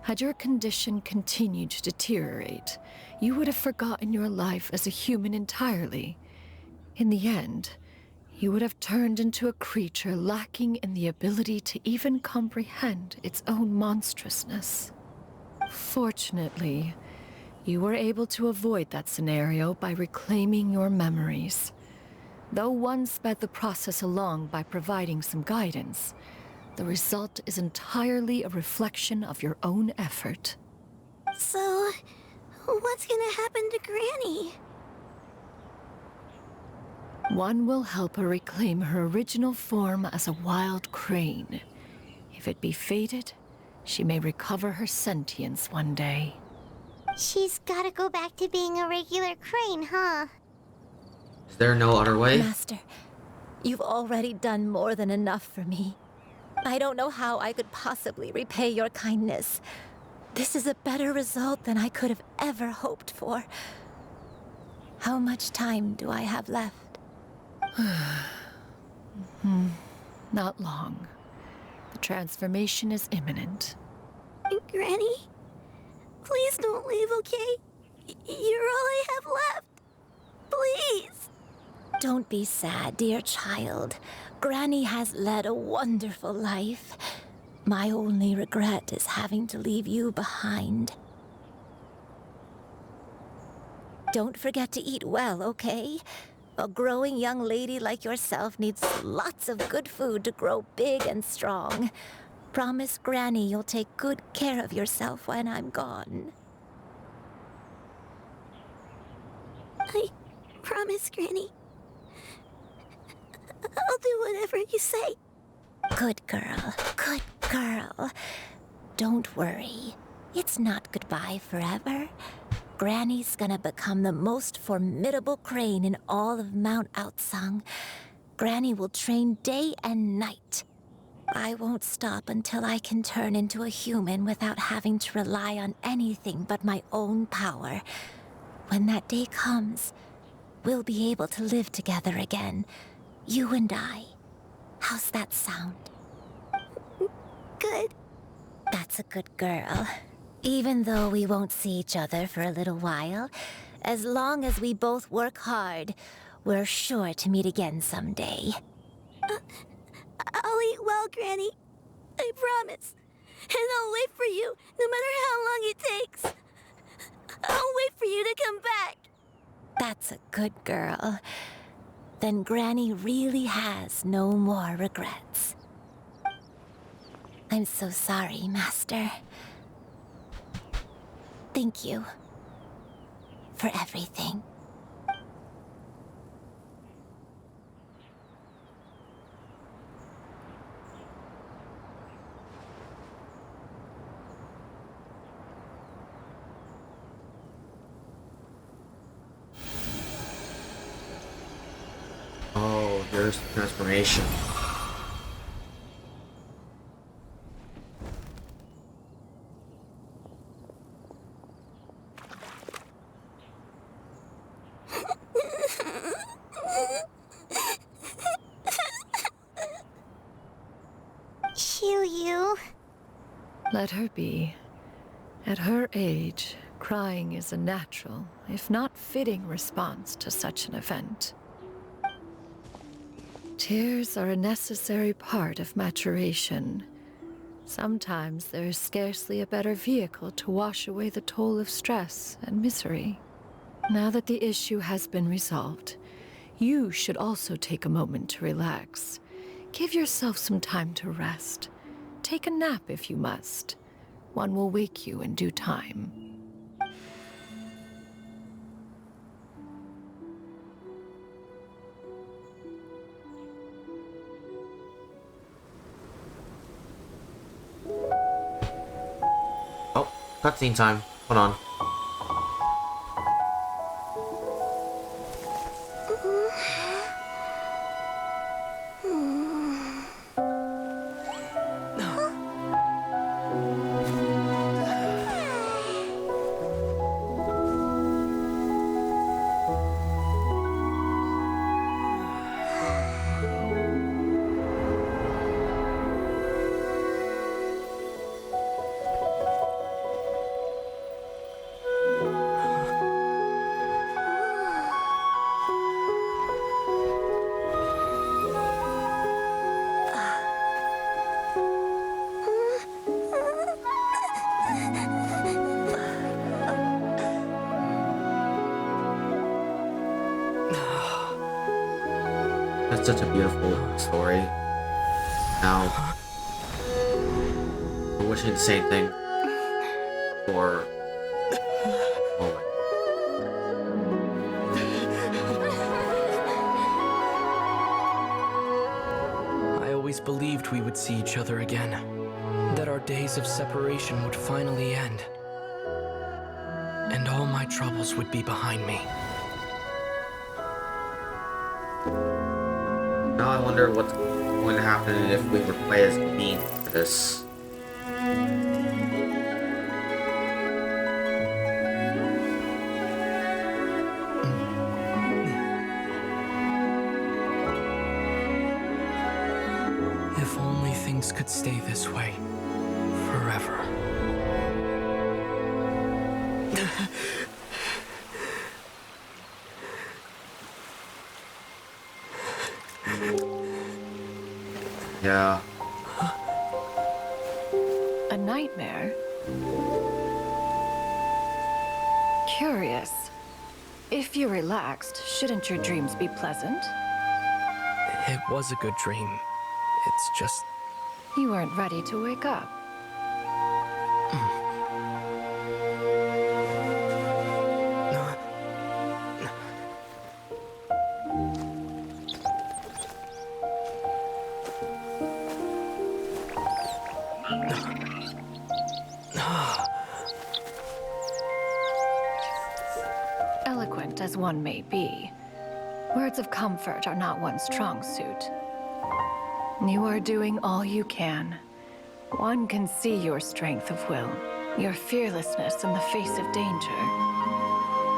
Had your condition continued to deteriorate, you would have forgotten your life as a human entirely. In the end, you would have turned into a creature lacking in the ability to even comprehend its own monstrousness. Fortunately, you were able to avoid that scenario by reclaiming your memories. Though one sped the process along by providing some guidance, the result is entirely a reflection of your own effort. So, what's gonna happen to Granny? One will help her reclaim her original form as a wild crane. If it be fated, she may recover her sentience one day. She's gotta go back to being a regular crane, huh? Is there no other way? Master, you've already done more than enough for me. I don't know how I could possibly repay your kindness. This is a better result than I could have ever hoped for. How much time do I have left? Not long. The transformation is imminent. Granny? Please don't leave, okay? You're all I have left. Please. Don't be sad, dear child. Granny has led a wonderful life. My only regret is having to leave you behind. Don't forget to eat well, okay? A growing young lady like yourself needs lots of good food to grow big and strong. Promise Granny you'll take good care of yourself when I'm gone. I promise, Granny. I'll do whatever you say. Good girl, good girl. Don't worry. It's not goodbye forever. Granny's gonna become the most formidable crane in all of Mount Outsung. Granny will train day and night. I won't stop until I can turn into a human without having to rely on anything but my own power. When that day comes, we'll be able to live together again. You and I. How's that sound? Good. That's a good girl. Even though we won't see each other for a little while, as long as we both work hard, we're sure to meet again someday. I'll eat well, Granny. I promise. And I'll wait for you, no matter how long it takes. I'll wait for you to come back. That's a good girl. Then Granny really has no more regrets. I'm so sorry, Master. Thank you for everything. Oh, there's the transformation. Qiu-Yu. Let her be. At her age, crying is a natural, if not fitting, response to such an event. Tears are a necessary part of maturation. Sometimes there is scarcely a better vehicle to wash away the toll of stress and misery. Now that the issue has been resolved, you should also take a moment to relax. Give yourself some time to rest. Take a nap if you must. One will wake you in due time. Oh, cutscene time. Hold on. That's such a beautiful story. Now, we're wishing the same thing for Owen. I always believed we would see each other again, that our days of separation would finally end, and all my troubles would be behind me. Now I wonder what's going to happen if we were play as Bean for this. If only things could stay this way forever. Yeah. A nightmare? Curious. If you're relaxed, shouldn't your dreams be pleasant? It was a good dream. It's just... You weren't ready to wake up. Eloquent as one may be, words of comfort are not one's strong suit. You are doing all you can. One can see your strength of will, your fearlessness in the face of danger.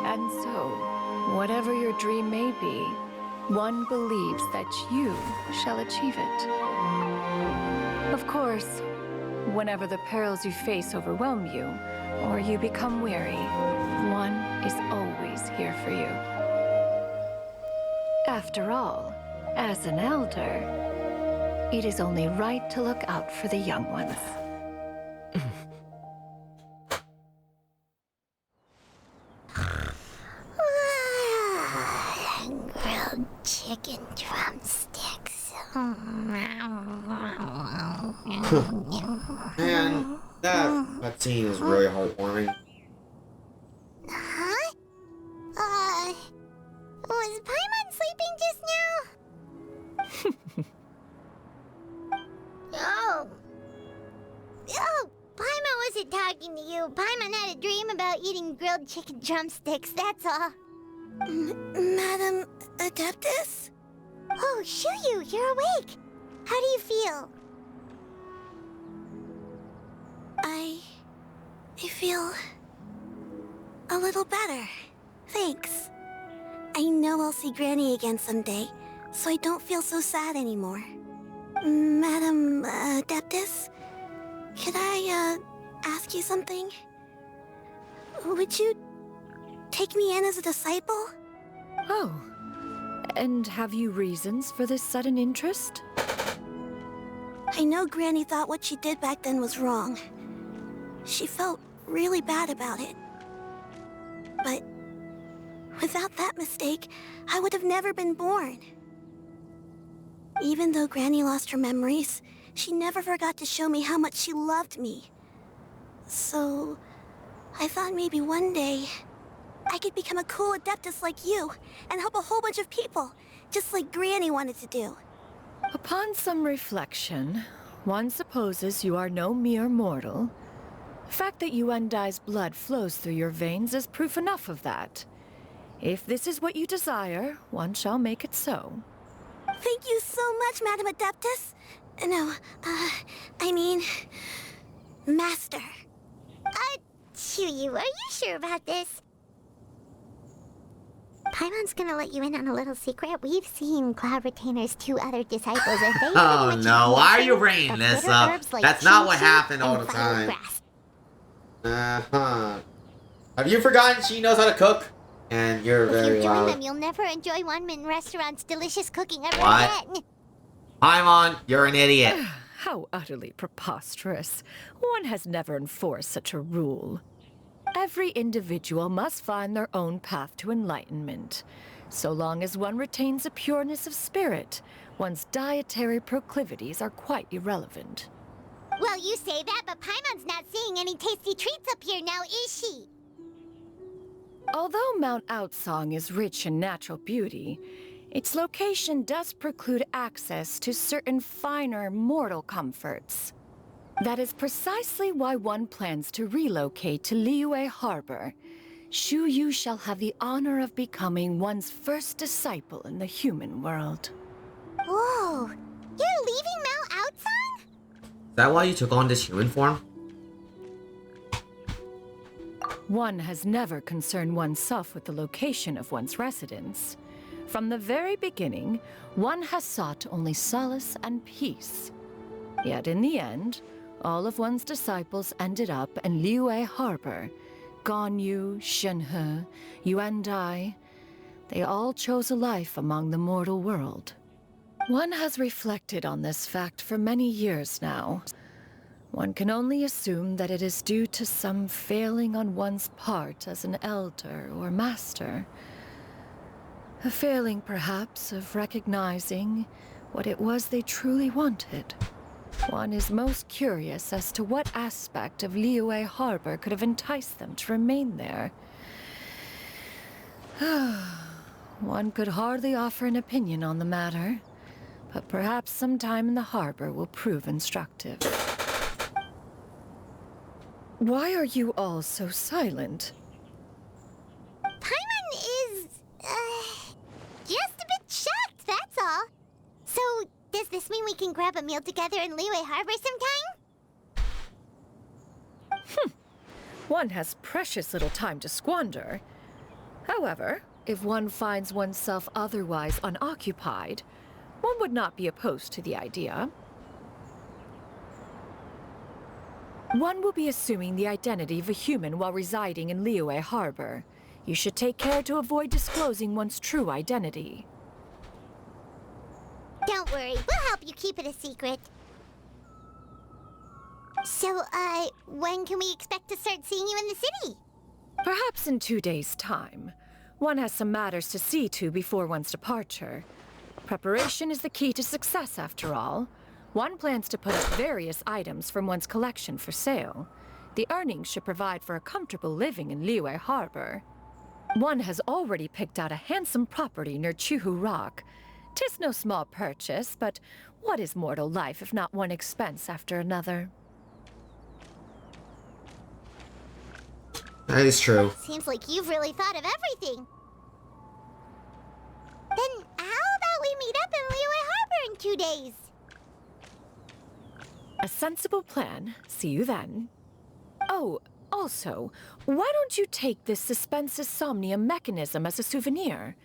And so, whatever your dream may be, one believes that you shall achieve it. Of course, whenever the perils you face overwhelm you, or you become weary, one is always here for you. After all, as an elder, it is only right to look out for the young ones. Grilled chicken drumsticks. Man, that scene is really heartwarming. Huh? Was Paimon sleeping just now? Oh, Paimon wasn't talking to you. Paimon had a dream about eating grilled chicken drumsticks, that's all. Madam Adeptus? Oh, Shuyu, you're awake. How do you feel? I feel a little better. Thanks. I know I'll see Granny again someday, so I don't feel so sad anymore. Madam Adeptus, could I ask you something? Would you take me in as a disciple? Oh, and have you reasons for this sudden interest? I I know Granny thought what she did back then was wrong. She felt really bad about it. But without that mistake, I would have never been born. Even though Granny lost her memories, she never forgot to show me how much she loved me. So, I thought maybe one day I could become a cool Adeptus like you and help a whole bunch of people, just like Granny wanted to do. Upon some reflection, one supposes you are no mere mortal. The fact that Yuendai's blood flows through your veins is proof enough of that. If this is what you desire, one shall make it so. Thank you so much, Madam Adeptus. No, I mean, Master. Chuyu, are you sure about this? Paimon's gonna let you in on a little secret. We've seen Cloud Retainer's 2 other disciples, and they Oh no, why are you the bringing this bitter up? herbs like That's not what chinchou happened all and the violet time. grass. Have you forgotten she knows how to cook? And you're If very you join loud. them, you'll never enjoy One-Min Restaurant's delicious cooking ever What? again. Paimon, you're an idiot. How utterly preposterous. One has never enforced such a rule. Every individual must find their own path to enlightenment. So long as one retains a pureness of spirit, one's dietary proclivities are quite irrelevant. Well, you say that, but Paimon's not seeing any tasty treats up here now, is she? Although Mount Outsong is rich in natural beauty, its location does preclude access to certain finer mortal comforts. That is precisely why one plans to relocate to Liyue Harbor. Shu Yu shall have the honor of becoming one's first disciple in the human world. Whoa, you're leaving Mount Outsong? Is that why you took on this human form? One has never concerned oneself with the location of one's residence. From the very beginning, one has sought only solace and peace. Yet in the end, all of one's disciples ended up in Liyue Harbor. Ganyu, Shenhe, Yuendai, they all chose a life among the mortal world. One has reflected on this fact for many years now. One can only assume that it is due to some failing on one's part as an elder or master. A failing, perhaps, of recognizing what it was they truly wanted. One is most curious as to what aspect of Liyue Harbor could have enticed them to remain there. One could hardly offer an opinion on the matter, but perhaps some time in the harbor will prove instructive. Why are you all so silent? Paimon is, just a bit shocked, that's all. So, does this mean we can grab a meal together in Liyue Harbor sometime? One has precious little time to squander. However, if one finds oneself otherwise unoccupied, one would not be opposed to the idea. One will be assuming the identity of a human while residing in Liyue Harbor. You should take care to avoid disclosing one's true identity. Don't worry, we'll help you keep it a secret. So, when can we expect to start seeing you in the city? Perhaps in 2 days' time. One has some matters to see to before one's departure. Preparation is the key to success, after all. One plans to put up various items from one's collection for sale. The earnings should provide for a comfortable living in Liyue Harbor. One has already picked out a handsome property near Chuhu Rock. 'Tis no small purchase, but what is mortal life if not one expense after another? That is true. Seems like you've really thought of everything. Then how about we meet up in Liyue Harbor in 2 days? A sensible plan. See you then. Oh, also, why don't you take this suspensus somnium mechanism as a souvenir?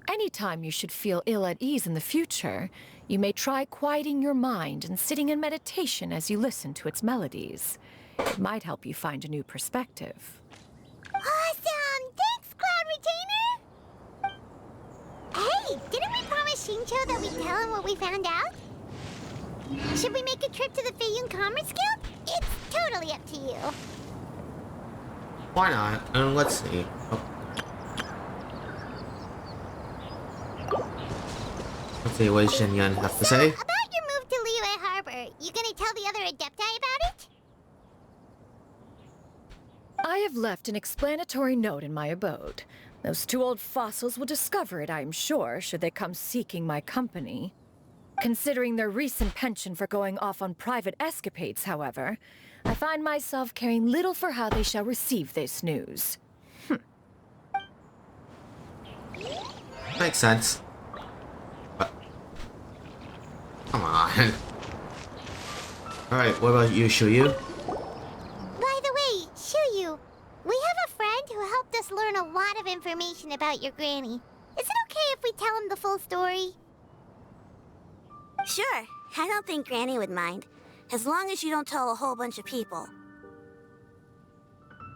Anytime you should feel ill at ease in the future, you may try quieting your mind and sitting in meditation as you listen to its melodies. It might help you find a new perspective. Awesome! Thanks, Cloud Retainer! Hey, didn't we promise Shincho that we'd tell him what we found out? Should we make a trip to the Feiyun Commerce Guild? It's totally up to you. Why not? And let's see. Oh. Let's see what Shen Yun have to say. About your move to Liyue Harbor, you gonna tell the other Adepti about it? I have left an explanatory note in my abode. Those two old fossils will discover it, I am sure, should they come seeking my company. Considering their recent penchant for going off on private escapades, however, I find myself caring little for how they shall receive this news. Makes sense. But come on. Alright, what about you, Shuyu? By the way, Shuyu, we have a friend who helped us learn a lot of information about your granny. Is it okay if we tell him the full story? Sure, I don't think Granny would mind. As long as you don't tell a whole bunch of people.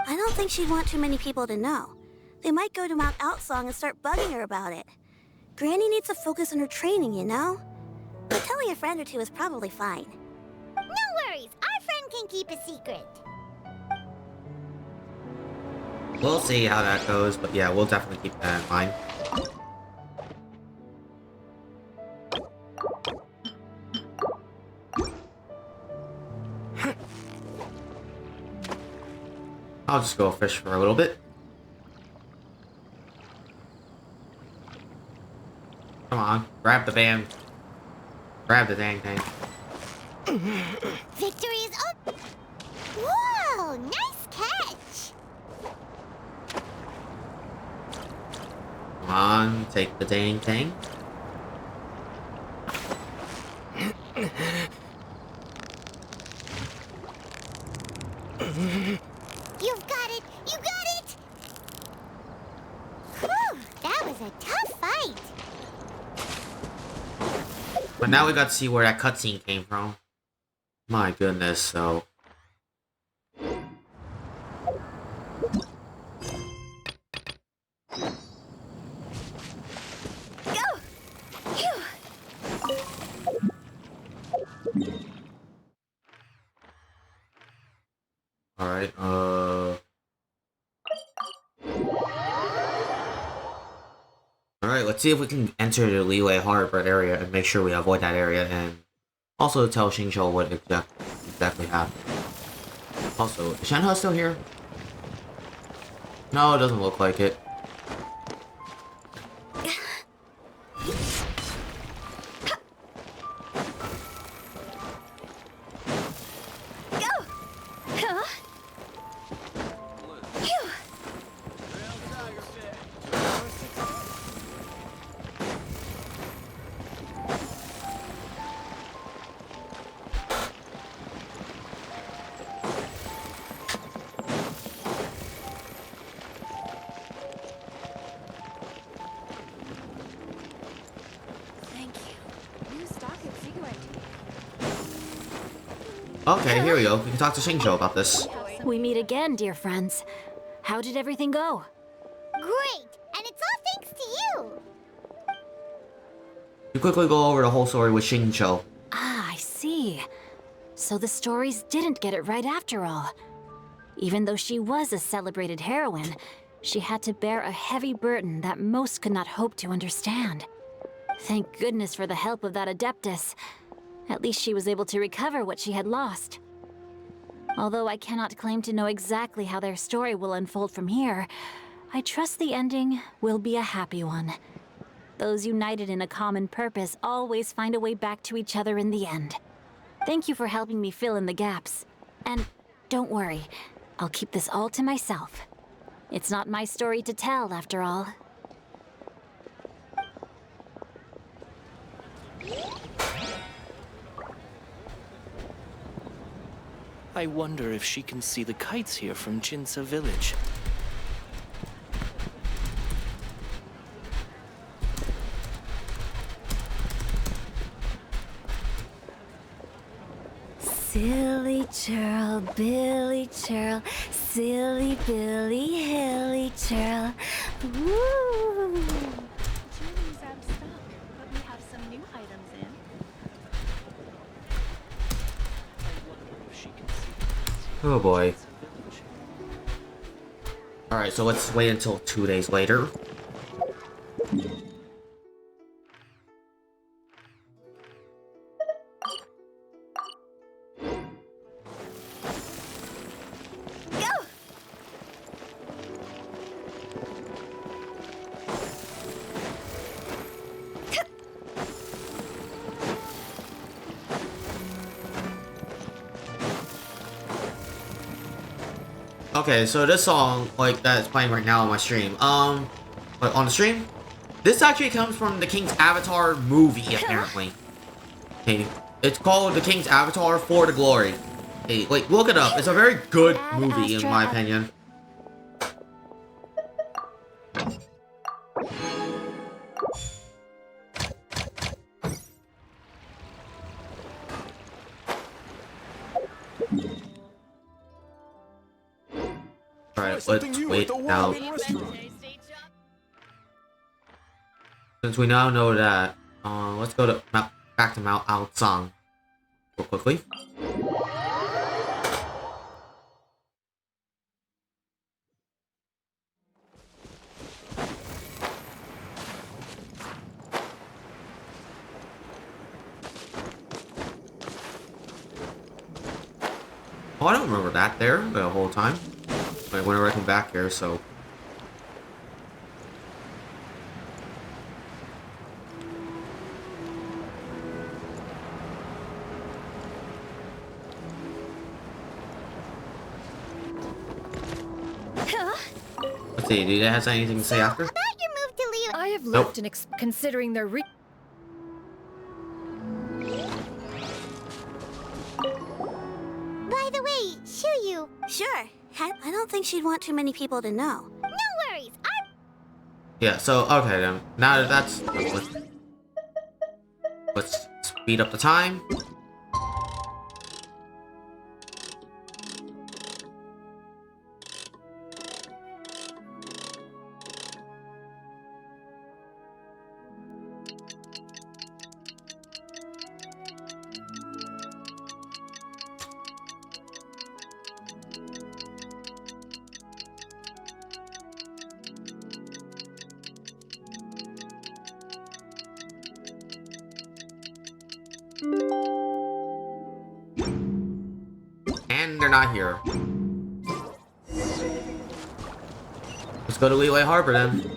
I don't think she'd want too many people to know. They might go to Mount Outsong and start bugging her about it. Granny needs to focus on her training, you know? But telling a friend or two is probably fine. No worries, our friend can keep a secret. We'll see how that goes, but yeah, we'll definitely keep that in mind. I'll just go fish for a little bit. Come on, grab the dang thing. Victory is up! Whoa, nice catch! Come on, take the dang thing. You've got it! You got it! Whew, that was a tough fight. But now we got to see where that cutscene came from. My goodness, so... Go! Phew. Alright, Alright, let's see if we can enter the Liyue Harbor area and make sure we avoid that area, and also tell Xingqiu what exactly happened. Also, is Shenhe still here? No, it doesn't look like it. Okay, here we go. We can talk to Xingqiu about this. We meet again, dear friends. How did everything go? Great! And it's all thanks to you! You quickly go over the whole story with Xingqiu. Ah, I see. So the stories didn't get it right after all. Even though she was a celebrated heroine, she had to bear a heavy burden that most could not hope to understand. Thank goodness for the help of that Adeptus. At least she was able to recover what she had lost. Although I cannot claim to know exactly how their story will unfold from here, I trust the ending will be a happy one. Those united in a common purpose always find a way back to each other in the end. Thank you for helping me fill in the gaps. And don't worry, I'll keep this all to myself. It's not my story to tell, after all. I wonder if she can see the kites here from Jinsa village. Silly churl, Billy churl, silly Billy, hilly churl. Woo! Julie's out of stock, but we have some new items in. Oh boy. Alright, so let's wait until 2 days later. Okay, so this song, like, that's playing right now on my stream, like, on the stream, this actually comes from the King's Avatar movie, apparently. Hey, it's called The King's Avatar for the Glory. Hey, like, look it up. It's a very good movie, in my opinion. Alright, let's wait now. Since we now know that, let's go to back to Mount Aocang real quickly. Oh, I don't remember that there the whole time. Like, whenever I come back here, so. Let's see, do you have anything to say after? About your move to leave. I have Nope. left considering their By the way, Shuyu. Sure. I don't think she'd want too many people to know. No worries. Yeah, so, okay then. Now that that's... Let's speed up the time. And they're not here. Let's go to Liyue Harbor then.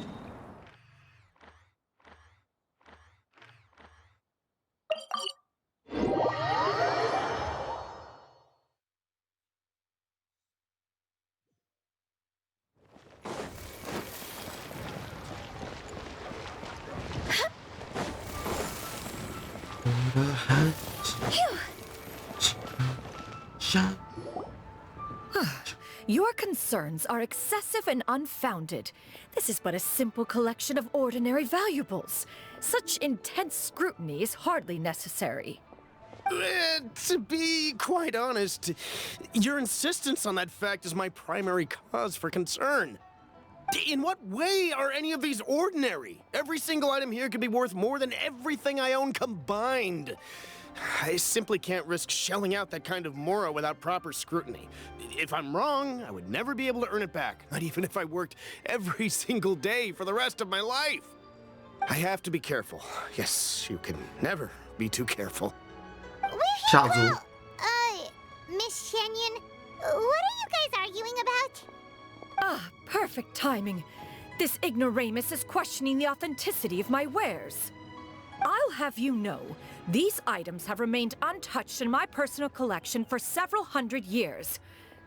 Your concerns are excessive and unfounded. This is but a simple collection of ordinary valuables. Such intense scrutiny is hardly necessary. To be quite honest, your insistence on that fact is my primary cause for concern. In what way are any of these ordinary? Every single item here could be worth more than everything I own combined. I simply can't risk shelling out that kind of mora without proper scrutiny. If I'm wrong, I would never be able to earn it back, not even if I worked every single day for the rest of my life. I have to be careful. Yes, you can never be too careful. Xiaozu. Miss Shenyan, what are you guys arguing about? Ah, perfect timing. This ignoramus is questioning the authenticity of my wares. I'll have you know, these items have remained untouched in my personal collection for several hundred years.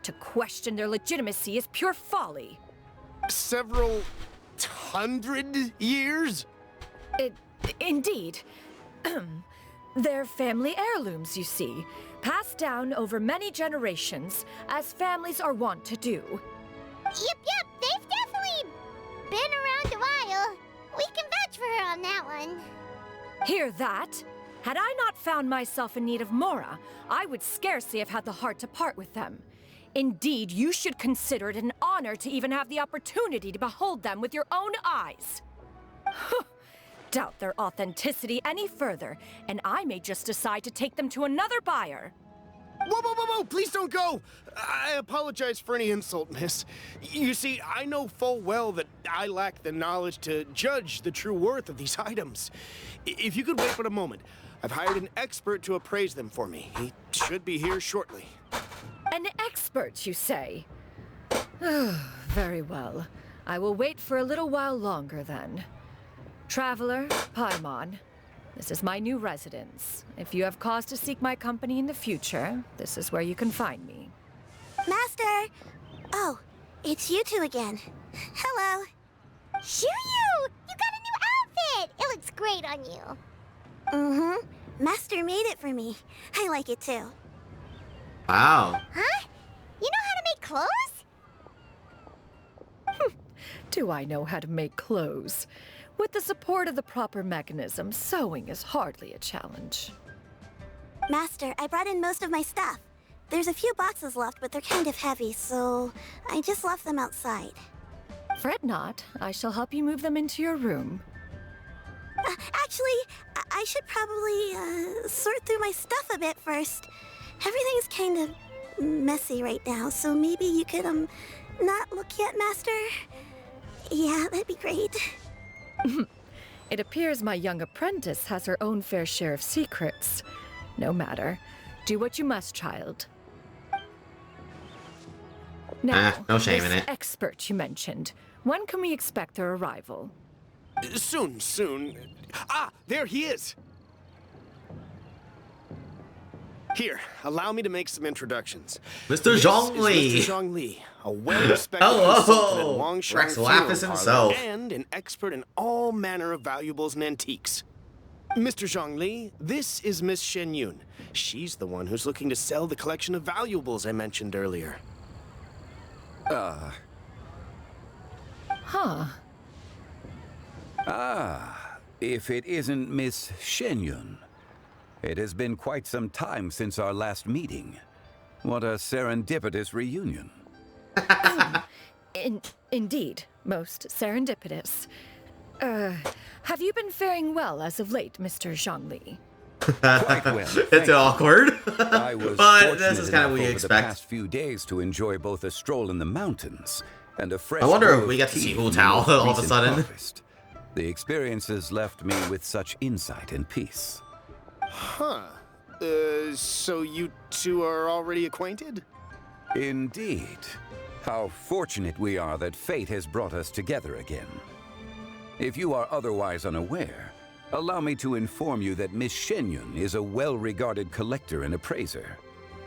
To question their legitimacy is pure folly. Several hundred years? Indeed. They're family heirlooms, you see, passed down over many generations, as families are wont to do. Yep, they've definitely been around a while. We can vouch for her on that one. Hear that? Had I not found myself in need of mora, I would scarcely have had the heart to part with them. Indeed, you should consider it an honor to even have the opportunity to behold them with your own eyes. Doubt their authenticity any further, and I may just decide to take them to another buyer. Whoa, whoa, whoa, whoa! Please don't go! I apologize for any insult, miss. You see, I know full well that I lack the knowledge to judge the true worth of these items. If you could wait but a moment, I've hired an expert to appraise them for me. He should be here shortly. An expert, you say? Very well. I will wait for a little while longer, then. Traveler, Paimon, this is my new residence. If you have cause to seek my company in the future, this is where you can find me. Master! Oh, it's you two again. Hello. Shoo-you! You got a new outfit! It looks great on you. Mm-hmm. Master made it for me. I like it too. Wow. Huh? You know how to make clothes? Do I know how to make clothes? With the support of the proper mechanism, sewing is hardly a challenge. Master, I brought in most of my stuff. There's a few boxes left, but they're kind of heavy, so I just left them outside. Fret not. I shall help you move them into your room. Actually, I should probably sort through my stuff a bit first. Everything's kind of messy right now, so maybe you could, not look yet, Master? Yeah, that'd be great. It appears my young apprentice has her own fair share of secrets. No matter. Do what you must, child. Now, no shame in this it. expert you mentioned. When can we expect their arrival? Soon, soon. Ah, there he is! Here, allow me to make some introductions. Mr. Zhongli! Mr. Zhongli, a well-respected Hello! consultant in Wangshan Rex funeral Lapis parlor himself. and an expert in all manner of valuables and antiques. Mr. Zhongli, this is Miss Shen Yun. She's the one who's looking to sell the collection of valuables I mentioned earlier. Huh. Ah, if it isn't Miss Shenyun. It has been quite some time since our last meeting. What a serendipitous reunion. Indeed, most serendipitous. Have you been faring well as of late, Mr. Zhongli? Quite well. It's awkward. I was But this fortunate is kind of enough what you over expect. the past few days to enjoy both a stroll in the mountains and a fresh. I wonder if bowl we of get to see tea Wu from Tao the most all of a recent sudden. harvest. The experiences left me with such insight and peace. Huh. So you two are already acquainted? Indeed. How fortunate we are that fate has brought us together again. If you are otherwise unaware, allow me to inform you that Miss Shenyun is a well-regarded collector and appraiser.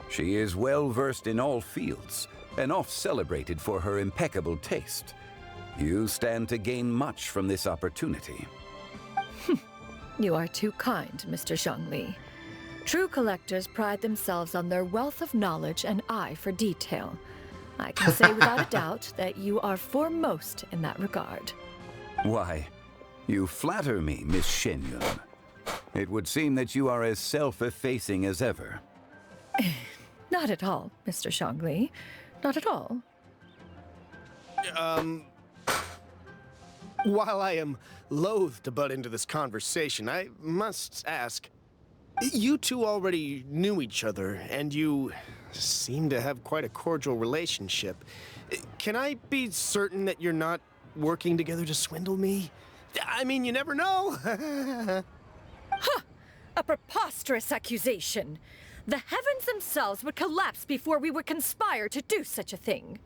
She is well-versed in all fields, and oft-celebrated for her impeccable taste. You stand to gain much from this opportunity. You are too kind, Mr. Zhongli. True collectors pride themselves on their wealth of knowledge and eye for detail. I can say without a doubt that you are foremost in that regard. Why, you flatter me, Miss Shenyun. It would seem that you are as self-effacing as ever. Not at all, Mr. Zhongli. Not at all. While I am loath to butt into this conversation, I must ask, you two already knew each other, and you seem to have quite a cordial relationship. Can I be certain that you're not working together to swindle me? I mean, you never know. Huh! A preposterous accusation. The heavens themselves would collapse before we would conspire to do such a thing.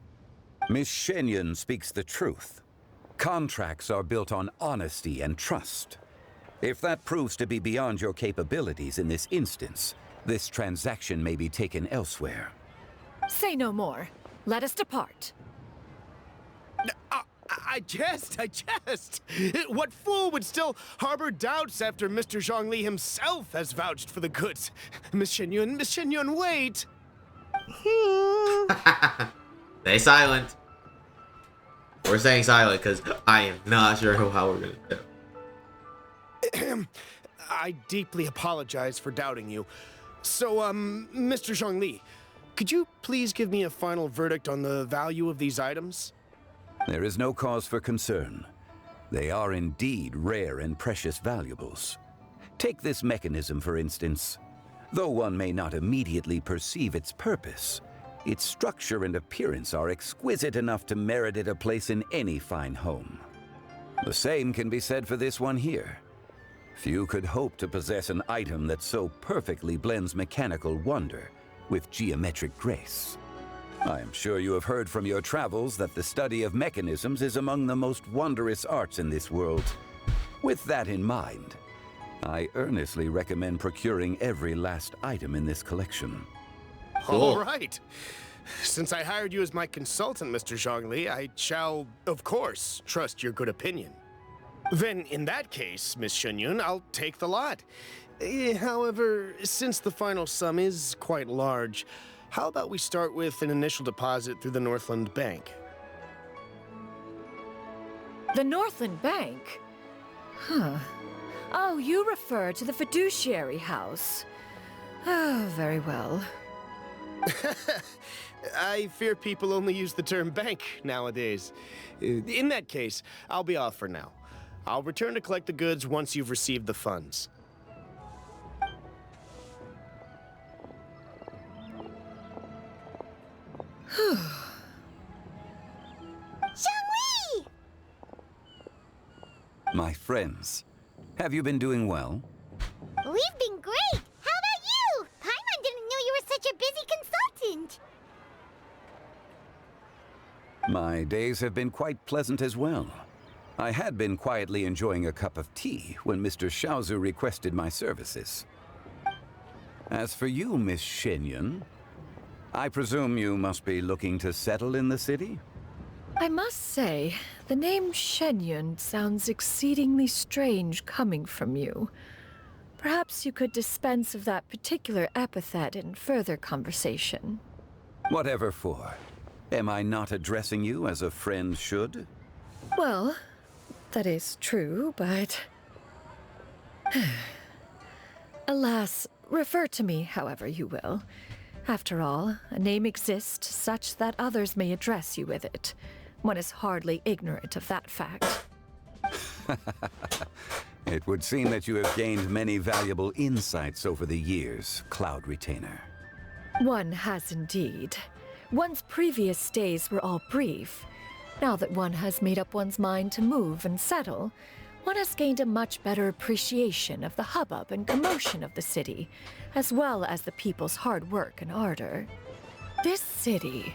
Miss Shenyun speaks the truth. Contracts are built on honesty and trust. If that proves to be beyond your capabilities in this instance, this transaction may be taken elsewhere. Say no more. Let us depart. I jest. What fool would still harbor doubts after Mr. Zhongli himself has vouched for the goods? Miss Shenyun, wait! Stay silent. We're staying silent because I am not sure how we're gonna do. I deeply apologize for doubting you. So, Mr. Zhongli, could you please give me a final verdict on the value of these items? There is no cause for concern. They are indeed rare and precious valuables. Take this mechanism, for instance. Though one may not immediately perceive its purpose, its structure and appearance are exquisite enough to merit it a place in any fine home. The same can be said for this one here. Few could hope to possess an item that so perfectly blends mechanical wonder with geometric grace. I am sure you have heard from your travels that the study of mechanisms is among the most wondrous arts in this world. With that in mind, I earnestly recommend procuring every last item in this collection. All right. Since I hired you as my consultant, Mr. Zhongli, I shall, of course, trust your good opinion. Then, in that case, Miss Shenyun, I'll take the lot. However, since the final sum is quite large, how about we start with an initial deposit through the Northland Bank? The Northland Bank? Huh. Oh, you refer to the fiduciary house. Oh, very well. I fear people only use the term bank nowadays. In that case, I'll be off for now. I'll return to collect the goods once you've received the funds. Xiangli! My friends, have you been doing well? We've been great! How about you? Paimon didn't know you were such a busy consultant! My days have been quite pleasant as well. I had been quietly enjoying a cup of tea when Mr. Xiaozu requested my services. As for you, Miss Shenyun, I presume you must be looking to settle in the city? I must say, the name Shenyun sounds exceedingly strange coming from you. Perhaps you could dispense of that particular epithet in further conversation. Whatever for. Am I not addressing you as a friend should? Well, that is true, but... Alas, refer to me however you will. After all, a name exists such that others may address you with it. One is hardly ignorant of that fact. It would seem that you have gained many valuable insights over the years, Cloud Retainer. One has indeed. One's previous stays were all brief. Now that one has made up one's mind to move and settle, one has gained a much better appreciation of the hubbub and commotion of the city, as well as the people's hard work and ardor. This city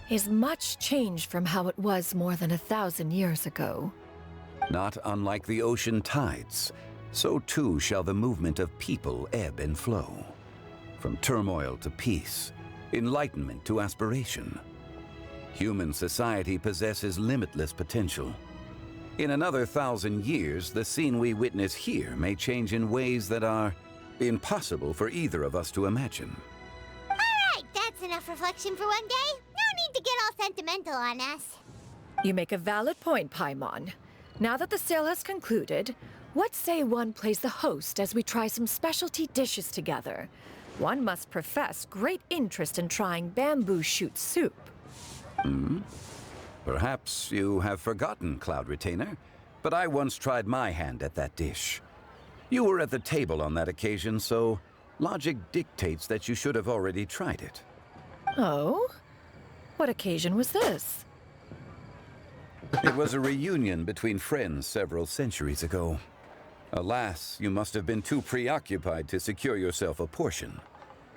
is much changed from how it was more than 1,000 years ago. Not unlike the ocean tides, so too shall the movement of people ebb and flow. From turmoil to peace, enlightenment to aspiration. Human society possesses limitless potential. In another 1,000 years, the scene we witness here may change in ways that are impossible for either of us to imagine. Alright, that's enough reflection for one day. No need to get all sentimental on us. You make a valid point, Paimon. Now that the sale has concluded, what say one plays the host as we try some specialty dishes together? One must profess great interest in trying bamboo shoot soup. Perhaps you have forgotten, Cloud Retainer, but I once tried my hand at that dish. You were at the table on that occasion, so logic dictates that you should have already tried it. Oh? What occasion was this? It was a reunion between friends several centuries ago. Alas, you must have been too preoccupied to secure yourself a portion.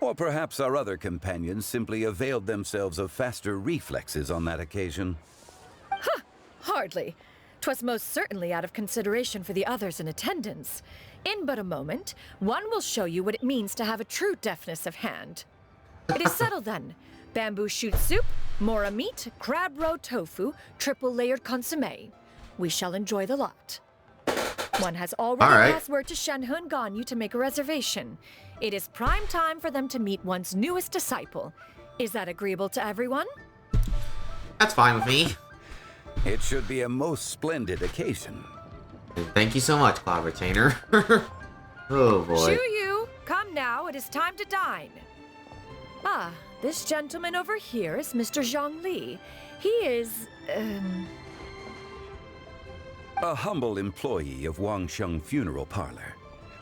Or perhaps our other companions simply availed themselves of faster reflexes on that occasion. Hardly. 'Twas most certainly out of consideration for the others in attendance. In but a moment, one will show you what it means to have a true deftness of hand. It is settled then. Bamboo shoot soup, mora meat, crab roe tofu, triple layered consommé. We shall enjoy the lot. One has already passed word to Shenhe and Ganyu to make a reservation. It is prime time for them to meet one's newest disciple. Is that agreeable to everyone? That's fine with me. It should be a most splendid occasion. Thank you so much, Cloud Retainer. Oh boy. Shoo you! Come now, it is time to dine. Ah, this gentleman over here is Mr. Zhongli. He is, A humble employee of Wangsheng Funeral Parlor.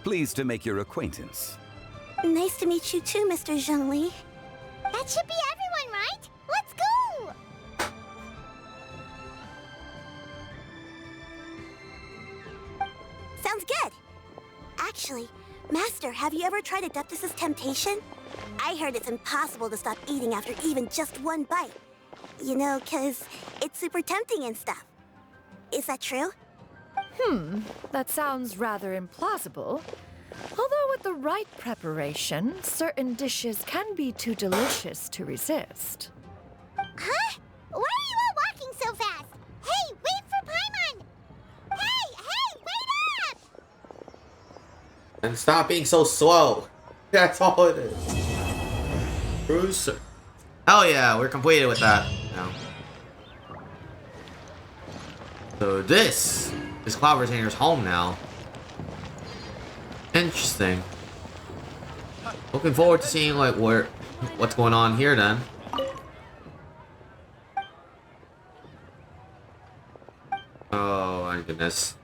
Pleased to make your acquaintance. Nice to meet you too, Mr. Zhengli. That should be everyone, right? Let's go! Sounds good. Actually, Master, have you ever tried Adeptus' temptation? I heard it's impossible to stop eating after even just one bite. You know, 'cause it's super tempting and stuff. Is that true? That sounds rather implausible. Although with the right preparation, certain dishes can be too delicious to resist. Huh? Why are you all walking so fast? Hey, wait for Paimon! Hey, wait up! And stop being so slow. That's all it is. Bruce. Hell yeah, we're completed with that now. So this is Cloud Retainer's home now. Interesting. Looking forward to seeing like what's going on here then. Oh my goodness.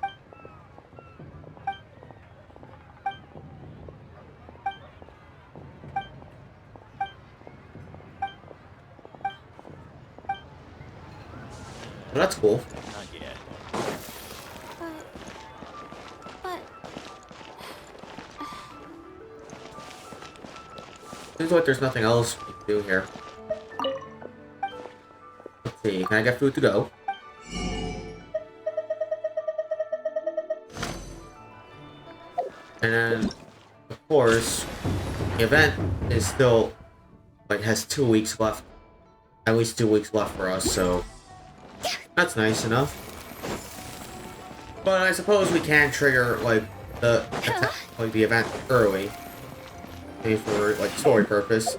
Well, that's cool. Not yet. But... Seems like there's nothing else we can do here. Let's see, can I get food to go? And then, of course, the event is still, like, has 2 weeks left. At least 2 weeks left for us, so that's nice enough. But I suppose we can trigger, like, the event early. Maybe for, like, story purpose.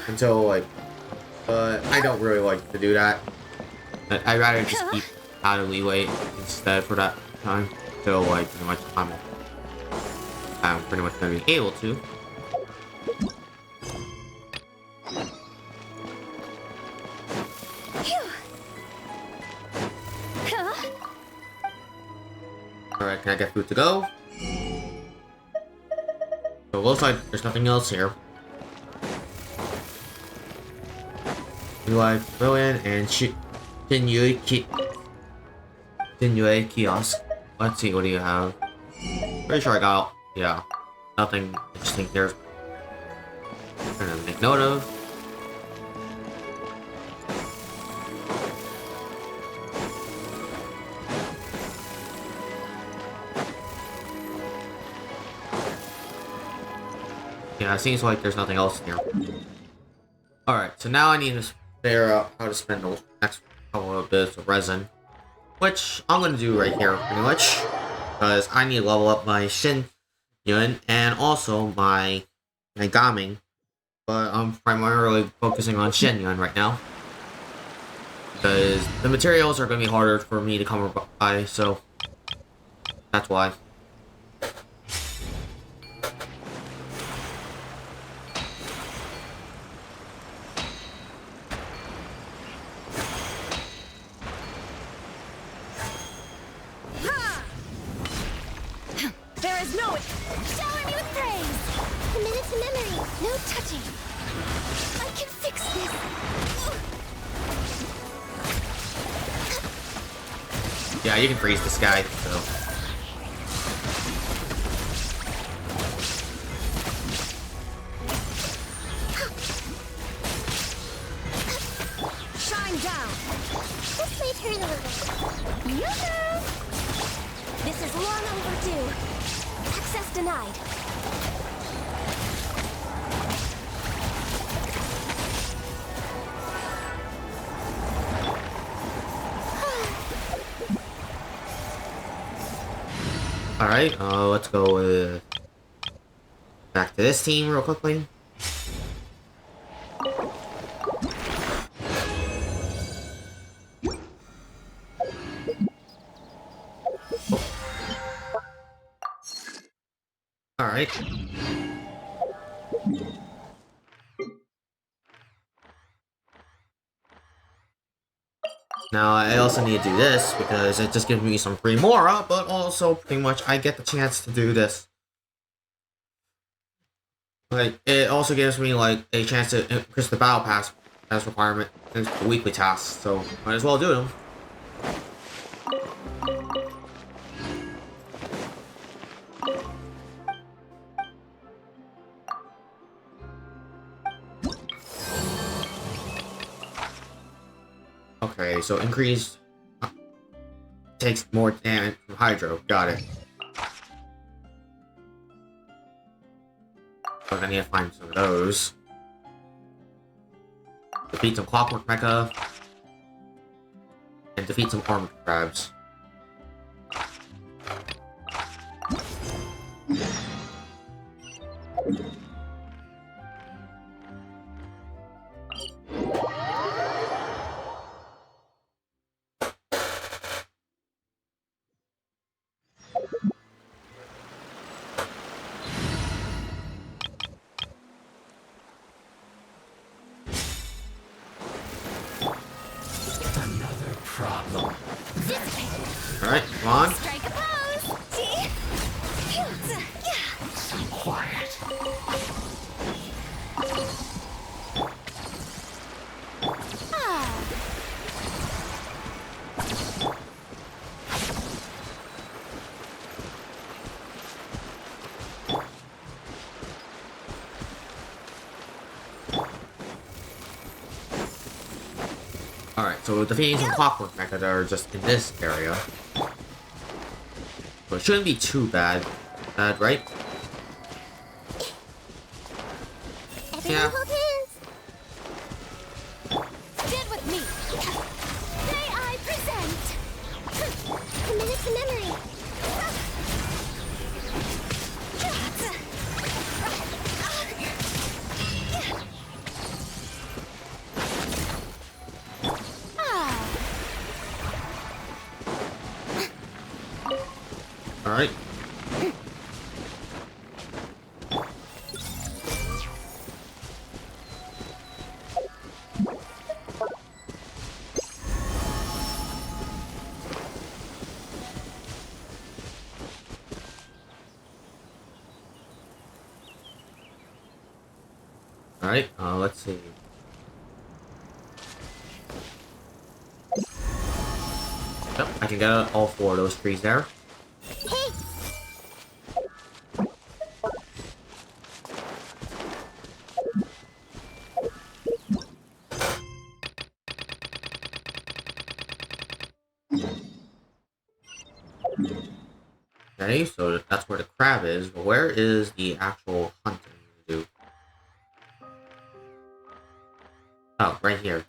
Until, like, but I don't really like to do that. I'd rather just keep out of leeway instead for that time. Until, like, pretty much I'm pretty much gonna be able to. Alright, can I get food to go? So it looks like there's nothing else here. Do I go in and Shinui kiosk? Let's see, what do you have? Pretty sure I got, yeah, nothing interesting here. I'm gonna make note of. Yeah, it seems like there's nothing else here. Alright, so now I need to figure out how to spend the next couple of bits of resin. Which I'm gonna do right here, pretty much. Because I need to level up my Shin Yun and also my Gaming. But I'm primarily focusing on Shin Yun right now. Because the materials are gonna be harder for me to come by, so that's why. There is no... Shower me with praise! Commit it to memory. No touching. I can fix this. Yeah, you can freeze this guy, so. Shine down. This may hurt a little. Yoo-hoo! This is long overdue. Access denied. Alright, let's go back to this team real quickly. Alright. Now, I also need to do this because it just gives me some free Mora, but also pretty much I get the chance to do this. Like, it also gives me, like, a chance to increase the battle pass as requirement since the weekly tasks, so might as well do them. Okay, so increased takes more damage from Hydro. Got it. But I need to find some of those. Defeat some Clockwork Mecha. And defeat some Armored Crabs. Alright, come on. Strike a pose. So quiet. Alright, so defeating some Clockwork Mecha that are just in this area. So it shouldn't be too bad, right? Yeah. Stand with me. Today I present a minute to memory. Alright. Alright, let's see. Yep, I can get all 4 of those trees there. Okay, so that's where the crab is, but where is the actual hunting to do? Oh, right here.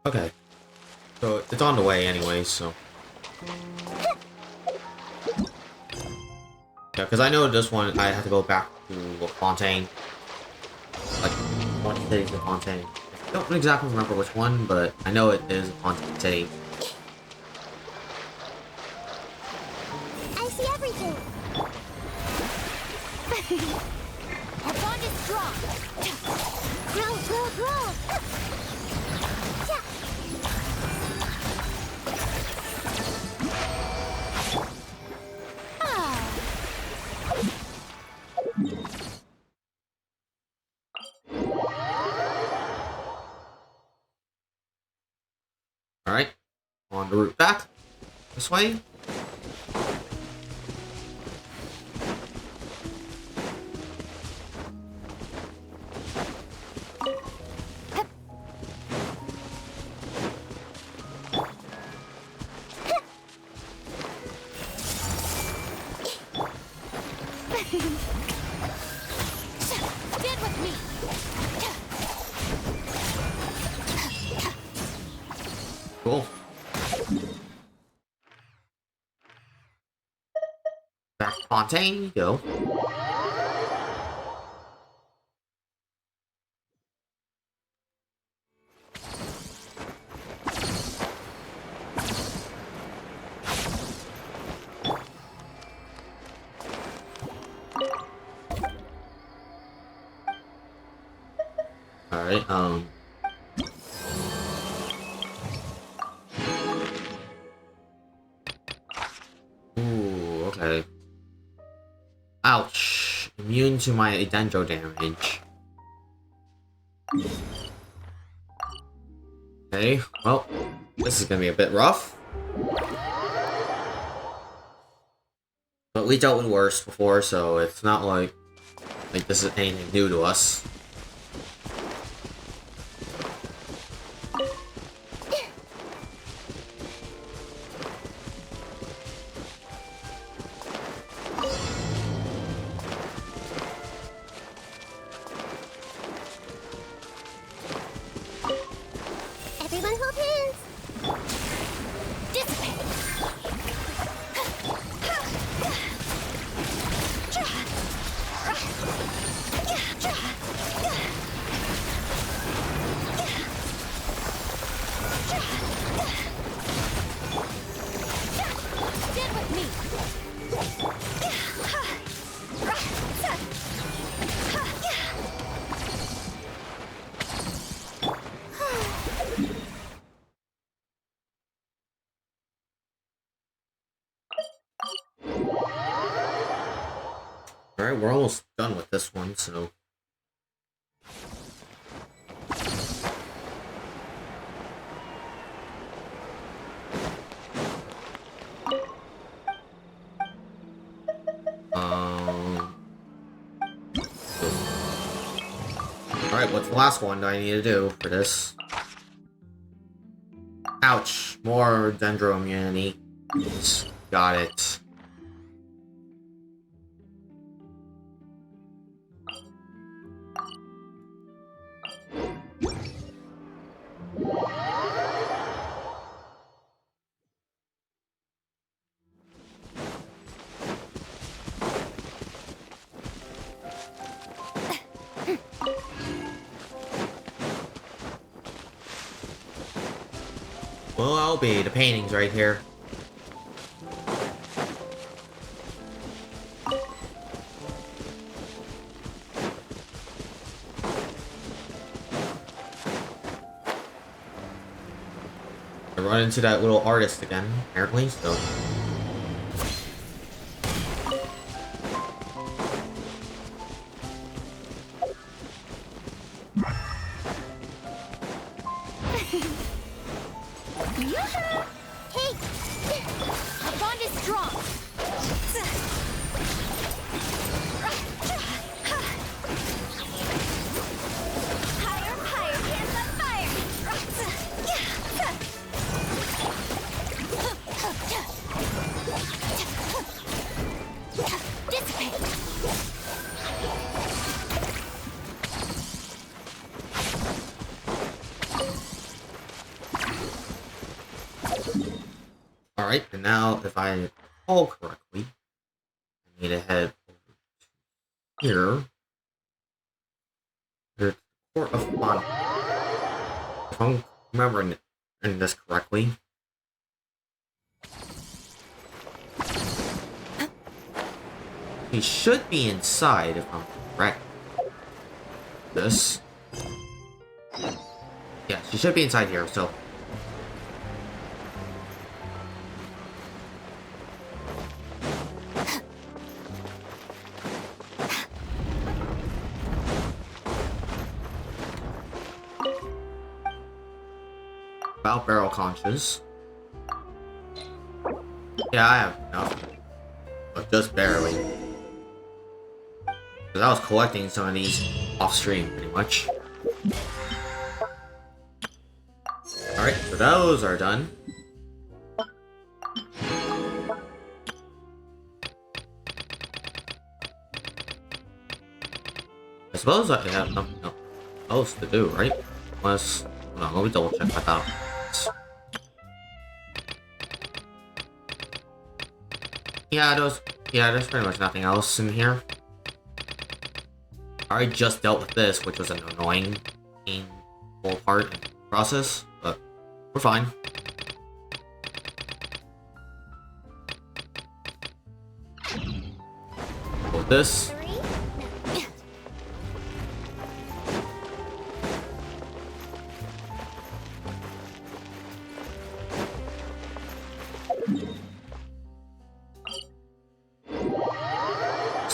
Okay. So it's on the way anyway, so. Yeah, because I know this one I have to go back to Fontaine. Like, one city's in Fontaine. I don't exactly remember which one, but I know it is Fontaine City. I see everything. Our bond is strong. Grow, grow, grow. Alright, on the route back. This way. Stand with me. Cool. Back to Fontaine you go. Alright, Okay. Ouch. Immune to my dendro damage. Okay, well, this is gonna be a bit rough. But we dealt with worse before, so it's not like this is anything new to us. Everyone hold hands. Stand with me. Alright, we're almost done with this one, so... Alright, what's the last one I need to do for this? Ouch! More dendro immunity. Got it. Well, I'll be the paintings right here. I run into that little artist again, apparently, so... Hey! Our bond is strong. Higher, higher, hands on fire! Alright, and now, if I recall correctly, I need to head over here. There's the Court of Fun. If I'm remembering this correctly. He should be inside, if I'm correct. This. Yeah, she should be inside here, so... About barrel conches. Yeah, I have enough. But just barely. Because I was collecting some of these off stream, pretty much. Alright, so those are done. I suppose I have nothing else to do, right? Unless... Hold on, let me double check my battle. Yeah, there's pretty much nothing else in here. I already just dealt with this, which was an annoying painful part in the process, but we're fine. With this.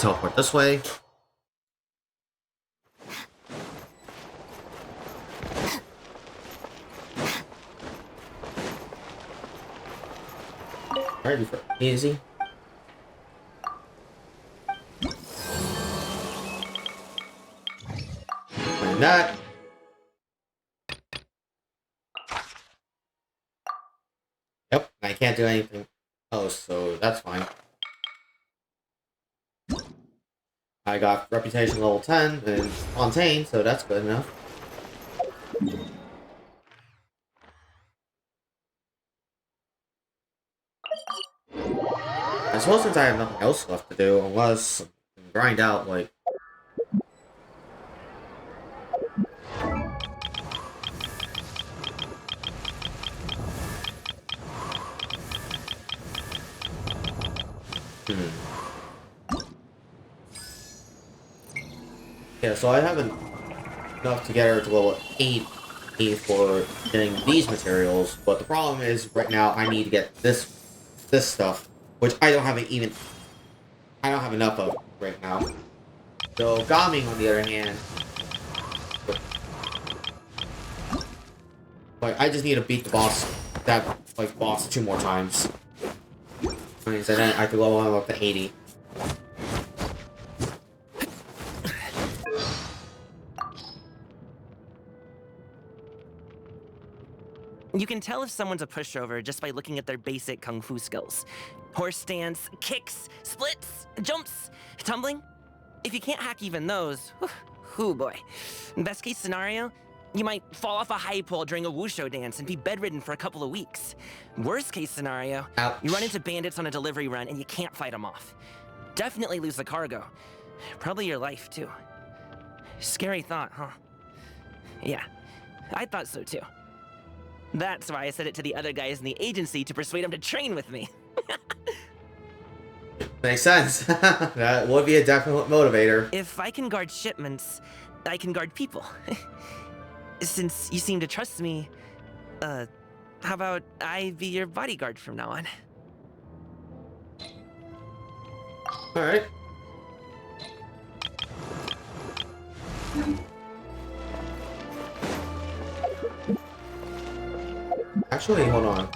teleport this way. Alright, easy. And that. Yep, I can't do anything else, so that's fine. I got reputation level 10 and Fontaine, so that's good enough. I suppose since I have nothing else left to do, unless I can grind out, like... Yeah, so I haven't enough to get her to level 8 for getting these materials, but the problem is, right now, I need to get this stuff, which I don't have enough of right now. So Gaming, on the other hand, like, I just need to beat the boss, boss 2 more times. And then I could level him up to 80. You can tell if someone's a pushover just by looking at their basic kung fu skills. Horse stance, kicks, splits, jumps, tumbling. If you can't hack even those, whew boy. Best case scenario, you might fall off a high pole during a wushu dance and be bedridden for a couple of weeks. Worst case scenario, you run into bandits on a delivery run and you can't fight them off. Definitely lose the cargo. Probably your life, too. Scary thought, huh? Yeah, I thought so, too. That's why I said it to the other guys in the agency to persuade them to train with me. Makes sense. That would be a definite motivator. If I can guard shipments, I can guard people. Since you seem to trust me, how about I be your bodyguard from now on? Alright. Actually, hold on.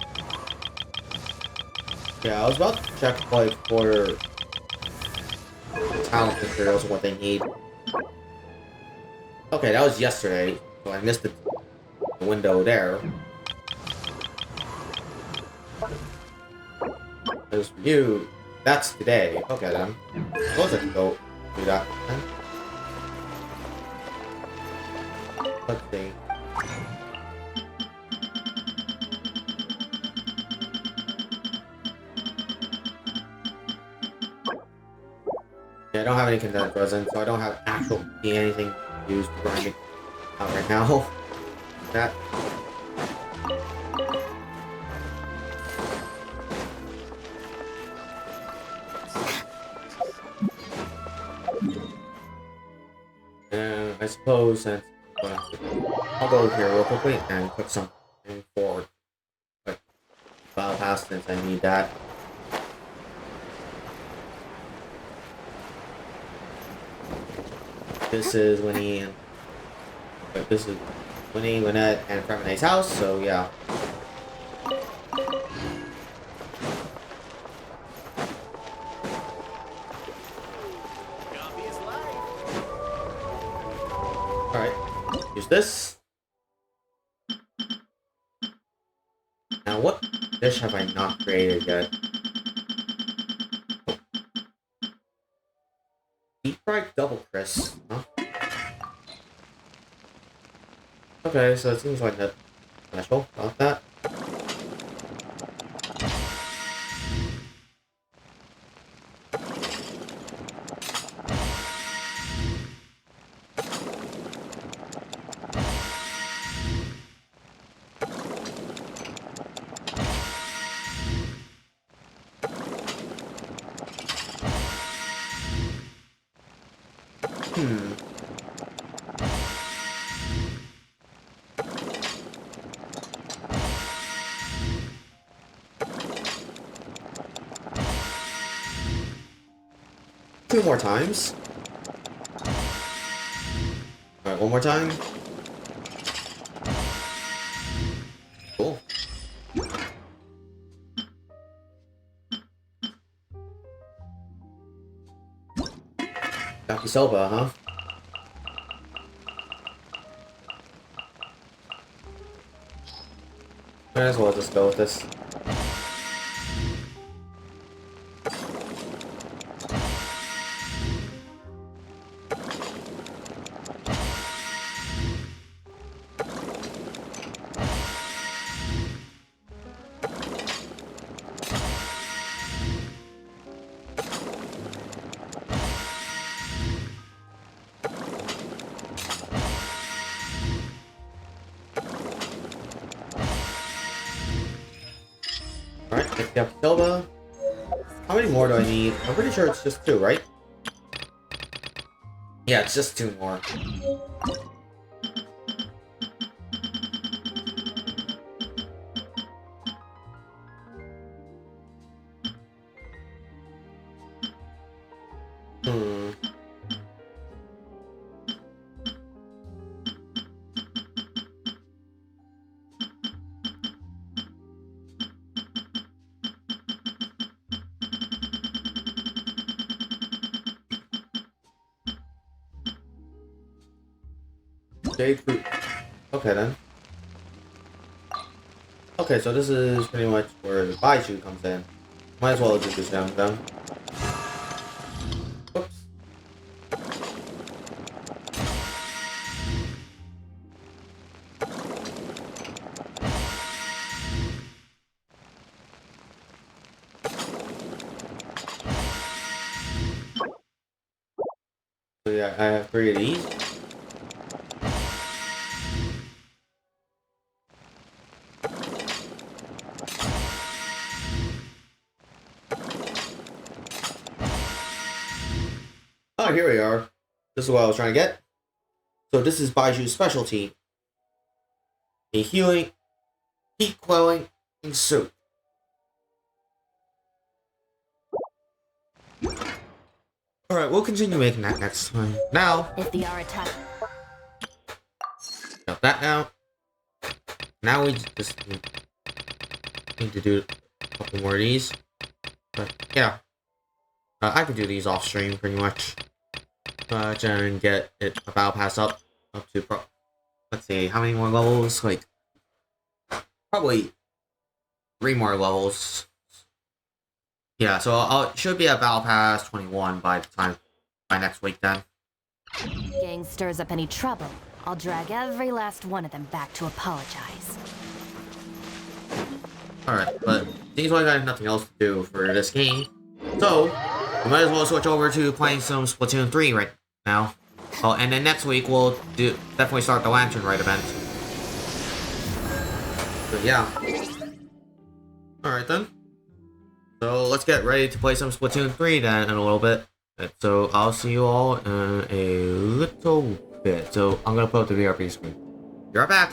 Yeah, I was about to check, like, for talent materials and what they need. Okay, that was yesterday, so I missed the window there. As for you, that's today. Okay, then. I suppose I can go do that then. Let's see. Yeah, I don't have any condensed resin, so I don't have anything used to grind it out right now. That. And I suppose that I'll go over here real quickly and put something forward. Like, file pass, since I need that. This is Winnie and this is Winnie, Lynette, and Fremone's house, so yeah. Alright, use this. Now what dish have I not created yet? Deep fried double crisp, huh? Okay, so it seems like that special about that. 2 more times. Alright, 1 more time. Cool. Yakisoba, huh? Might as well just go with this. Alright, get the Yakisoba. How many more do I need? I'm pretty sure it's just 2, right? Yeah, it's just 2 more. Jade fruit. Okay then. Okay, so this is pretty much where the Baiju comes in. Might as well just do down them. Oops. So yeah, I have 3 of these. Oh, here we are. This is what I was trying to get. So this is Baiju's specialty. A healing, heat quelling soup. Alright, we'll continue making that next time. Now, If the Aratak got that now. Now we just need to do a couple more of these. But yeah, I could do these off stream pretty much. And get it a battle pass up to let's see, how many more levels? Like probably 3 more levels. Yeah, so I'll should be at battle pass 21 by next week then. gang stirs up any trouble, I'll drag every last one of them back to apologize. Alright, but seems like I have nothing else to do for this game. So, we might as well switch over to playing some Splatoon 3 right now. Oh, and then next week we'll definitely start the Lantern Rite event. But yeah. Alright then. So let's get ready to play some Splatoon 3 then in a little bit. So I'll see you all in a little bit. So I'm gonna put up the VRP screen. Be right back.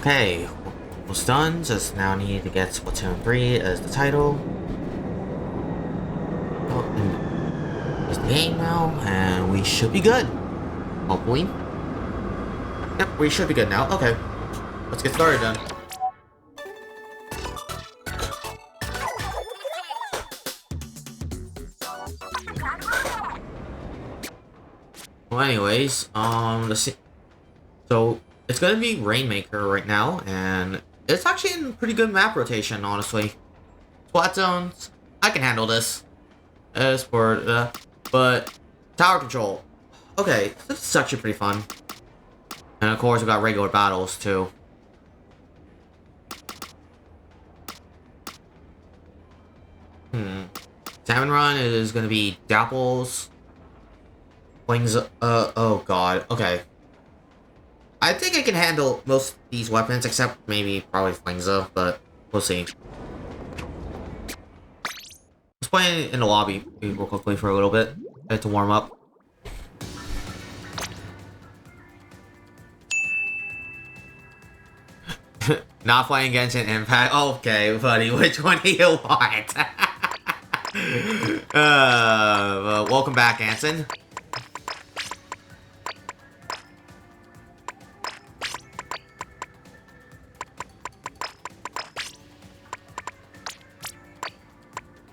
Okay, almost done. Just now need to get Splatoon 3 as the title. Oh, and there's the game now, and we should be good. Hopefully. Yep, we should be good now. Okay, let's get started then. Well, anyways, let's see. So it's gonna be Rainmaker right now, and it's actually in pretty good map rotation, honestly. Splat zones, I can handle this. But tower control, okay, this is actually pretty fun. And of course, we got regular battles too. Salmon Run is gonna be Dapples. Wings, oh god, okay. I think I can handle most of these weapons, except maybe probably Flingza, but we'll see. Let's play in the lobby real quickly for a little bit to warm up. Not playing Genshin Impact. Okay, buddy, which one do you want? Well, welcome back, Anson.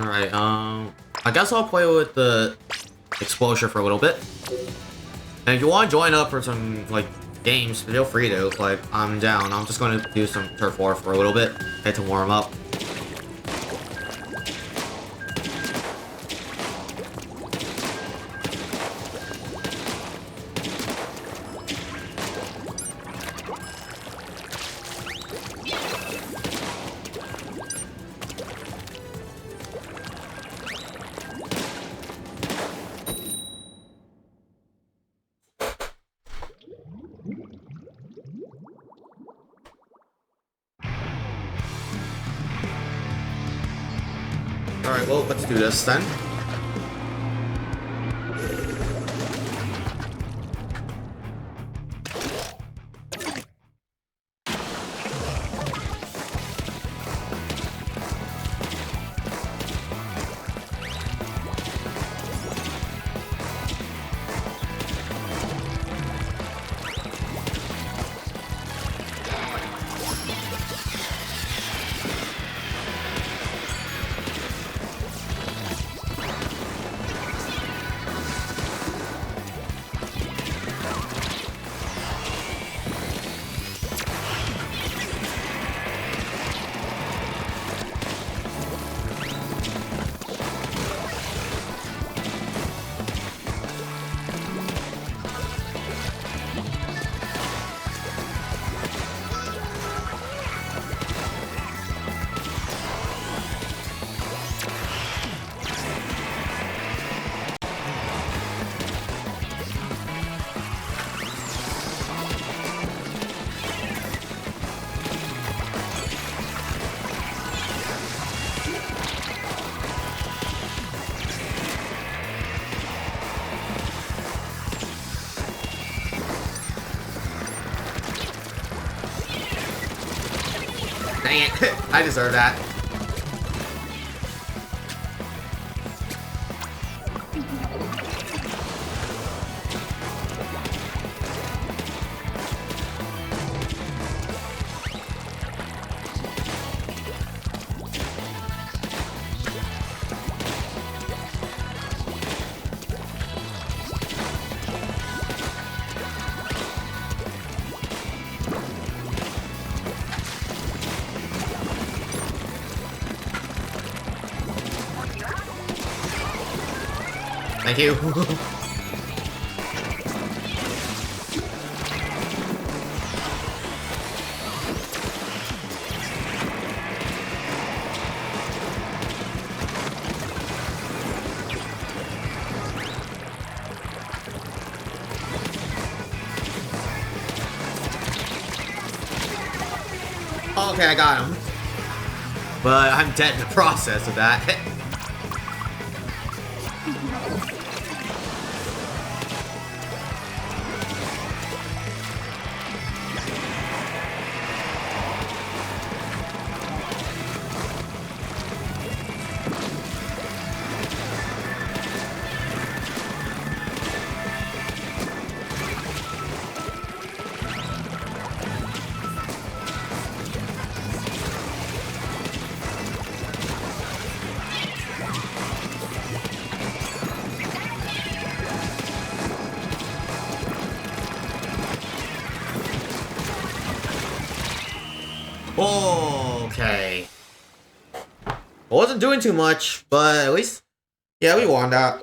Alright, I guess I'll play with the exposure for a little bit. And if you want to join up for some, like, games, feel free to. Like, I'm down. I'm just going to do some Turf War for a little bit. Get to warm up. Alright, well, let's do this then. Dang it, I deserve that. Thank you. Okay, I got him. But I'm dead in the process of that. Okay. I wasn't doing too much, but at least, yeah, we won that.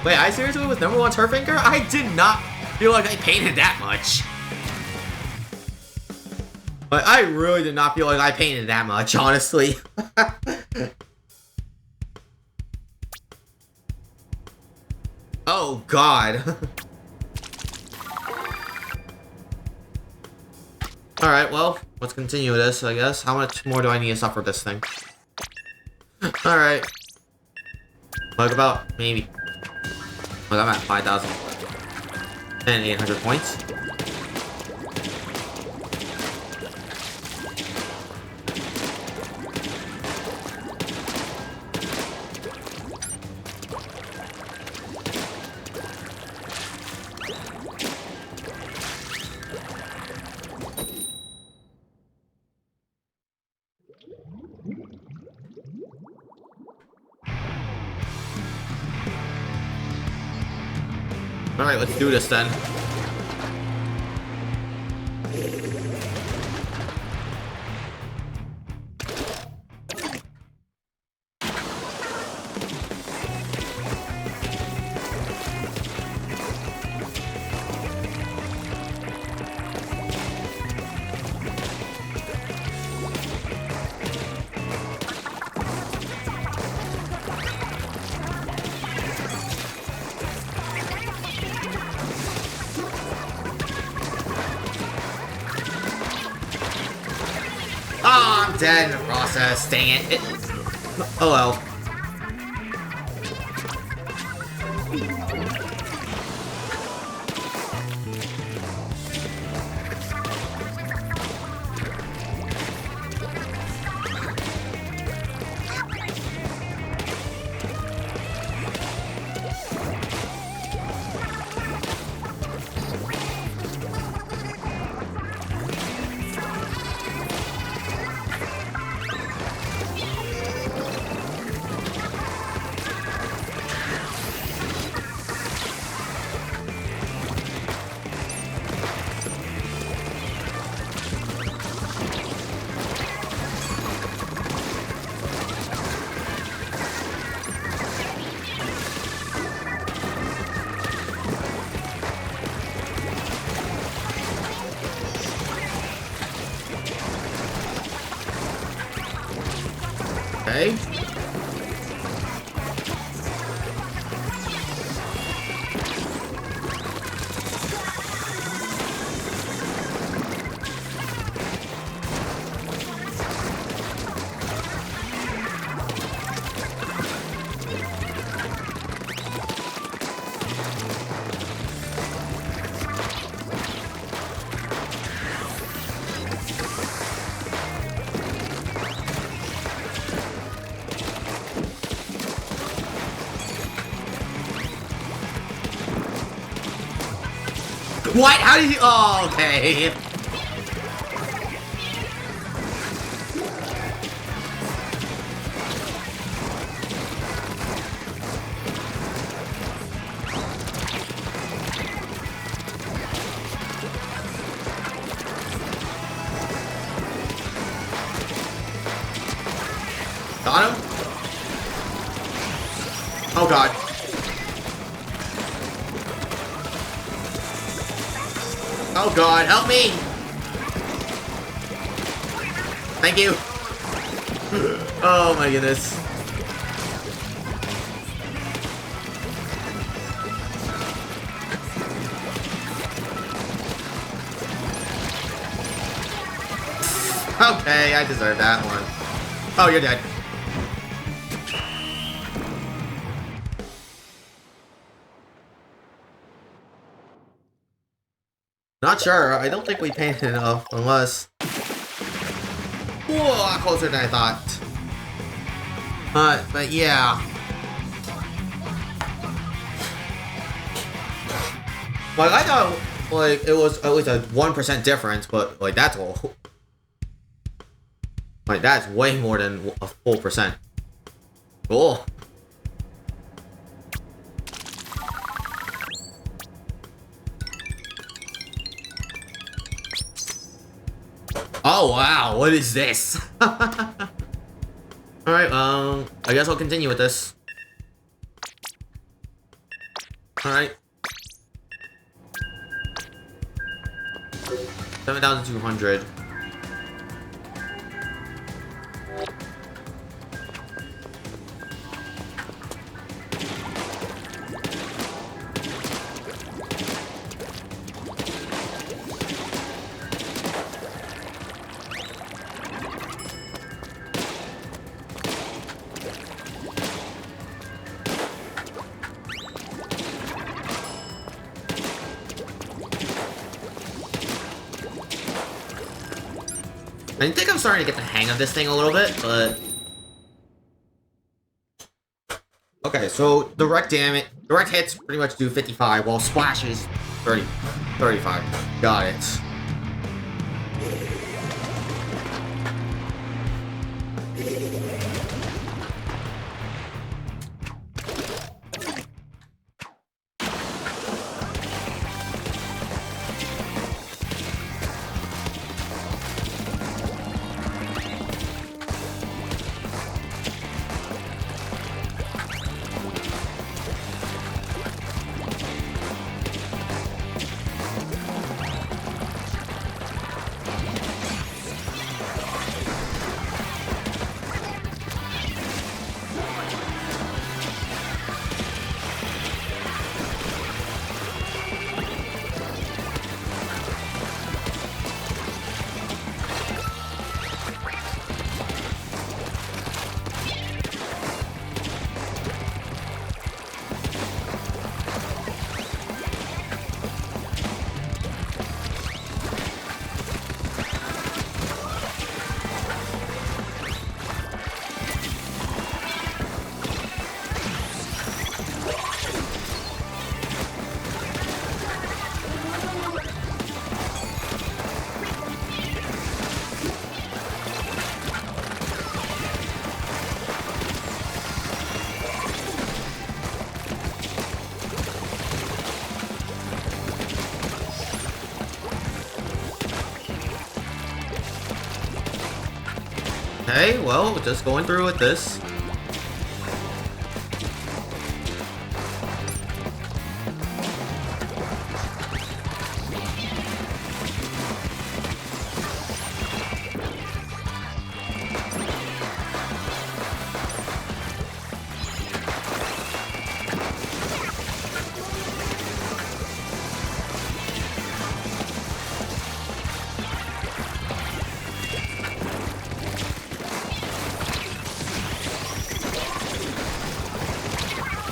Wait, I seriously was #1 Turfinger? I did not feel like I painted that much. But I really did not feel like I painted that much, honestly. Oh, God. Alright, well, let's continue this, I guess. How much more do I need to suffer this thing? Alright. Like about, maybe. Like I'm at 5,000 and 800 points. Alright, let's do this then. Oh, I'm dead in the process. Dang it. Oh well. Okay. What? How did you? Oh, okay. Got him? Oh, God. Oh God, help me! Thank you! Oh my goodness. Okay, I deserve that one. Oh, you're dead. Not sure. I don't think we painted enough, unless... Whoa, closer than I thought. But yeah. Like, I thought, like, it was at least a 1% difference, but, like, that's all. Like, that's way more than a full percent. Cool. Oh wow, what is this? Alright, I guess I'll continue with this. Alright. 7,200. I think I'm starting to get the hang of this thing a little bit, but... Okay, so direct hits pretty much do 55, while splashes 35. Got it. Okay, well, just going through with this.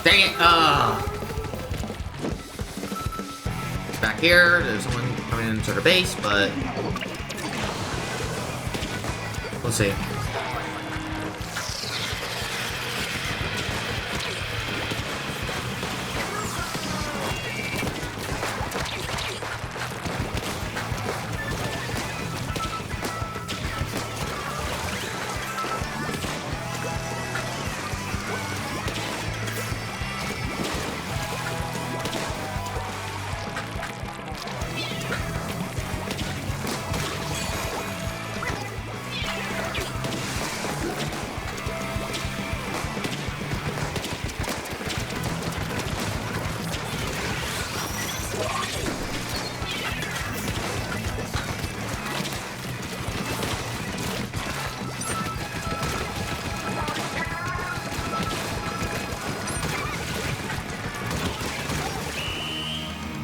Dang it! Back here, there's someone coming into the base, but we'll see.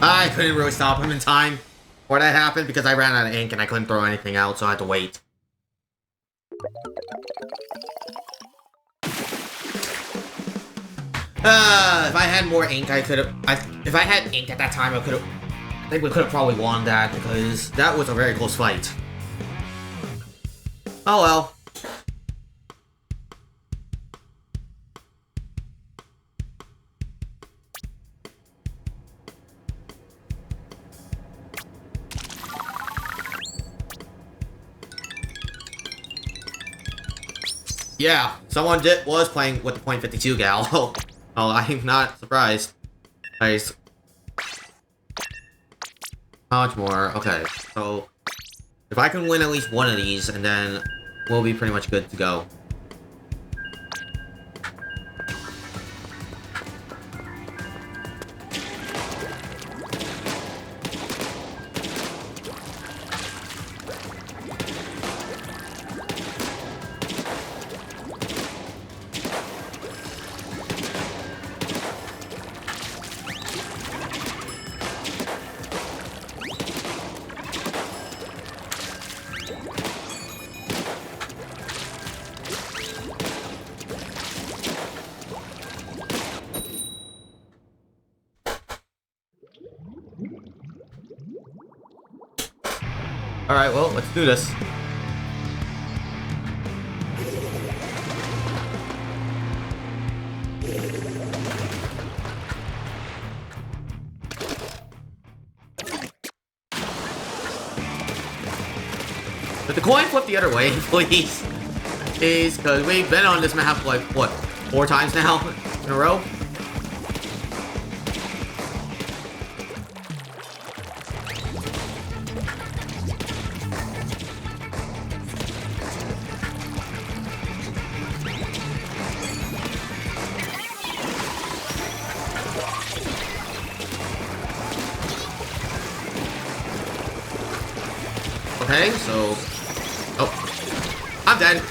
I couldn't really stop him in time for that happened because I ran out of ink and I couldn't throw anything out, so I had to wait. If I had more ink, I could have. If I had ink at that time, I think we could have probably won that because that was a very close fight. Oh well. Yeah, someone was playing with the .52 gal. Oh, I'm not surprised. Nice. How much more? Okay, so If I can win at least one of these, and then we'll be pretty much good to go. Alright, well, let's do this. But the coin flip the other way, please. Please, because we've been on this map like, what, 4 times now in a row? Okay, so... Oh. I'm dead.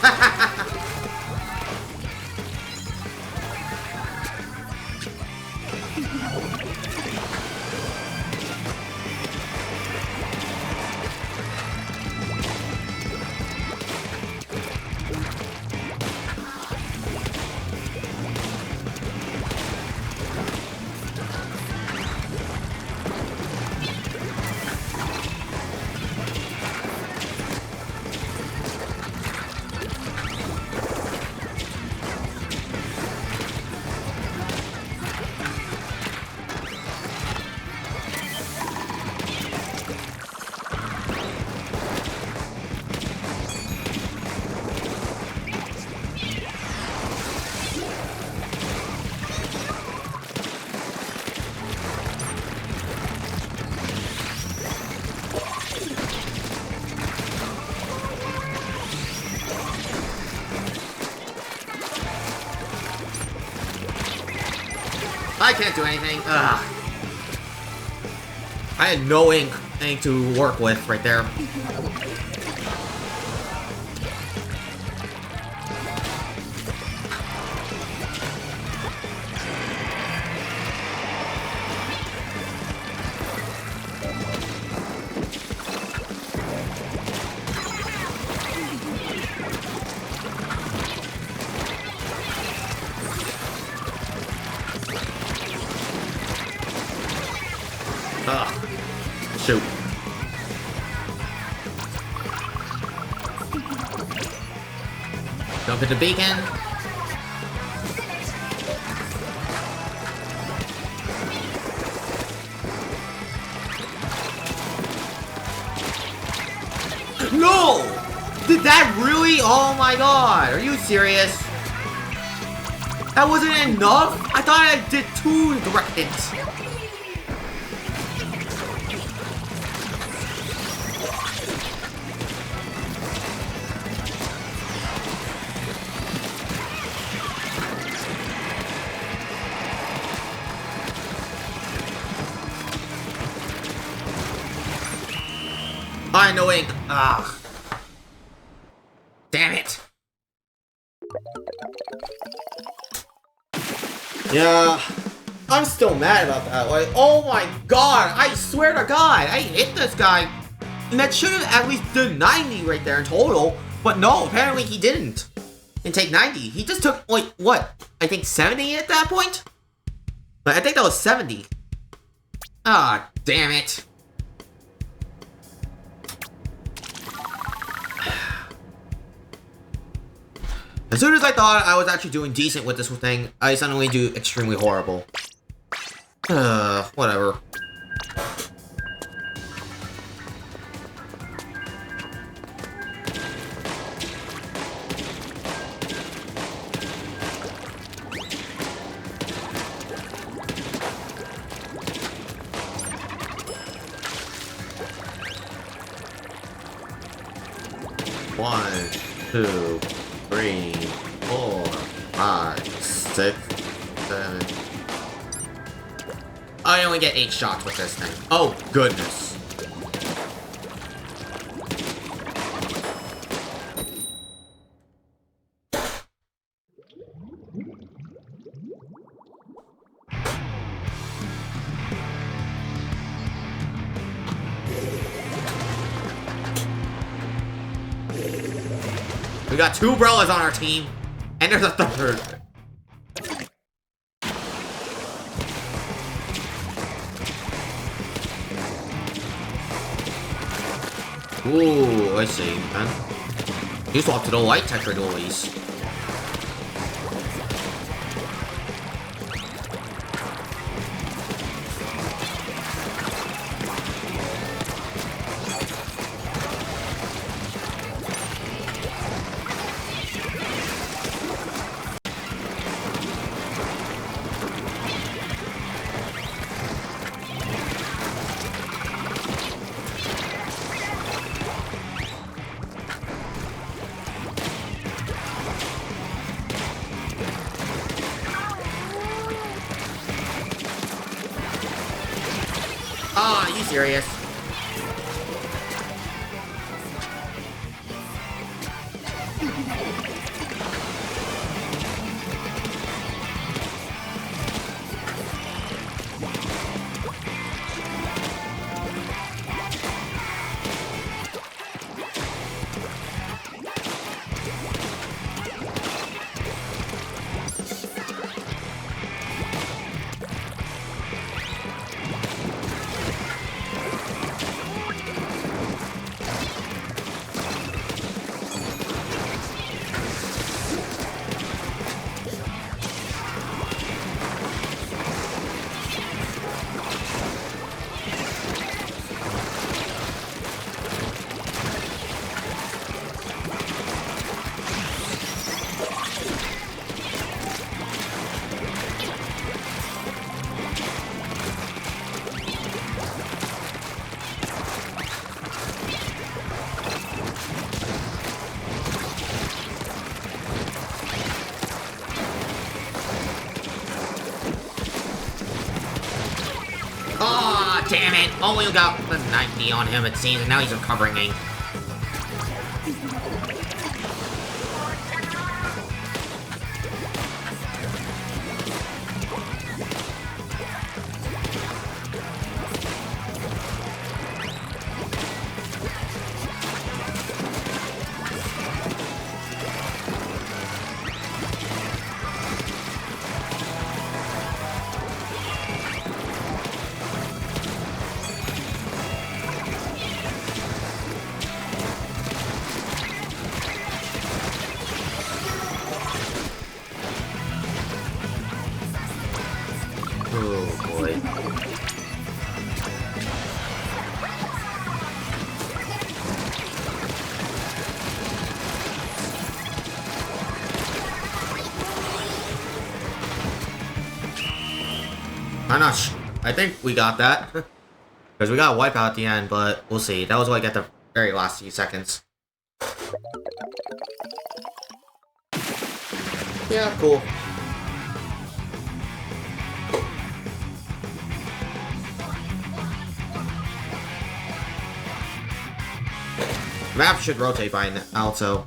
I can't do anything. Ugh. I had no ink to work with right there. Shoot. Jump into beacon. No! Did that really? Oh my god. Are you serious? That wasn't enough? I thought I did 2 direct hits. I know ink. Ah. Damn it. Yeah. I'm still mad about that. Like, oh my god. I swear to god. I hit this guy. And that should have at least done 90 right there in total. But no, apparently he didn't. And take 90. He just took, like, what? I think 70 at that point? But I think that was 70. Ah, damn it. As soon as I thought I was actually doing decent with this thing, I suddenly do extremely horrible. Whatever. 2, 3, 4, 5, 6, 7. I only get 8 shots with this thing. Oh, goodness. We got 2 brawlers on our team, and there's a third. Ooh, I see, man. You swapped to the light Tetra dualies. Ah, you serious? Ah, damn it! Oh, we got the 90 on him, it seems, and now he's recovering me. Oh boy. I'm not sure. I think we got that. Because we got a wipeout at the end, but we'll see. That was like at the very last few seconds. Yeah, cool. Map should rotate by now, so.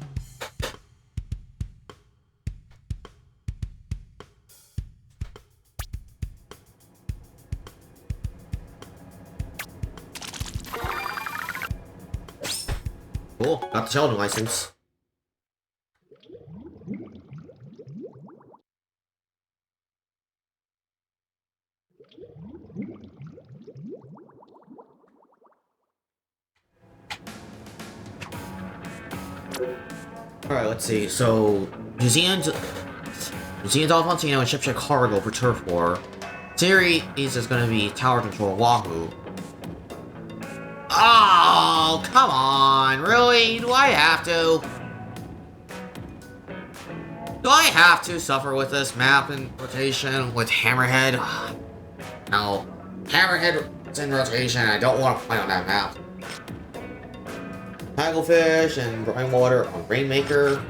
Cool, got the Sheldon license. Alright, let's see. So, Museums Alfonsino and Shipship Cargo for Turf War. Series is going to be Tower Control Wahoo. Oh, come on. Really? Do I have to? Do I have to suffer with this map in rotation with Hammerhead? No. Hammerhead's in rotation. I don't want to play on that map. Hagglefish and Brine Water on Rainmaker.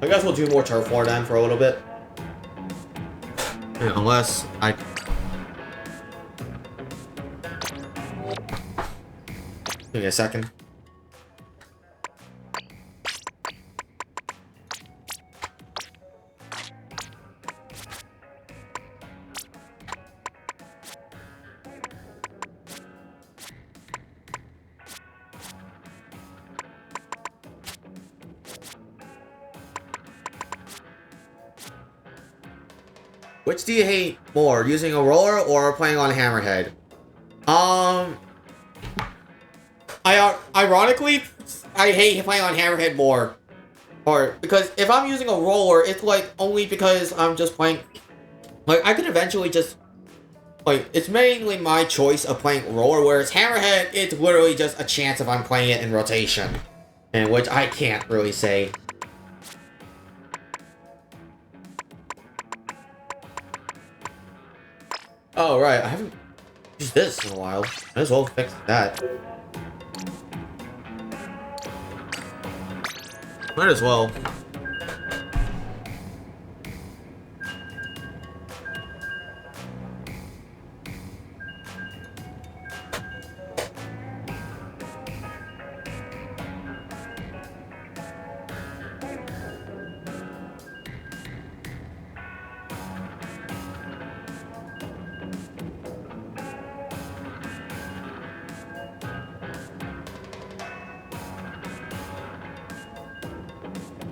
I guess we'll do more Turf War then for a little bit. Yeah, unless I... Give me a second. Which do you hate more, using a roller or playing on Hammerhead? Ironically, I hate playing on Hammerhead more. Or, because if I'm using a roller, it's like, only because I'm just playing... Like, I could eventually just... Like, it's mainly my choice of playing roller, whereas Hammerhead, it's literally just a chance if I'm playing it in rotation. And which I can't really say. Oh, right, I haven't used this in a while. Might as well fix that. Might as well.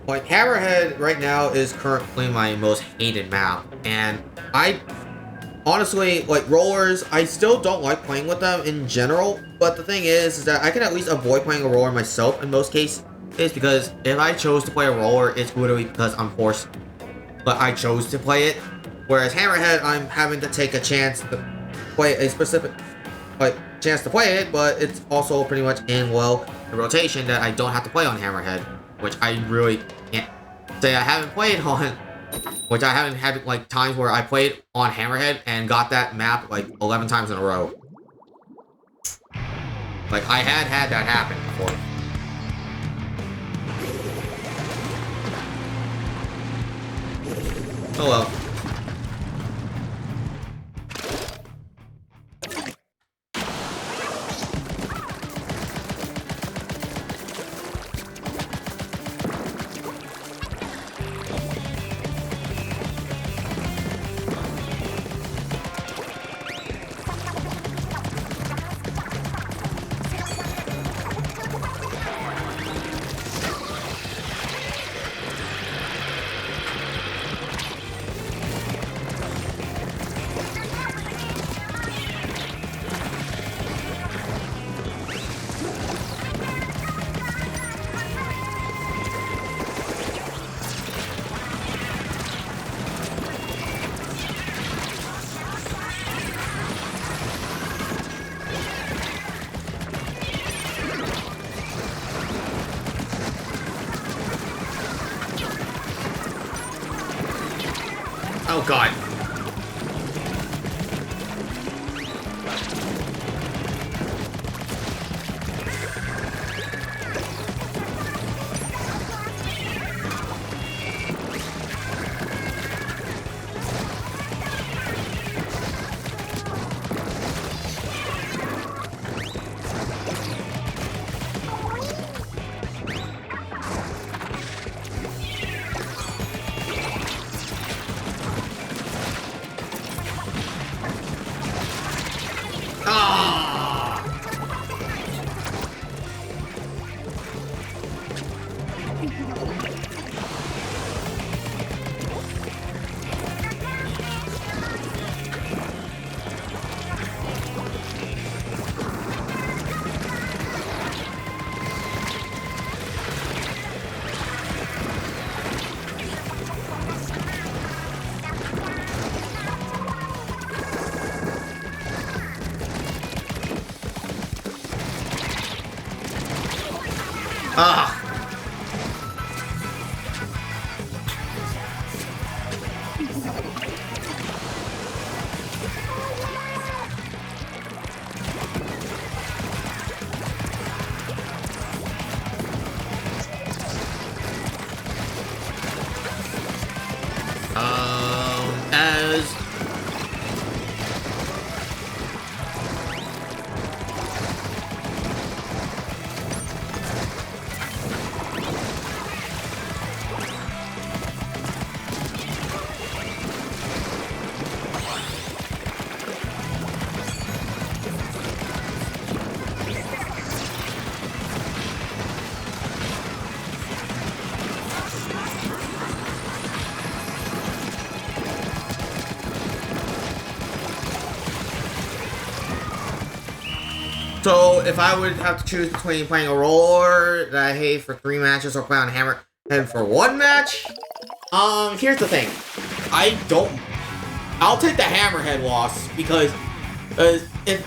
Like, Hammerhead right now is currently my most hated map, and I honestly, like, rollers, I still don't like playing with them in general, but the thing is that I can at least avoid playing a roller myself in most cases, because if I chose to play a roller, it's literally because I'm forced, but I chose to play it, whereas Hammerhead, I'm having to take a chance to play a specific, like, chance to play it, but it's also pretty much in, well, the rotation that I don't have to play on Hammerhead. Which I really can't say I haven't played on, which I haven't had like times where I played on Hammerhead and got that map like 11 times in a row. Like, I had that happen before. Oh well. Oh god. Ah! So if I would have to choose between playing a roller that I hate for 3 matches or playing on Hammerhead for 1 match, here's the thing. I'll take the Hammerhead loss because if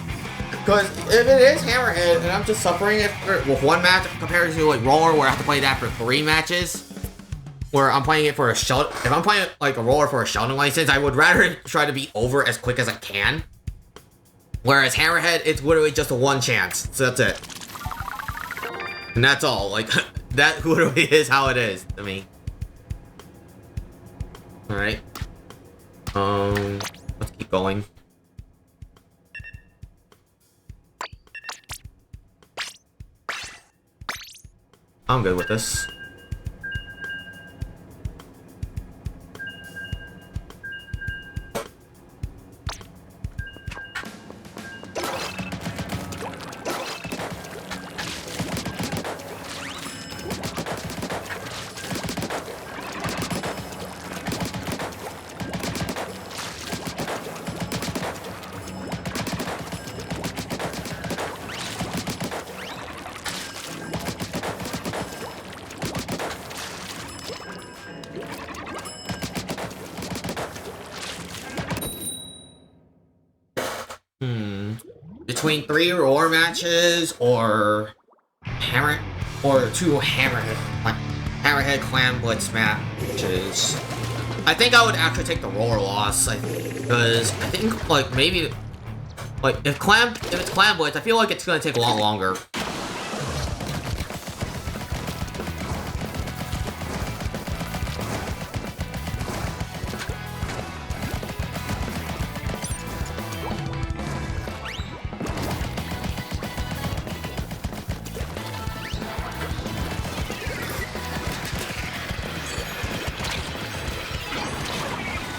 it is Hammerhead and I'm just suffering it with 1 match compared to like roller where I have to play that for 3 matches, where I'm playing it for a Sheldon. If I'm playing like a roller for a Sheldon license, I would rather try to be over as quick as I can. Whereas Hammerhead, it's literally just a 1 chance. So that's it. And that's all. Like, that literally is how it is to me. Alright. Let's keep going. I'm good with this. Between 3 roar matches or 2 Hammerhead Clan Blitz matches. I think I would actually take the roar loss, because I think like maybe like if it's Clan Blitz, I feel like it's gonna take a lot longer.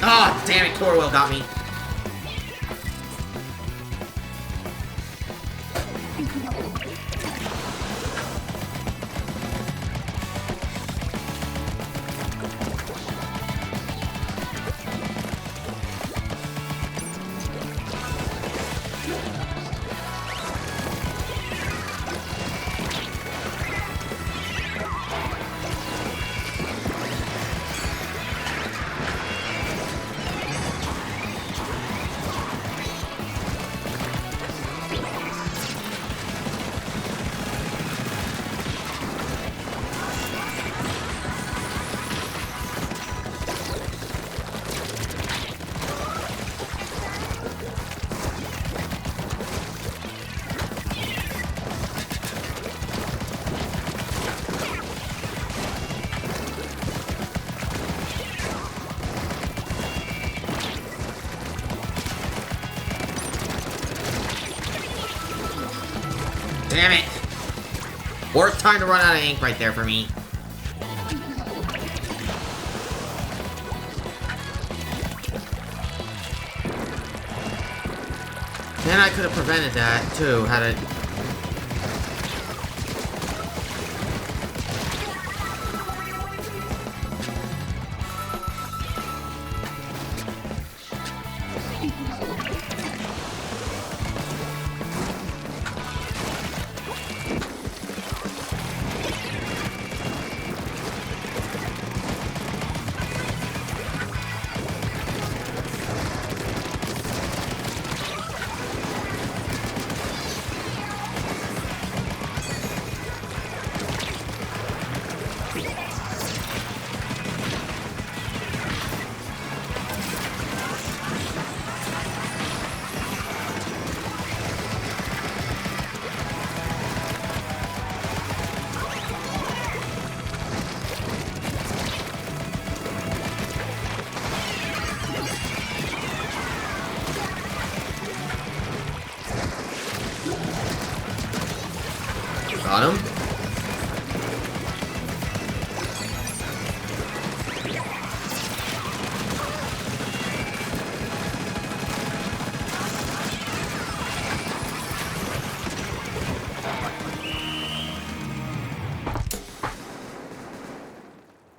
Ah, damn it, Torwell got me. Damn it! Worst time to run out of ink right there for me. And I could have prevented that too, had it. Got him.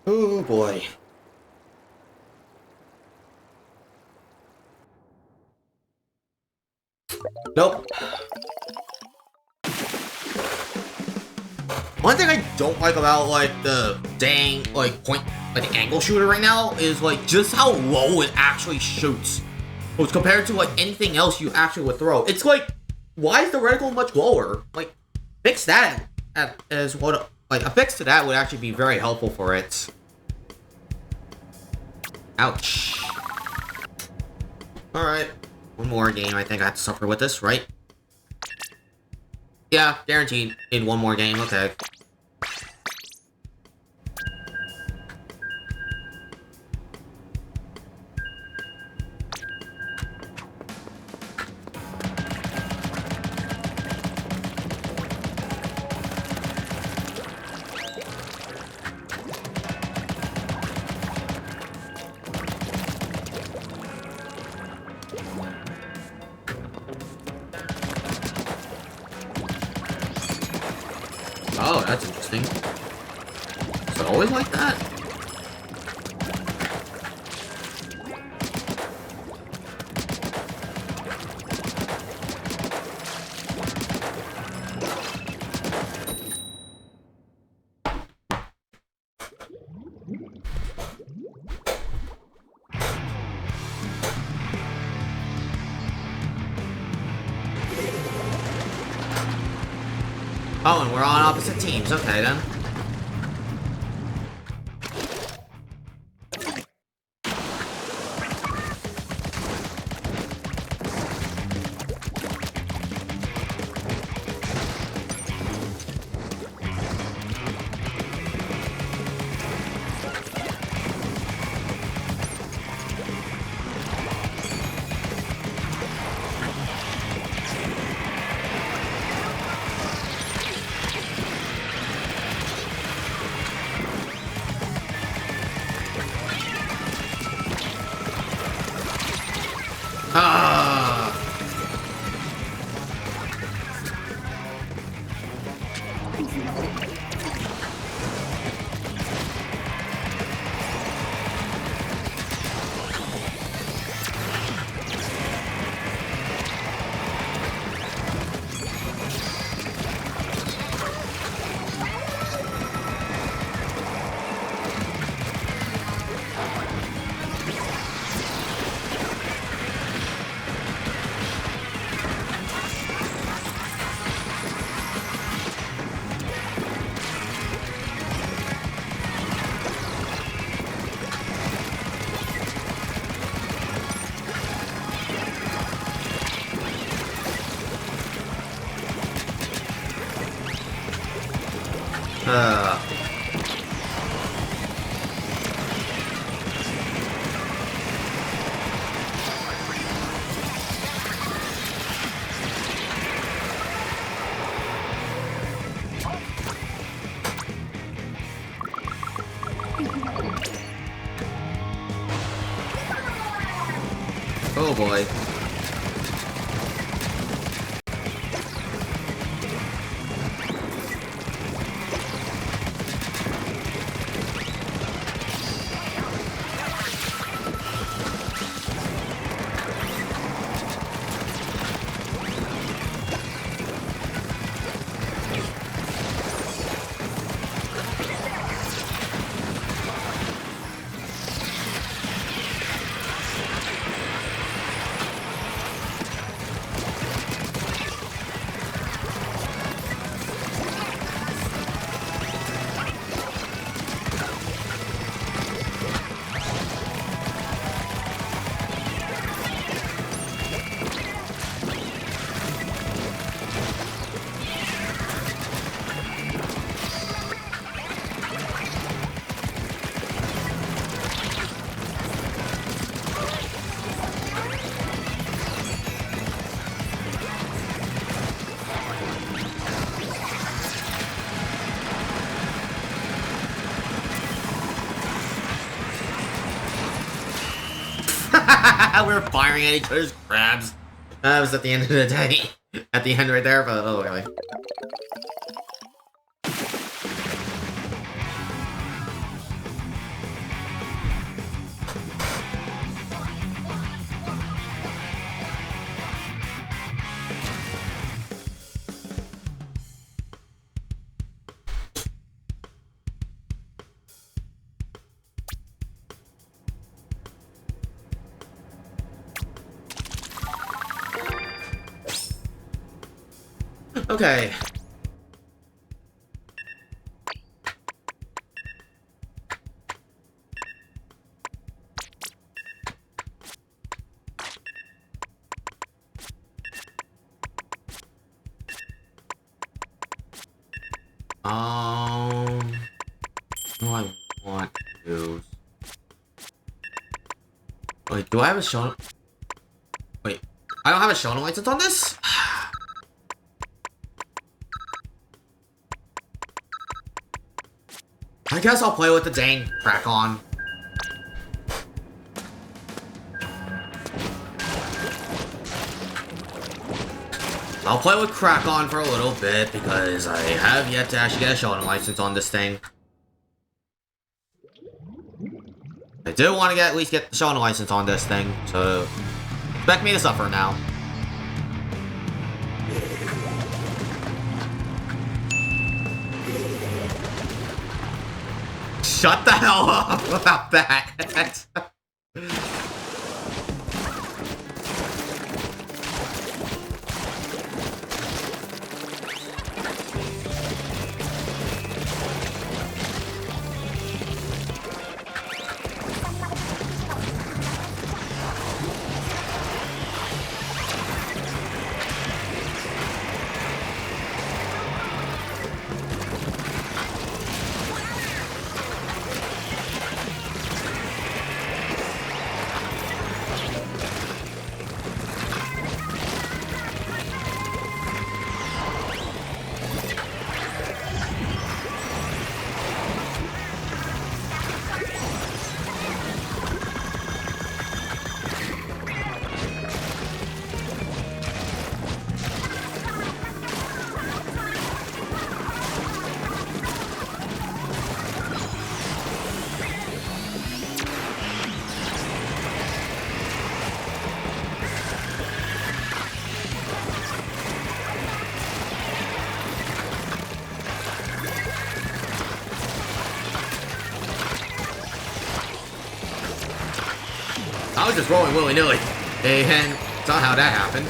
Oh boy. Nope. One thing I don't like about like the dang like point like the angle shooter right now is like just how low it actually shoots. Well, compared to like anything else you actually would throw. It's like, why is the reticle much lower? Like, fix that as what like a fix to that would actually be very helpful for it. Ouch. Alright. One more game I think I have to suffer with this, right? Yeah, guaranteed. In one more game, okay. Oh, that's interesting. Is it always like that? Oh, and we're on opposite teams. Okay, then. Ah. Oh boy. We were firing at each other's crabs. That was at the end of the day. At the end right there, but oh, really. Okay. What do I want to do? Wait, do I have a show? Wait, I don't have a shonen license on this? I guess I'll play with the dang crack on. I'll play with crack on for a little bit because I have yet to actually get a shonen license on this thing. I do want to at least get the shonen license on this thing, so expect me to suffer now. Shut the hell up about that. I was just rolling willy-nilly, and somehow that happened.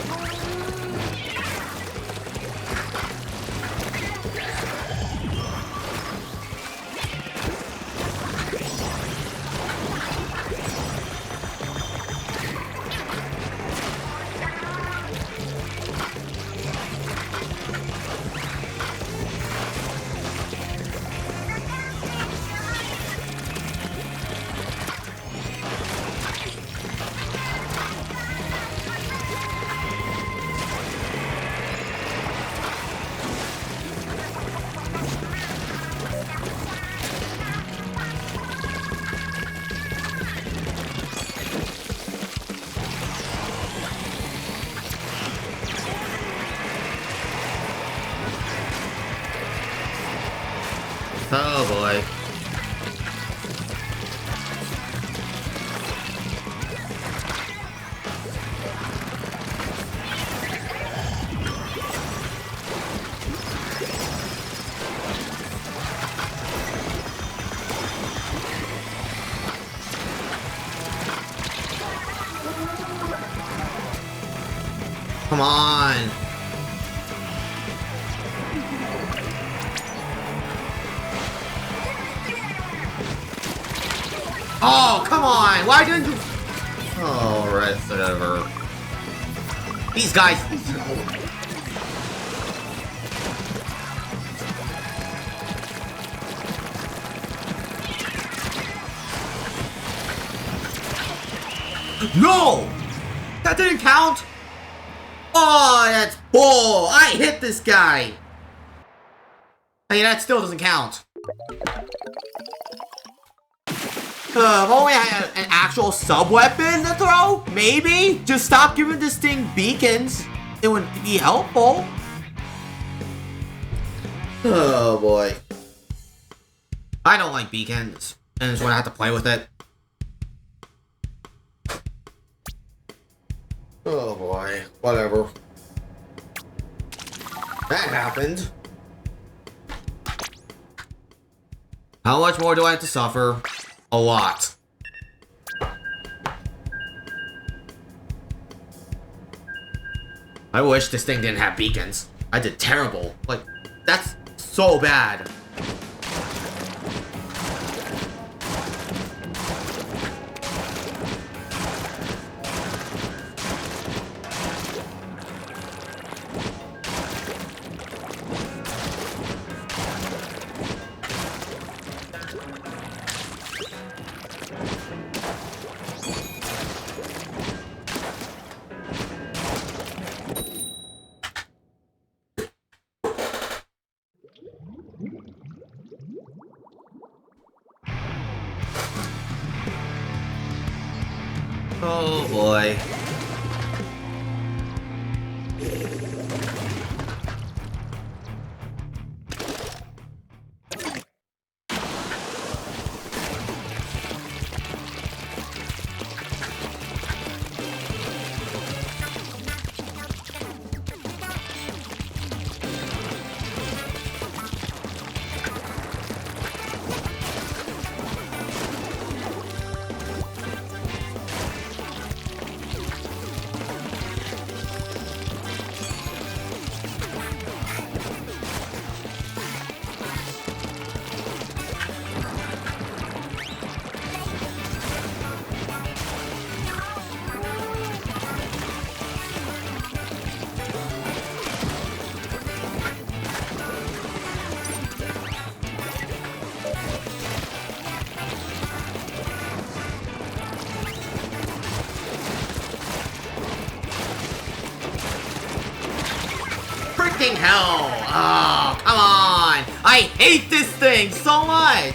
Oh boy. Come on. Oh, come on! Why didn't you... Oh, right, whatever. These guys... No! That didn't count? Oh, that's bull! I hit this guy! I mean, that still doesn't count. If only I had an actual sub-weapon to throw, maybe? Just stop giving this thing beacons. It would be helpful. Oh boy. I don't like beacons. And just when I have to play with it. Oh boy. Whatever. That happened. How much more do I have to suffer? A lot. I wish this thing didn't have beacons. I did terrible. Like, that's so bad. Oh boy. Freaking hell! Oh, come on! I hate this thing so much!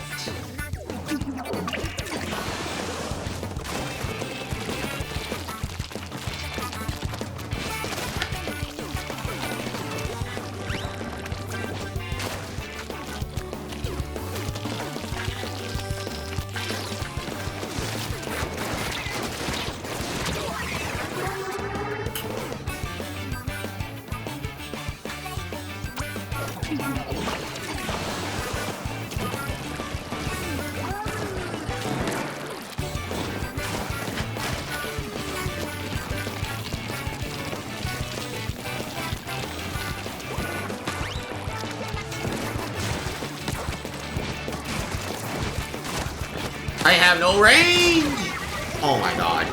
I have no range! Oh my god.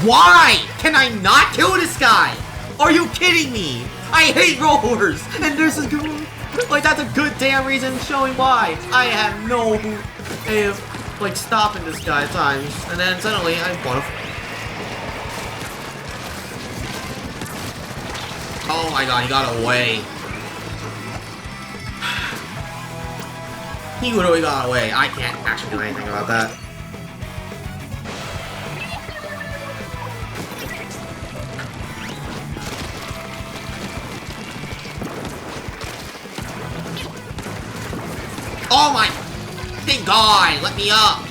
Why can I not kill this guy? Are you kidding me? I hate rollers, and this is good. Like, that's a good damn reason showing why. I have no way of, like, stopping this guy at times. And then suddenly, I want to... Oh my god, he got away. He literally got away. I can't actually do anything about that. Oh my... Thank God! Let me up!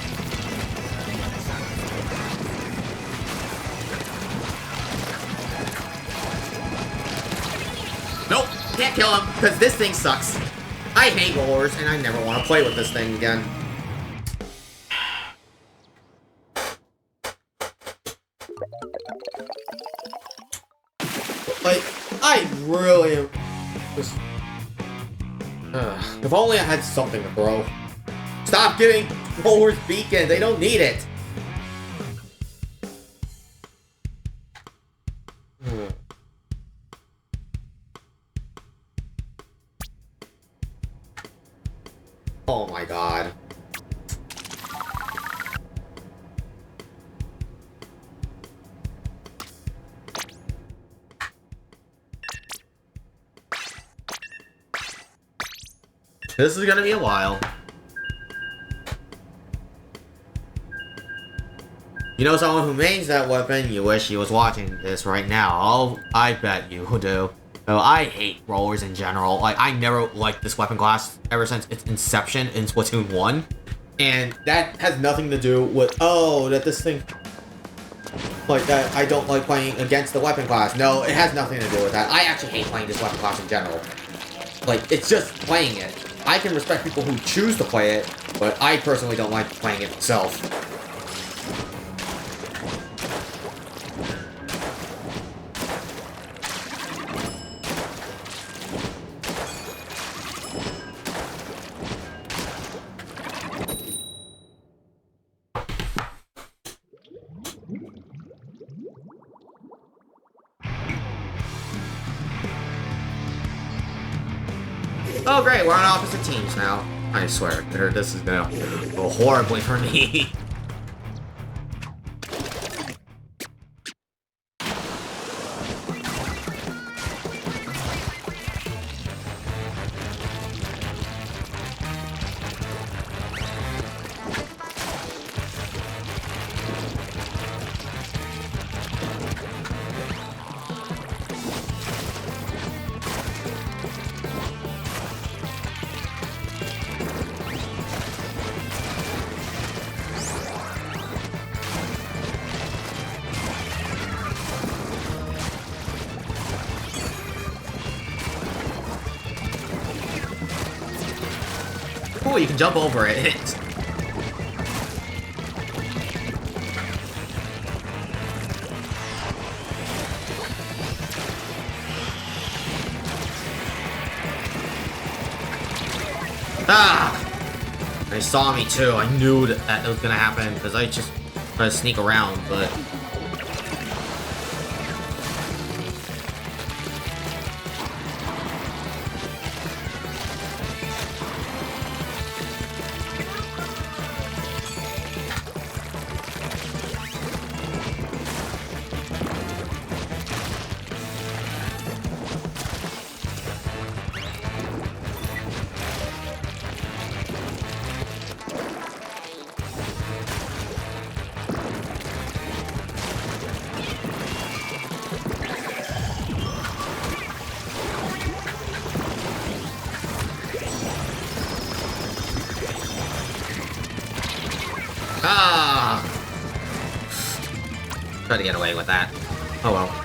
Nope! Can't kill him, because this thing sucks. I hate rollers, and I never want to play with this thing again. Like, I really am... Just... if only I had something to throw. Stop giving rollers beacon. They don't need it. Oh my god. This is gonna be a while. You know someone who mains that weapon, you wish he was watching this right now. I bet you do. So I hate rollers in general. Like, I never liked this weapon class ever since its inception in Splatoon 1. And that has nothing to do with, oh, that this thing... Like that, I don't like playing against the weapon class. No, it has nothing to do with that. I actually hate playing this weapon class in general. Like, it's just playing it. I can respect people who choose to play it, but I personally don't like playing it myself. Oh great, we're on opposite teams now. I swear, this is gonna go horribly for me. Cool, you can jump over it. Ah! They saw me too. I knew that was gonna happen because I just tried to sneak around, but. Ah! Try to get away with that. Oh well.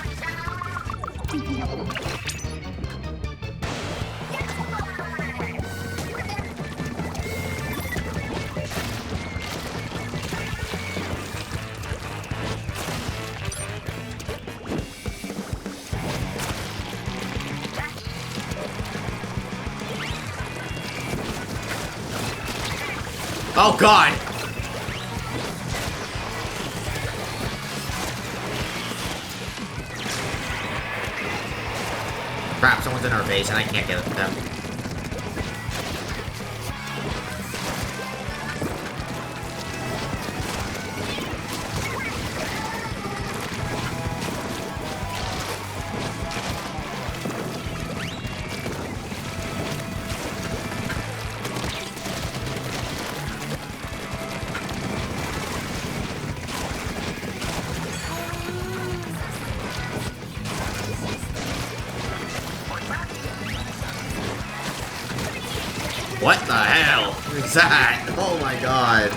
Oh god! Crap, someone's in our base and I can't get at them. What the hell is that? Oh my god.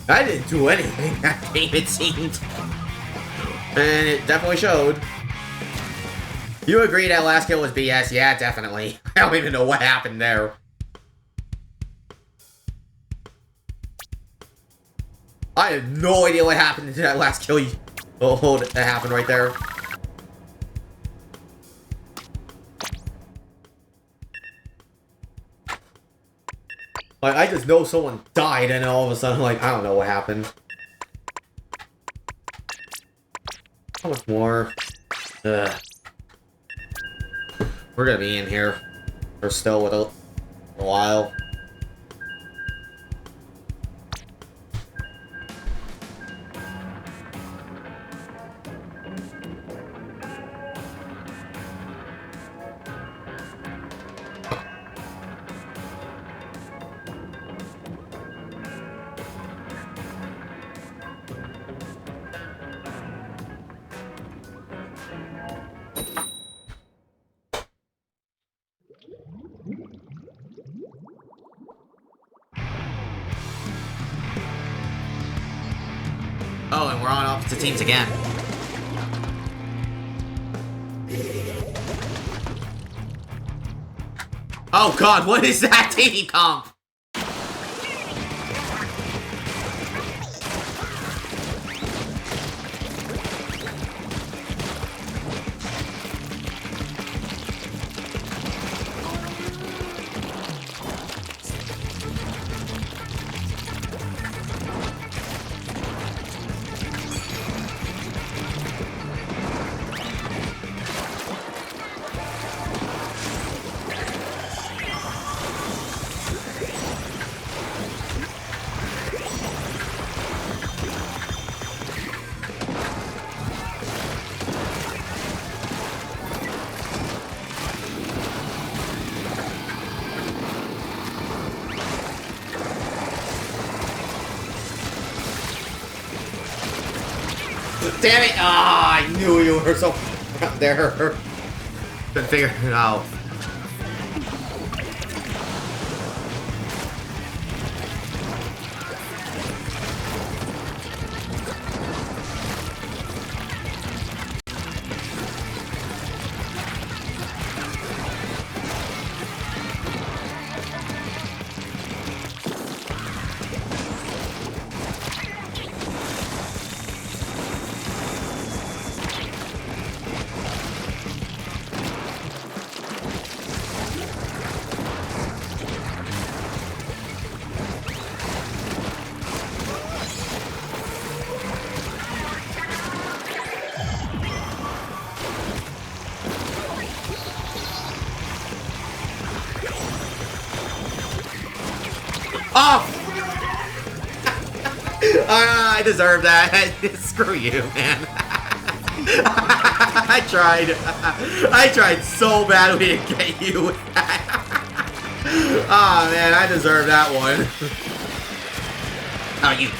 I didn't do anything that game, it seemed. And it definitely showed. You agree that last kill was BS? Yeah, definitely. I don't even know what happened there. I have no idea what happened to that last kill. Oh, that happened right there. Like, I just know someone died and all of a sudden, like, I don't know what happened. How much more? Ugh. We're gonna be in here for still with a while. Oh, and we're on opposite teams again. Oh god, what is that team comp? Damn it! Ah, I knew you were so there. Couldn't figure it out. Oh! I deserve that. Screw you, man. I tried so badly to get you with that. Oh man, I deserve that one. Oh, you.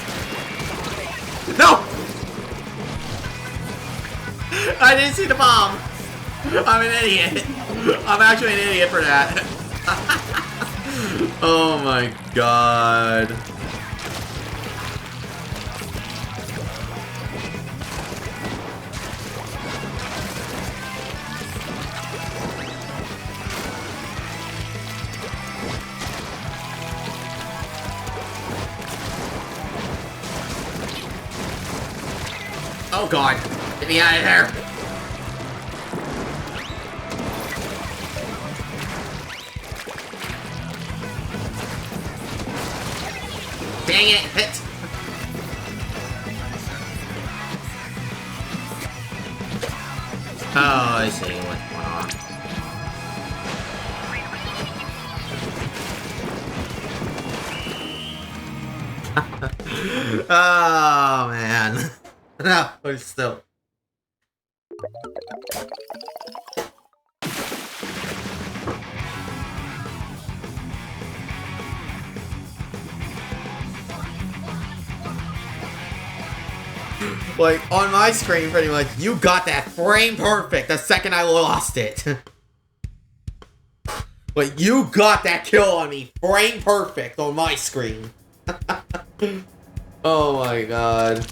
No! I didn't see the bomb. I'm an idiot. I'm actually an idiot for that. Oh my god. Oh god, get me out of here. Dang it, hit. Oh, I see what's going on. Oh man. No, but still. Like, on my screen, pretty much, you got that frame perfect the second I lost it. Like, you got that kill on me frame perfect on my screen. Oh my god.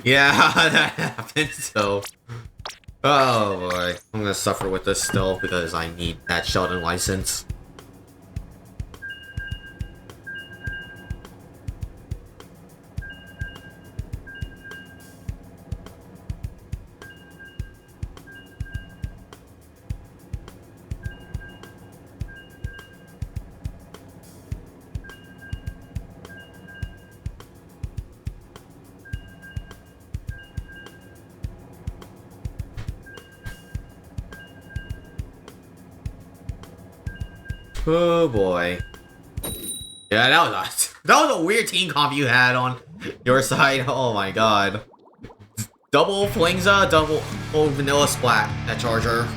Yeah, that happened, so... Oh boy. I'm gonna suffer with this still because I need that Sheldon license. Oh boy. Yeah, that was a weird team comp you had on your side. Oh my god. Double Flingza, double Vanilla Splat, that charger.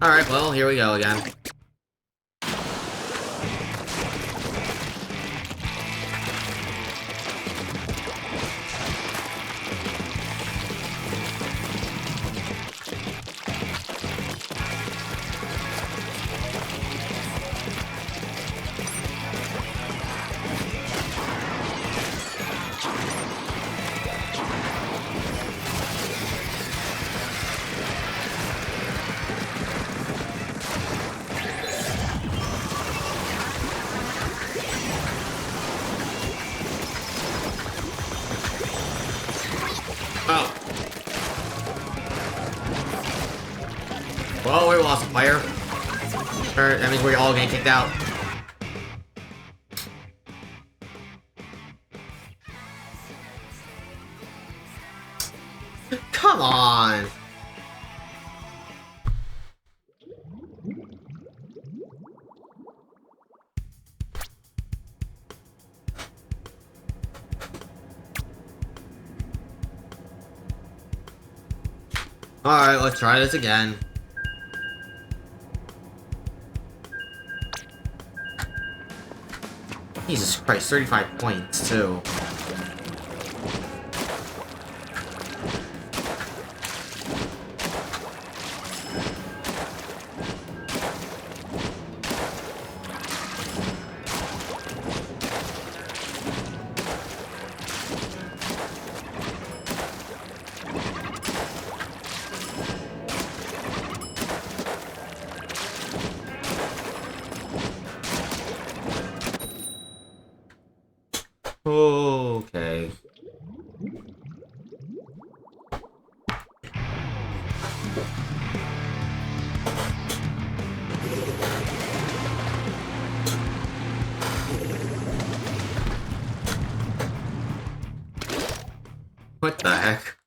Alright, well, here we go again. Well, we lost a player. Or, that means we're all getting kicked out. Come on! Alright, let's try this again. Jesus Christ, 35 points, too. Okay. What the heck?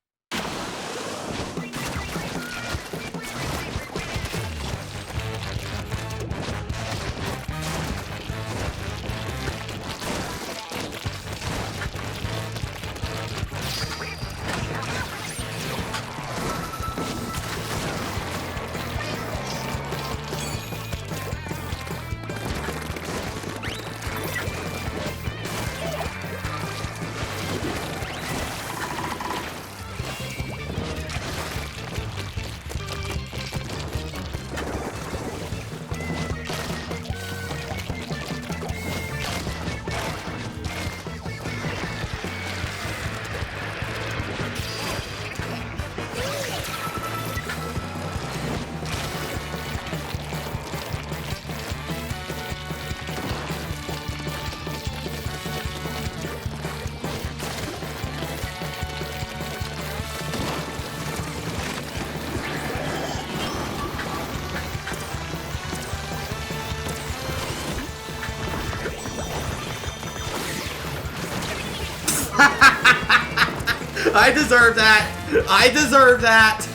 I deserve that. I deserve that.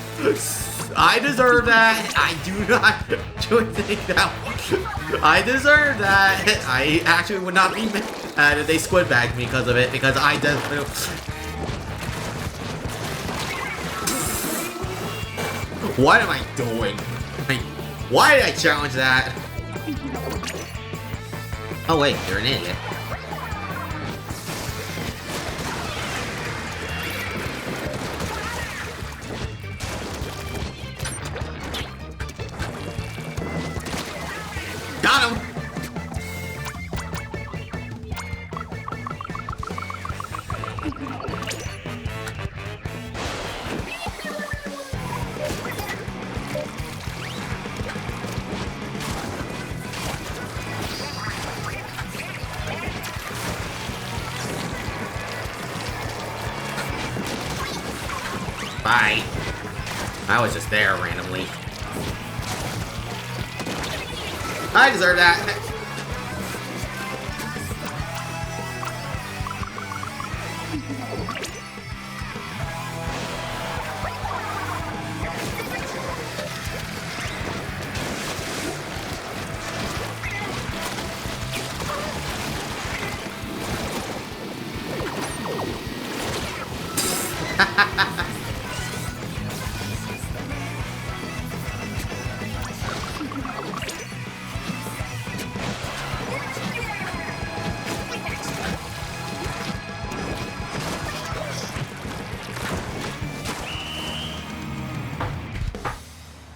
I deserve that. I do not do anything that. I deserve that. I actually would not be mad if they squid bagged me because of it, because I did. What am I doing? Why did I challenge that? Oh wait, you're an idiot. Got him! Bye. I was just there randomly. I deserve that.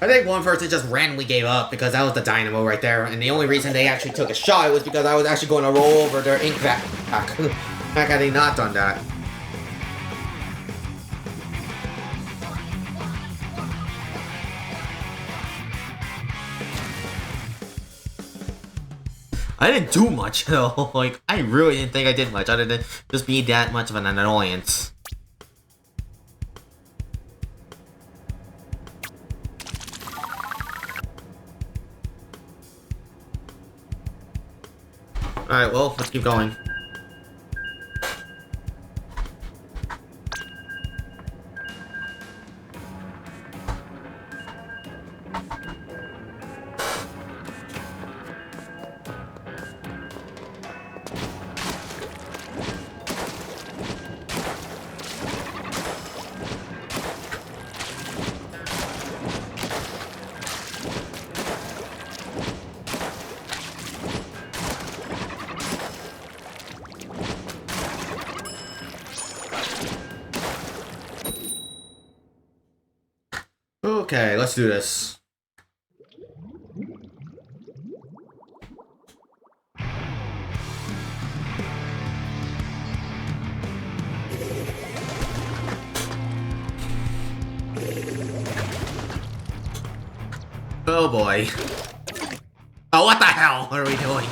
I think one person just randomly gave up because that was the dynamo right there, and the only reason they actually took a shot was because I was actually going to roll over their ink pack. Heck, had they not done that. I didn't do much though. Like, I really didn't think I did much other than just be that much of an annoyance. Alright, well, let's keep going. Okay, let's do this. Oh boy. Oh, what the hell are we doing?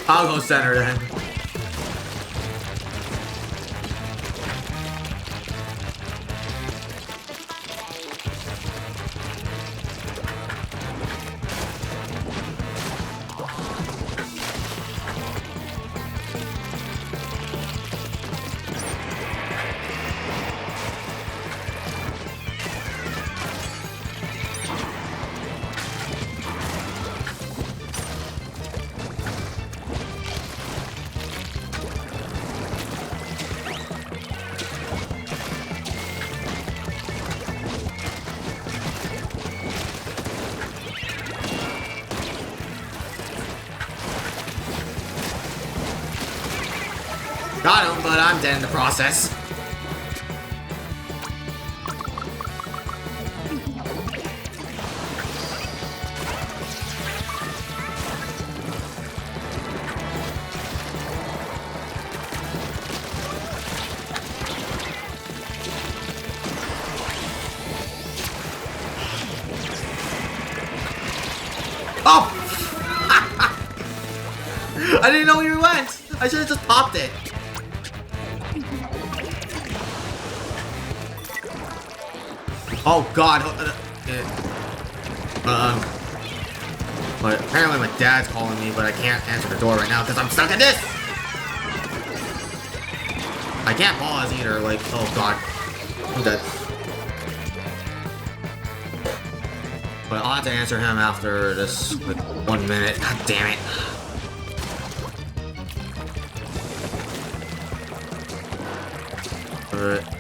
I'll go center then. Got him, but I'm dead in the process. Oh! I didn't know where you went! I should have just popped it. Oh god. But apparently my dad's calling me, but I can't answer the door right now because I'm stuck in this! I can't pause either, like, oh god. I'm dead. But I'll have to answer him after this, like, 1 minute. God damn it. Alright.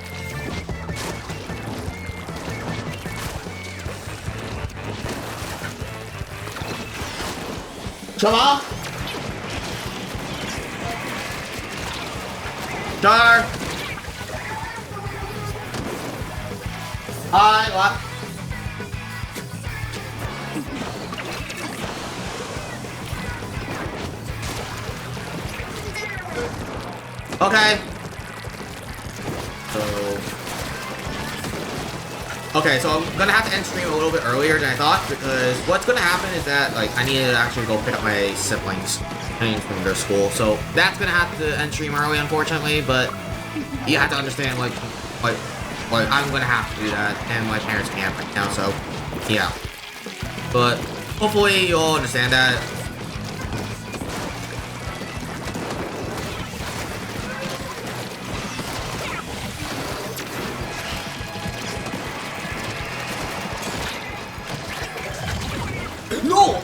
Come on! Jar! Hi, what? Okay. Okay, so I'm gonna have to end stream a little bit earlier than I thought, because what's gonna happen is that, like, I need to actually go pick up my siblings from their school, so that's gonna have to end stream early, unfortunately, but you have to understand, like I'm gonna have to do that, and my parents can't right now, so, yeah. But, hopefully you'll understand that. No!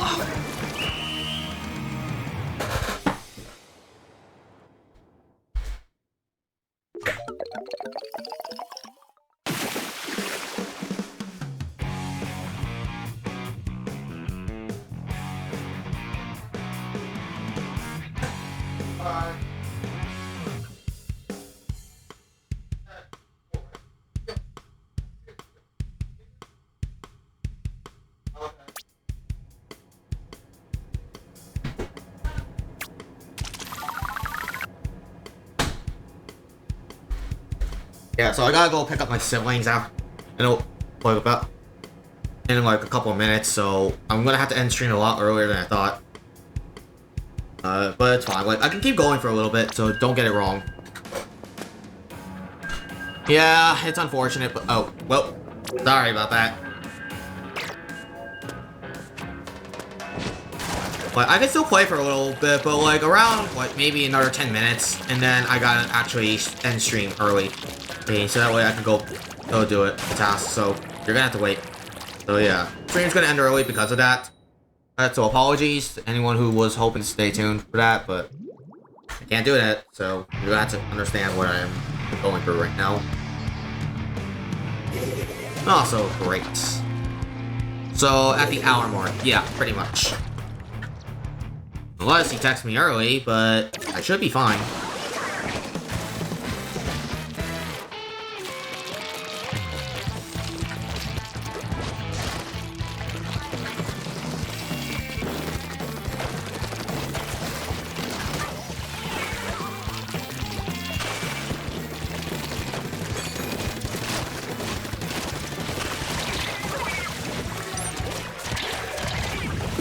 Yeah, so I gotta go pick up my siblings out in like a couple of minutes, so I'm gonna have to end stream a lot earlier than I thought. But it's fine. Like, I can keep going for a little bit, so don't get it wrong. Yeah, it's unfortunate, but oh, well, sorry about that. But I could still play for a little bit, but like around, what, maybe another 10 minutes, and then I gotta actually end stream early. Okay, so that way I can go do it, the task, so you're gonna have to wait. So yeah, stream's gonna end early because of that. So apologies to anyone who was hoping to stay tuned for that, but I can't do that, so you're gonna have to understand what I am going through right now. Also, great. So, at the hour mark, yeah, pretty much. Unless he texts me early, but I should be fine.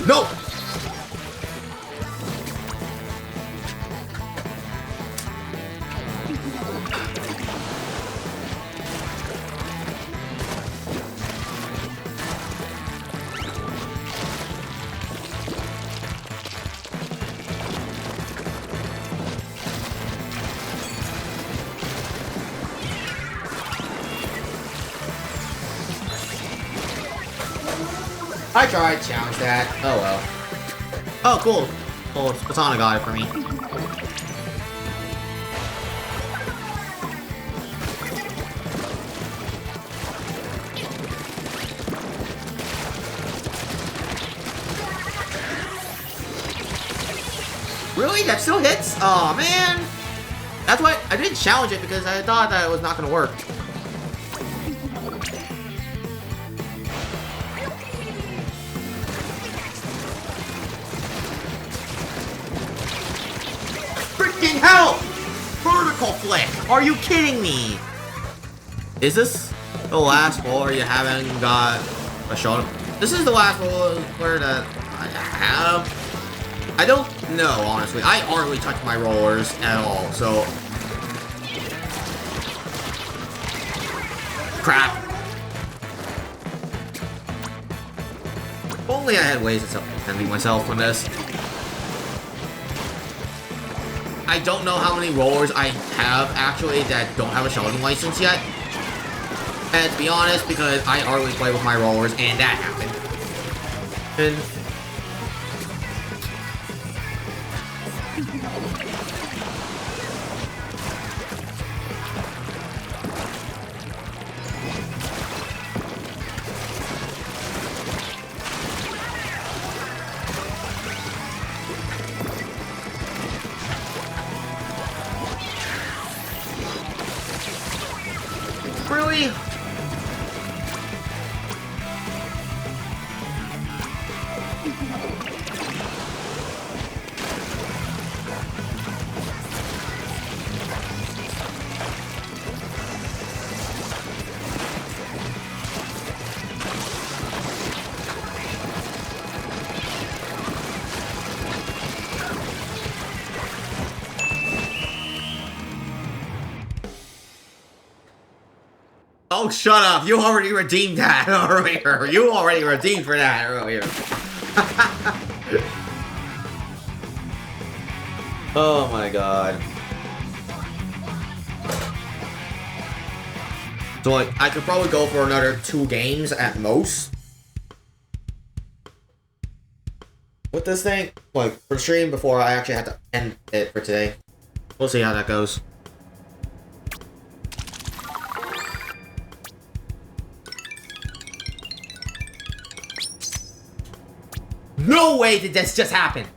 No! I tried to challenge that. Oh well. Oh, cool. Oh, Spatana got it for me. Really? That still hits? Oh man. That's why I didn't challenge it because I thought that it was not gonna work. Freaking hell! Vertical flick! Are you kidding me? Is this the last floor you haven't got a shot of? This is the last floor that I have. I don't know, honestly. I hardly touch my rollers at all, so... Crap. If only I had ways of self-defending myself on this. I don't know how many rollers I have, actually, that don't have a shelving license yet. And to be honest, because I hardly play with my rollers, and that happened. And... Really? Oh, shut up. You already redeemed that earlier. You already redeemed for that earlier. Oh my god. So, like, I could probably go for another 2 games at most. With this thing, like, for stream before I actually have to end it for today. We'll see how that goes. No way did this just happen!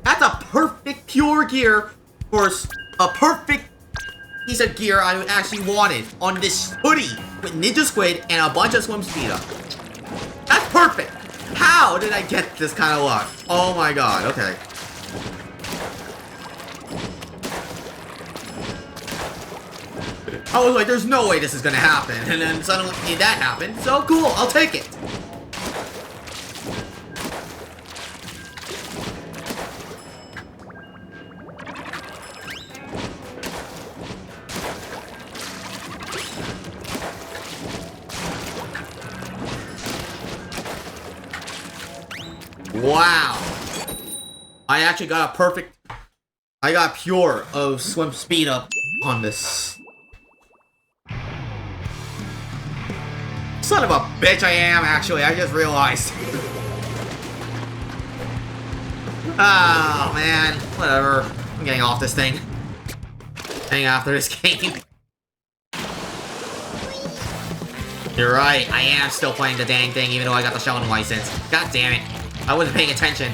That's a perfect pure gear for a perfect piece of gear I actually wanted on this hoodie with Ninja Squid and a bunch of swim speed up. That's perfect! How did I get this kind of luck? Oh my god, okay. I was like, there's no way this is gonna happen, and then suddenly that happened, so cool, I'll take it! Wow. I actually got a perfect... I got pure of swim speed up on this. Son of a bitch I am, actually. I just realized. Oh, man. Whatever. I'm getting off this thing. Hang after this game. You're right. I am still playing the dang thing, even though I got the Sheldon license. God damn it. I wasn't paying attention.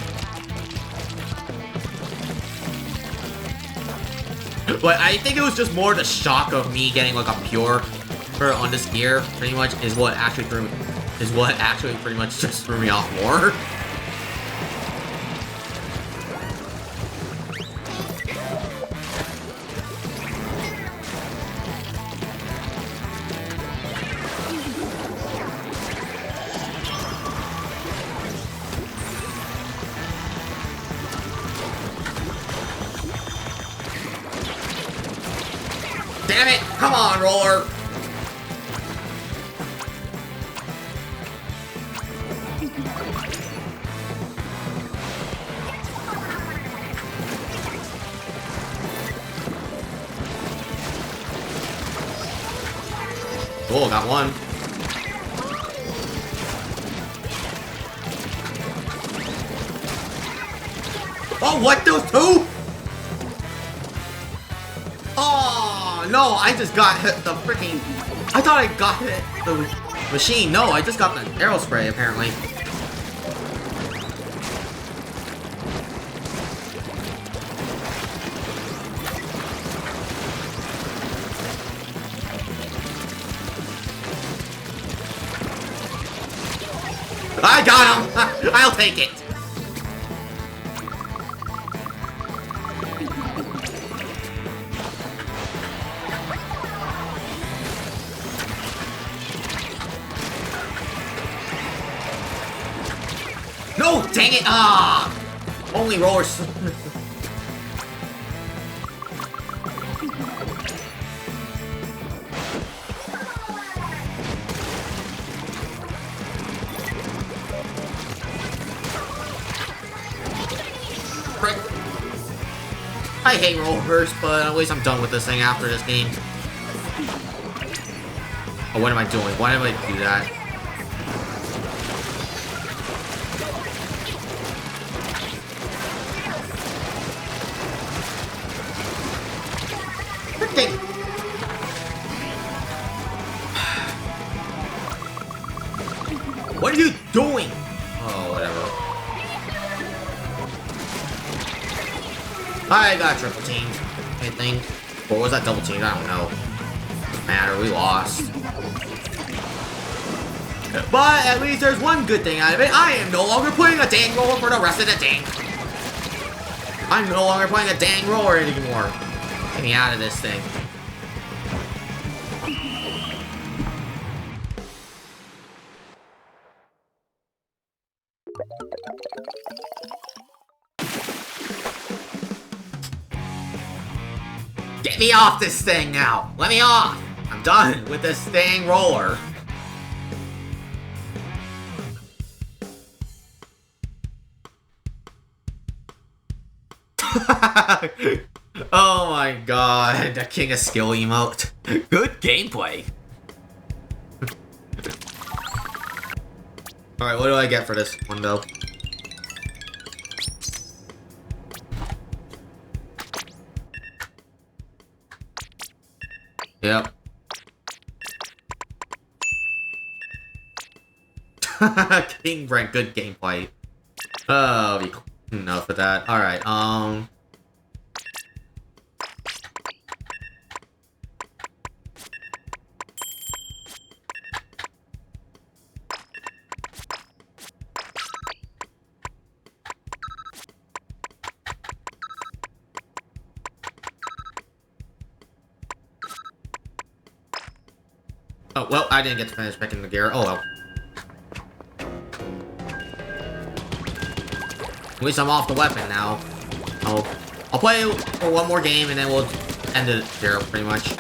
But I think it was just more the shock of me getting like a pure on this gear, pretty much, is what actually pretty much just threw me off more. Damn it! Come on, roller! Oh, got one. Oh, what? Those two? Oh, no, I just got hit the freaking... I thought I got hit the machine. No, I just got the arrow spray, apparently. I got him! I'll take it! No! Dang it! Ah! Only rollers. I hate rollers, but at least I'm done with this thing after this game. Oh, what am I doing? Why did I do that? Freaking... What are you doing? Oh, whatever. I got triple teamed, I think. Or was that double teamed? I don't know. Doesn't matter, we lost. But at least there's one good thing out of it. I am no longer playing a dang roller for the rest of the dang. I'm no longer playing a dang roller anymore. Get me out of this thing. Get me off this thing now! Let me off! I'm done with this dang roller. Oh my god, the King of Skill emote. Good gameplay. Alright, what do I get for this one though? Yep. King Brent, good gameplay. Oh, enough of that. Alright, oh, well, I didn't get to finish picking the gear. Oh, well. At least I'm off the weapon now. I'll play for one more game and then we'll end it here, pretty much.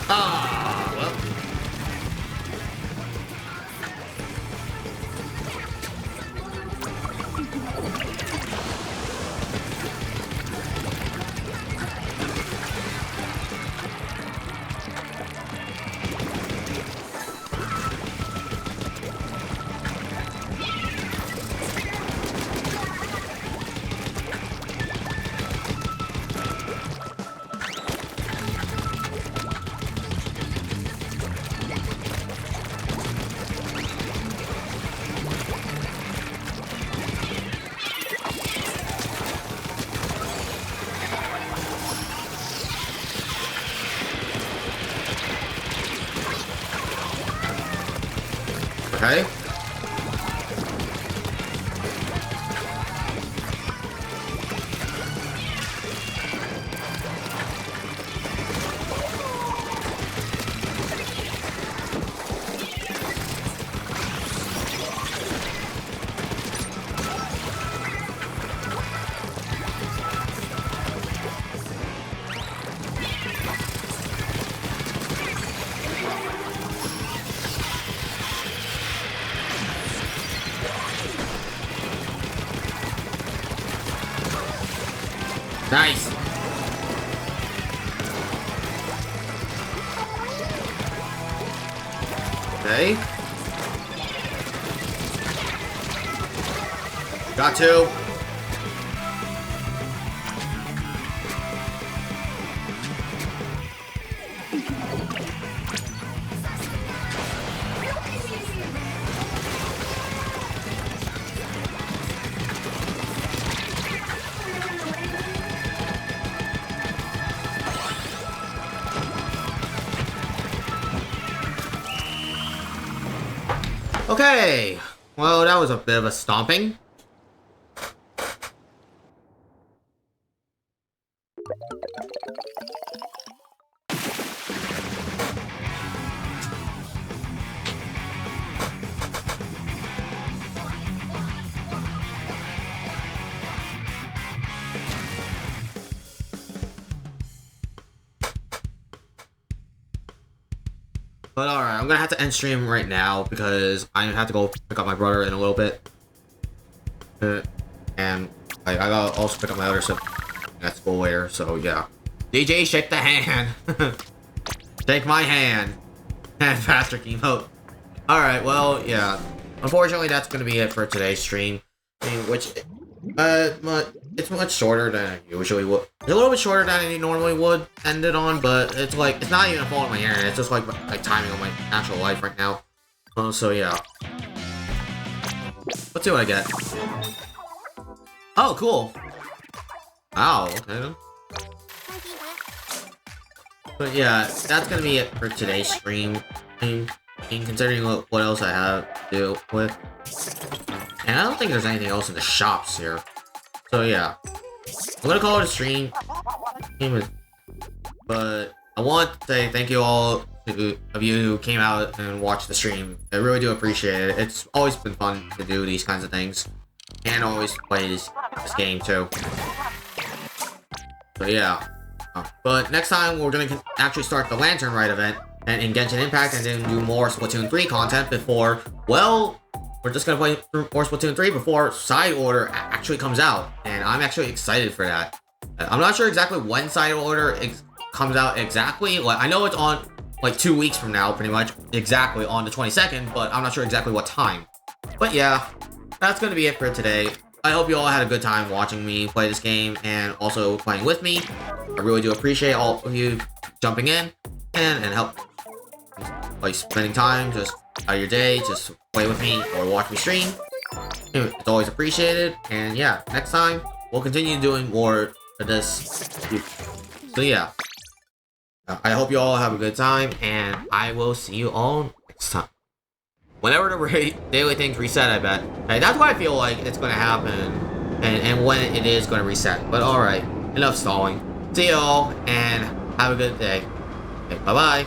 Ah, well. Okay. Nice. Okay. Got two. Okay, well, that was a bit of a stomping. But alright, I'm gonna have to end stream right now because I have to go pick up my brother in a little bit. And I gotta also pick up my other stuff at school later, so yeah. DJ, shake the hand! Shake my hand! And faster emote. Alright, well, yeah. Unfortunately, that's gonna be it for today's stream. I mean, which, it's much shorter than I usually would. It's a little bit shorter than I normally would end it on, but it's like, it's not even a fault of my internet, it's just like timing on my actual life right now. So yeah. Let's see what I get. Oh, cool. Wow, okay then. But yeah, that's gonna be it for today's stream. I mean, considering what else I have to deal with. And I don't think there's anything else in the shops here. So yeah. I'm gonna call it a stream. But I want to say thank you all of you who came out and watched the stream. I really do appreciate it. It's always been fun to do these kinds of things. And always play this game too. So yeah. But next time we're gonna actually start the Lantern Rite event and in Genshin Impact and then do more Splatoon 3 content before, well, we're just gonna play more Splatoon 3 before Side Order actually comes out. And I'm actually excited for that. I'm not sure exactly when Side Order comes out exactly. Like, I know it's on like 2 weeks from now, pretty much exactly on the 22nd, but I'm not sure exactly what time. But yeah, that's gonna be it for today. I hope you all had a good time watching me play this game and also playing with me. I really do appreciate all of you jumping in and help, like, spending time just out of your day, just play with me or watch me stream. It's always appreciated. And yeah, next time we'll continue doing more of this. So yeah, I hope you all have a good time, and I will see you all next time. Whenever the daily things reset, I bet. Hey, that's what I feel like it's gonna happen, and when it is gonna reset. But alright, enough stalling. See y'all, and have a good day. Okay, bye-bye.